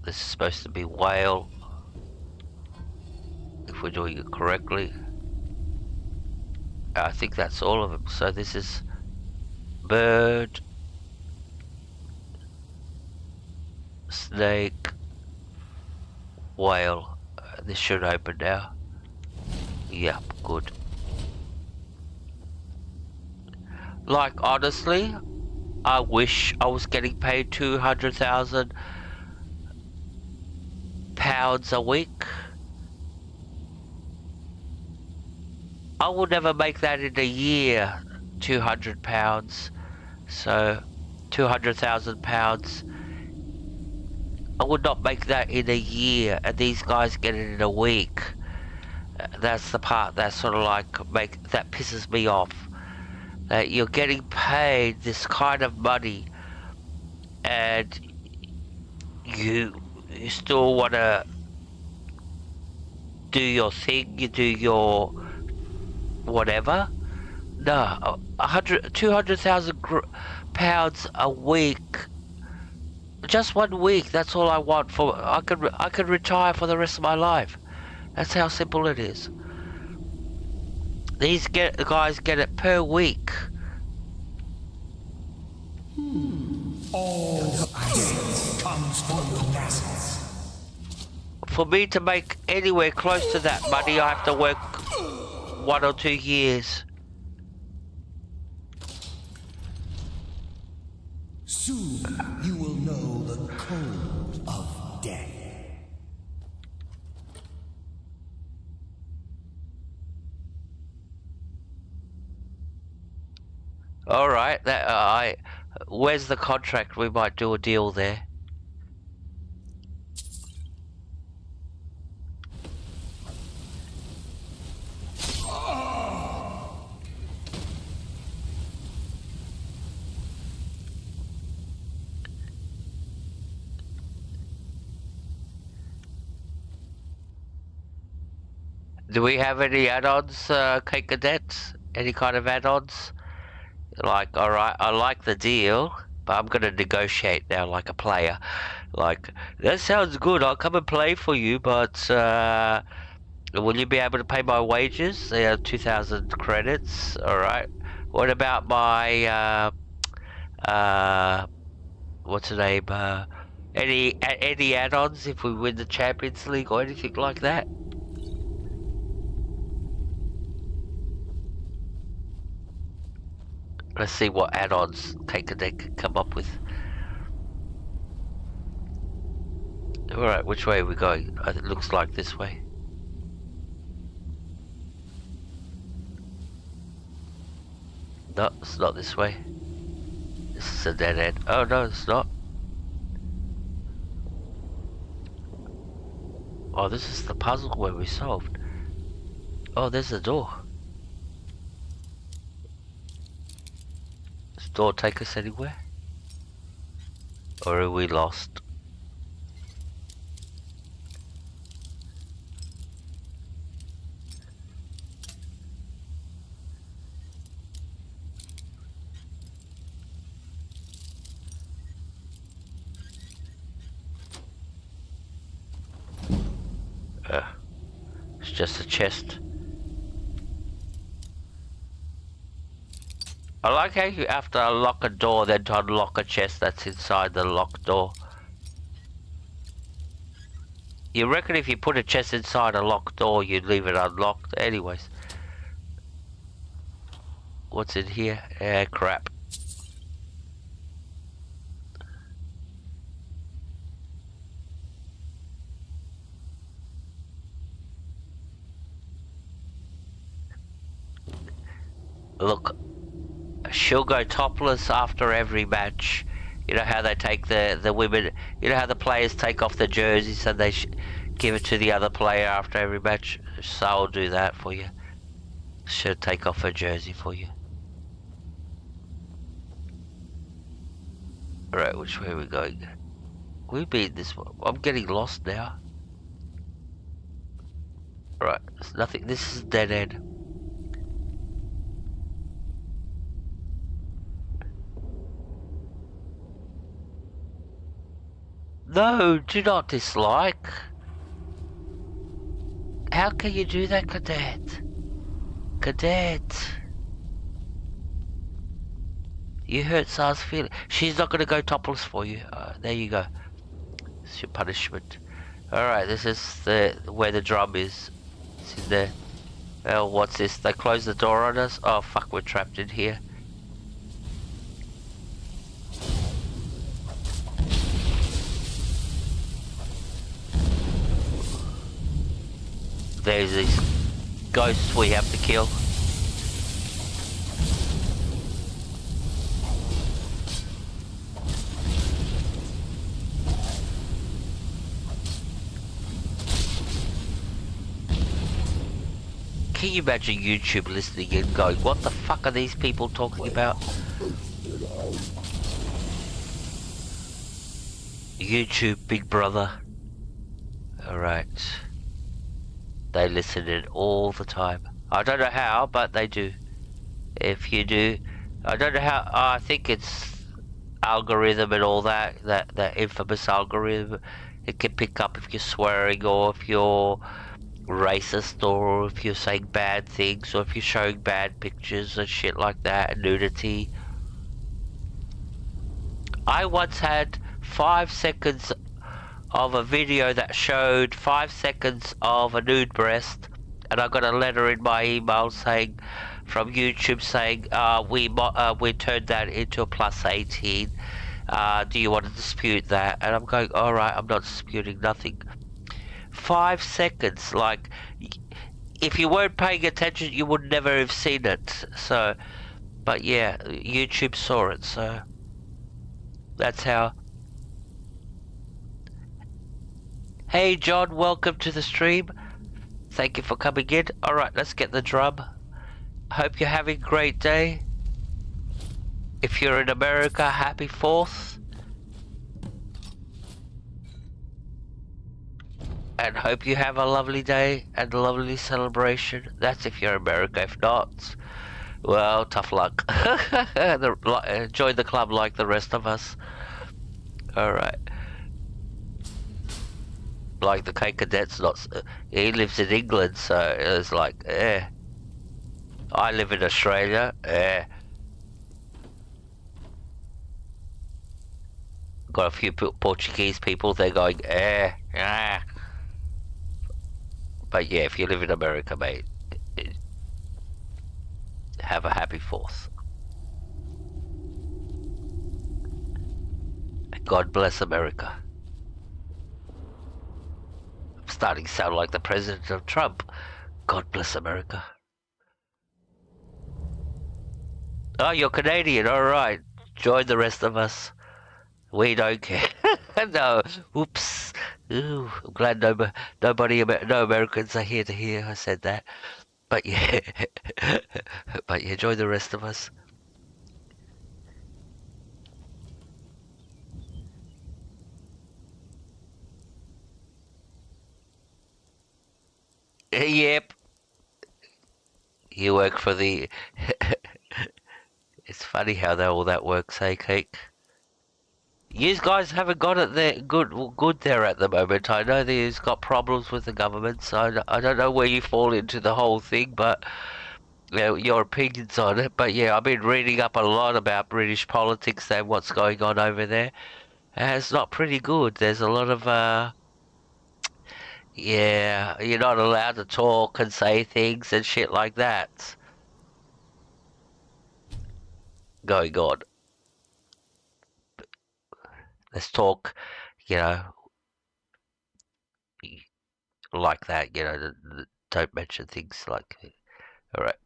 This is supposed to be Whale, if we're doing it correctly. I think that's all of them. So this is Bird, Snake, Whale. This should open now. Yep, good. Like, honestly, I wish I was getting paid £200,000 a week. I will never make that in a year, £200. So, £200,000. I would not make that in a year, and these guys get it in a week. That's the part that sort of like that pisses me off. That you're getting paid this kind of money and you still want to do your thing, you do your whatever. No, £200,000 a week, just 1 week. That's all I want. For I could retire for the rest of my life. That's how simple it is. These guys get it per week. All ice comes for your masses. For me to make anywhere close to that money, I have to work 1 or 2 years. Soon you will know the code of death. All right, where's the contract? We might do a deal there. Do we have any add-ons, K Cadets? Any kind of add-ons? Like, alright, I like the deal, but I'm gonna negotiate now like a player. Like, that sounds good, I'll come and play for you, but will you be able to pay my wages? 2,000 credits, alright. What about my, what's the name, Any add-ons if we win the Champions League or anything like that? Let's see what add-ons Cake-a-Deck can come up with. Alright, which way are we going? It looks like this way. No, it's not this way. This is a dead end. Oh no, it's not. Oh, this is the puzzle where we solved. Oh, there's the door. Does the door take us anywhere? Or are we lost? It's just a chest. I like how you have to unlock a door then to unlock a chest that's inside the locked door. You reckon if you put a chest inside a locked door you'd leave it unlocked? Anyways. What's in here? Crap. Look, she'll go topless after every match. You know how they take the women, you know how the players take off the jerseys and they give it to the other player after every match? So I'll do that for you. She'll take off her jersey for you. Alright, which way are we going? We've been this one. I'm getting lost now. Alright, there's nothing. This is dead end. No, do not dislike. How can you do that, Cadet? Cadet. You hurt Sar's feeling. She's not going to go topless for you. There you go. It's your punishment. Alright, this is where the drum is. It's in there. Oh, what's this? They closed the door on us? Oh, fuck, we're trapped in here. There's these ghosts we have to kill. Can you imagine YouTube listening and going, what the fuck are these people talking about? YouTube, big brother. Alright. They listen in all the time. I don't know how, but they do. If you do, I don't know how. I think it's algorithm and all that infamous algorithm. It can pick up if you're swearing or if you're racist or if you're saying bad things or if you're showing bad pictures and shit like that, nudity. I once had 5 seconds of a video that showed 5 seconds of a nude breast, and I got a letter in my email saying, from YouTube saying, we turned that into a +18. Do you want to dispute that? And I'm going, alright, I'm not disputing nothing. 5 seconds, like, if you weren't paying attention, you would never have seen it. So, but yeah, YouTube saw it, so that's how. Hey John, welcome to the stream. Thank you for coming in. Alright, let's get the drum. Hope you're having a great day. If you're in America, happy 4th. And hope you have a lovely day and a lovely celebration. That's if you're in America. If not, well, tough luck. Join the club like the rest of us. Alright. Like the Cadet's not. He lives in England, so it's like, I live in Australia, got a few Portuguese people. They're going, ah. But yeah, if you live in America, mate, have a happy 4th. God bless America. I'm starting to sound like the president of Trump. God bless America. Oh, you're Canadian, alright. Join the rest of us. We don't care. No, oops. Ooh, I'm glad no Americans are here to hear I said that. But yeah, but yeah, join the rest of us. Yep. You work for the... It's funny how all that works, hey, Cake? You guys haven't got it there good there at the moment. I know there's got problems with the government, so I don't know where you fall into the whole thing, but you know, your opinions on it. But yeah, I've been reading up a lot about British politics and what's going on over there. And it's not pretty good. There's a lot of yeah, you're not allowed to talk and say things and shit like that going on. Let's talk, you know, like that, you know, don't mention things like, alright.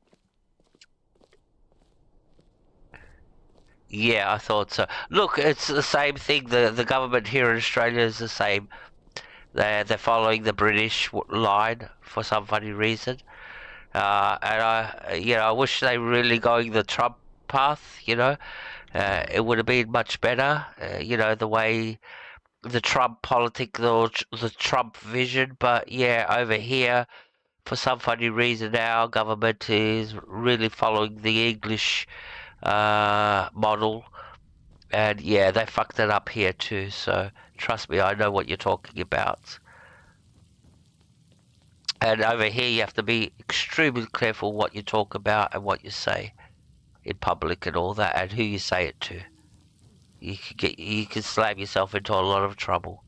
Yeah, I thought so. Look, it's the same thing, the government here in Australia is the same. They're following the British line for some funny reason. And I wish they were really going the Trump path, you know. It would have been much better, you know, the way the Trump politic, the Trump vision. But yeah, over here, for some funny reason, our government is really following the English model. And yeah, they fucked it up here too. So trust me, I know what you're talking about. And over here, you have to be extremely careful what you talk about and what you say in public and all that, and who you say it to. You can slam yourself into a lot of trouble.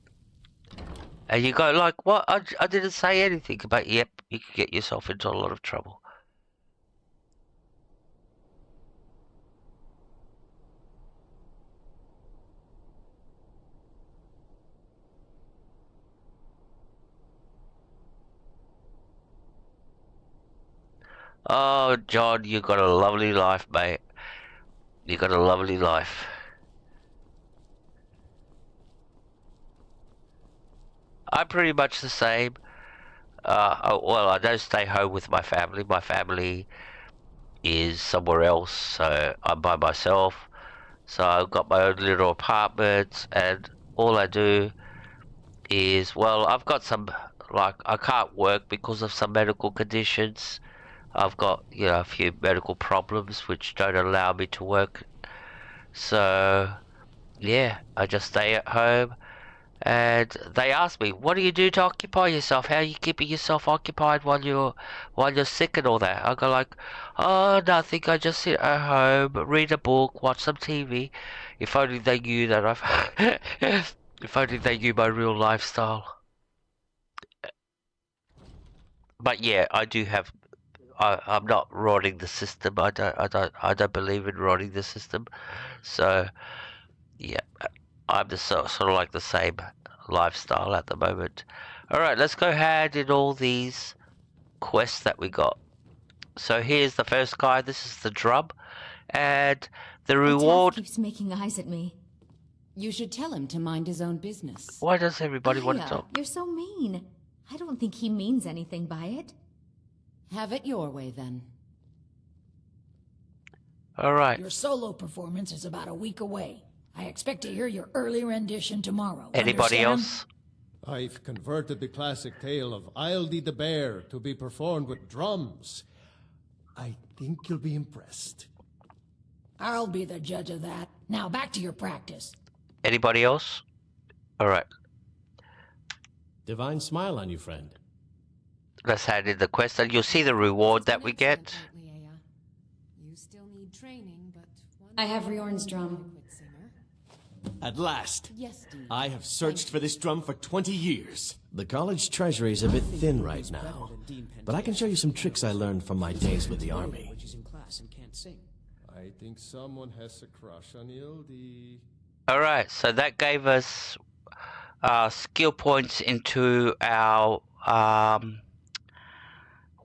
And you go like, what? I didn't say anything. But yep, you can get yourself into a lot of trouble. Oh, John, you got a lovely life, mate. You got a lovely life. I'm pretty much the same. Well, I don't stay home with my family. My family is somewhere else, so I'm by myself. So I've got my own little apartment, and all I do is, well, I've got some, like, I can't work because of some medical conditions. I've got, you know, a few medical problems which don't allow me to work. So, yeah, I just stay at home. And they ask me, what do you do to occupy yourself? How are you keeping yourself occupied while you're sick and all that? I go like, oh, nothing. I just sit at home, read a book, watch some TV. If only they knew that if only they knew my real lifestyle. But yeah, I do have. I'm not running the system. I don't believe in running the system. So yeah, I'm the sort of like the same lifestyle at the moment. All right, let's go ahead in all these quests that we got. So here's the first guy. This is the drum, and the reward keeps making eyes at me. You should tell him to mind his own business. Why does everybody want to Aya, talk? You're so mean. I don't think he means anything by it. Have it your way, then. All right. Your solo performance is about a week away. I expect to hear your early rendition tomorrow. Anybody Understand? else? I've converted the classic tale of Ildy the Bear to be performed with drums. I think you'll be impressed. I'll be the judge of that. Now back to your practice. Anybody else? All right. Divine smile on you, friend. Let's hand in the quest, and you'll see the reward that we get. You still need training, but I have Riorn's drum. At last. Yes, Dean. I have searched for this drum for 20 years. The college treasury is a bit thin right now, but I can show you some tricks I learned from my days with the army. When she's in class and can't sing. I think someone has a crush on Ildi. Alright, so that gave us skill points into our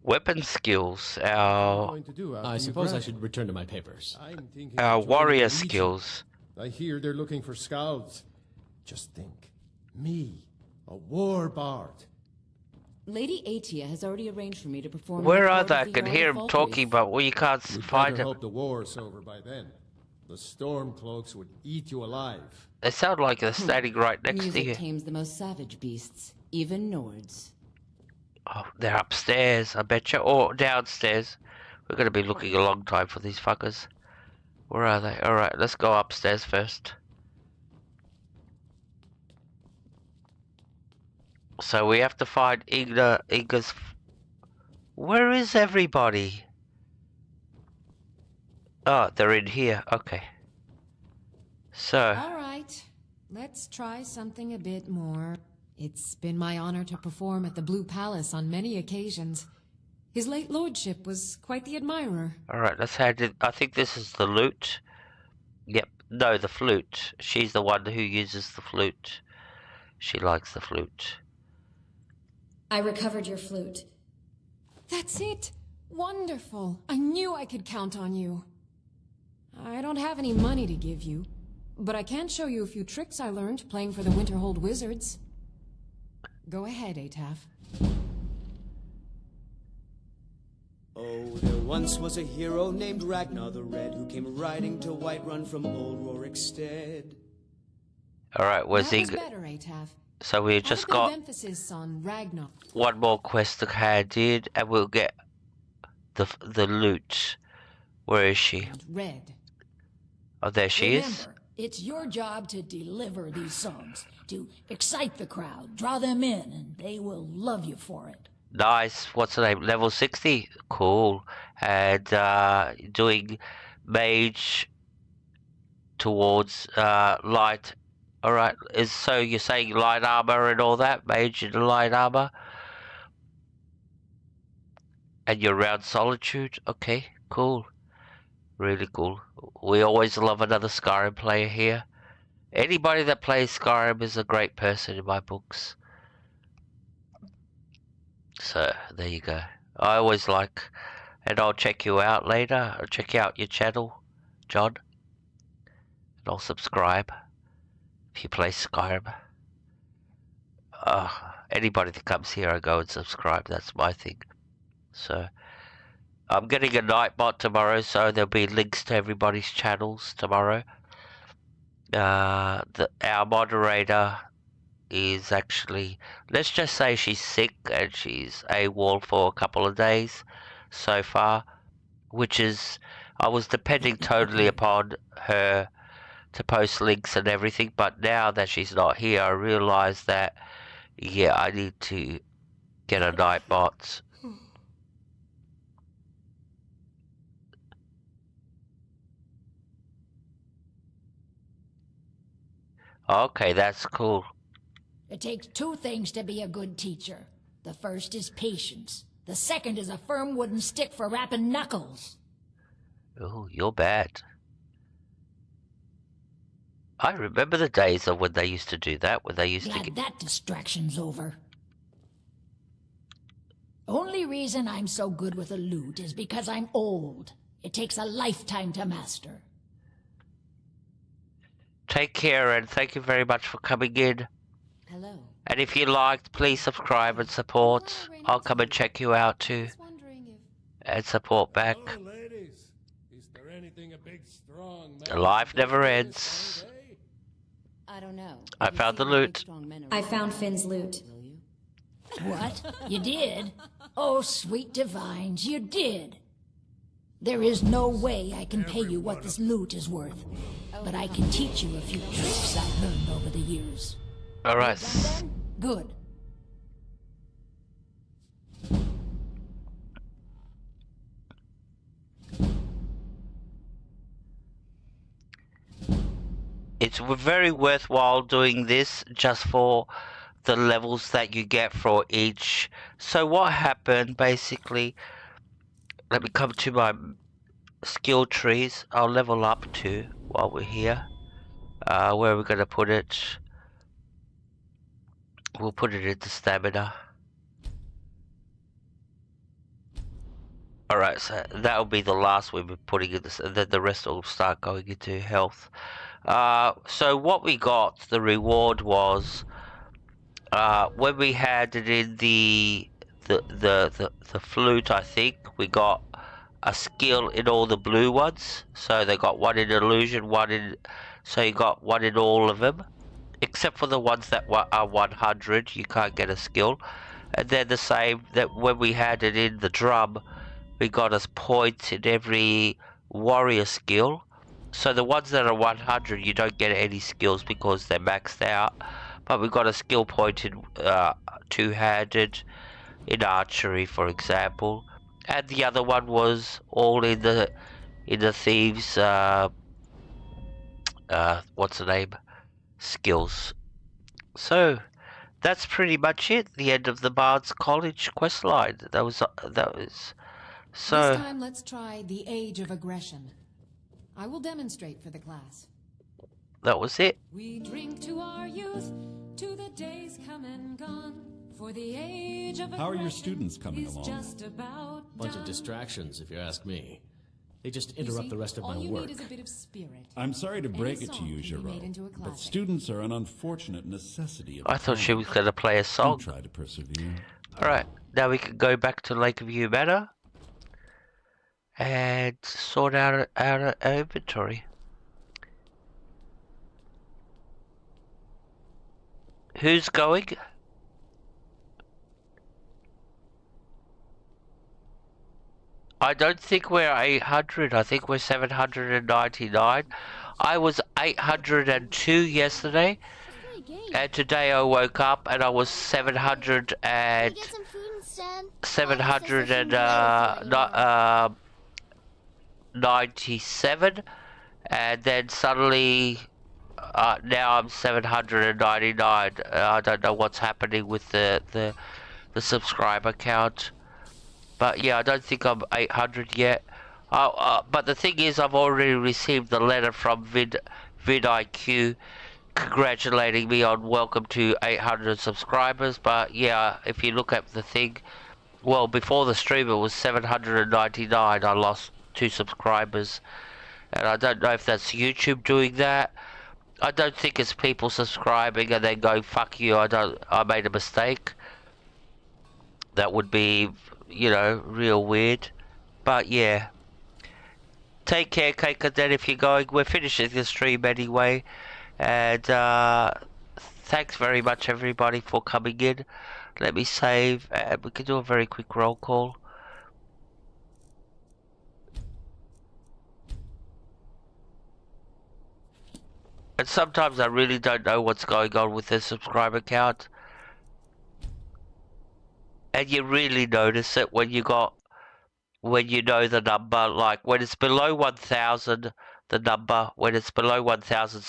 weapon skills, I suppose I should return to my papers. our warrior skills. I hear they're looking for scouts. Just think, me, a war bard. Lady Atia has already arranged for me to perform. Where the are part they? I of the can hear Yard them of talking, Valkyries. but we can't We'd find better them. hope the war's over by then. The Stormcloaks would eat you alive. They sound like they're standing right next to Music you. tames the most savage beasts, even Nords. Oh, they're upstairs, I betcha, or downstairs. We're going to be looking a long time for these fuckers. Where are they? Alright, let's go upstairs first. So we have to find Inga's... Where is everybody? Oh, they're in here. Okay. So... All right. Let's try something a bit more. It's been my honor to perform at the Blue Palace on many occasions. His late lordship was quite the admirer. Alright, let's hand it. I think this is the lute. Yep. No, the flute. She's the one who uses the flute. She likes the flute. I recovered your flute. That's it. Wonderful. I knew I could count on you. I don't have any money to give you, but I can show you a few tricks I learned playing for the Winterhold Wizards. Go ahead, Ataf. Oh, there once was a hero named Ragnar the Red who came riding to Whiterun from old Rorikstead. Alright, where's That was Inga? better, Ataf. So we Have just a bit of got emphasis on Ragnar. one more quest to hand in, and we'll get the loot. Where is she? And Red. Oh, there she is. Remember, it's your job to deliver these songs, to excite the crowd, draw them in, and they will love you for it. Nice. What's the name? Level 60? Cool. And doing mage towards light. Alright, so you're saying light armor and all that? Mage and light armor? And you're around Solitude? Okay, cool. Really cool. We always love another Skyrim player here. Anybody that plays Skyrim is a great person in my books. So, there you go. I always like... And I'll check you out later. I'll check out your channel, John. And I'll subscribe. If you play Skyrim. Anybody that comes here, I go and subscribe. That's my thing. So, I'm getting a Nightbot tomorrow, so there'll be links to everybody's channels tomorrow. Our moderator is actually, let's just say she's sick and she's AWOL for a couple of days so far, which is, I was depending totally upon her to post links and everything, but now that she's not here, I realise that, yeah, I need to get a Nightbot. Okay, that's cool. It takes two things to be a good teacher. The first is patience. The second is a firm wooden stick for rapping knuckles. Oh, you're bad. I remember the days of when they used to do that, when they used to Glad get... that distraction's over. Only reason I'm so good with a lute is because I'm old. It takes a lifetime to master. Take care and thank you very much for coming in. Hello. And if you liked, please subscribe and support. I'll come and check you out too. And support back. Hello, ladies. Is there anything a big, strong man Life never can ends. say? I don't know. I Have you found the seen how big, loot. strong men are I around? found Finn's loot. Will you? What? You did? Oh, sweet divines, you did. There is no way I can pay you what this loot is worth. But I can teach you a few tricks I've learned over the years. Alright. Done then? Good. it's very worthwhile doing this just for the levels that you get for each. So what happened basically, let me come to my skill trees. I'll level up to while we're here. Where are we going to put it? We'll put it into stamina. Alright, so that'll be the last we'll be putting in this, and then the rest will start going into health. So what we got, the reward was, when we had it in the flute, I think, we got a skill in all the blue ones. So they got one in illusion, one in, so you got one in all of them. Except for the ones that are 100, you can't get a skill. And then the same, that when we had it in the drum, we got a point in every warrior skill. So the ones that are 100, you don't get any skills because they're maxed out. But we got a skill point in two-handed, in archery, for example. And the other one was all in the thieves. What's the name? Skills. So that's pretty much it. The end of the Bards College questline. That was so. This time, let's try the Age of Aggression. I will demonstrate for the class. That was it. We drink to our youth, to the days come and gone. For the age of How are your students coming is along? just about Bunch of done. distractions, if you ask me. They just You interrupt see, the rest of all my you work. need is a bit of spirit. I'm sorry to break Any it to song you, can be made Giraud, into a but classic. students are an unfortunate necessity of I thought she was going to play a song. Do try to persevere. Alright, now we can go back to Lakeview Manor and sort out our inventory. Who's going? I don't think we're 800, I think we're 799. I was 802 yesterday, and today I woke up and I was 797, and then suddenly now I'm 799. I don't know what's happening with the subscriber count. But yeah, I don't think I'm 800 yet. But the thing is, I've already received the letter from vidIQ congratulating me on welcome to 800 subscribers. But yeah, if you look at the thing, well, before the stream it was 799. I lost 2 subscribers. And I don't know if that's YouTube doing that. I don't think it's people subscribing and then going, fuck you, I made a mistake. That would be, you know, real weird. But yeah, take care, Cake and then if you're going, we're finishing the stream anyway. And thanks very much everybody for coming in. Let me save and we can do a very quick roll call. And sometimes I really don't know what's going on with the subscriber count. And you really notice it when you know the number, like when it's below 1,000, the number, when it's below 1,000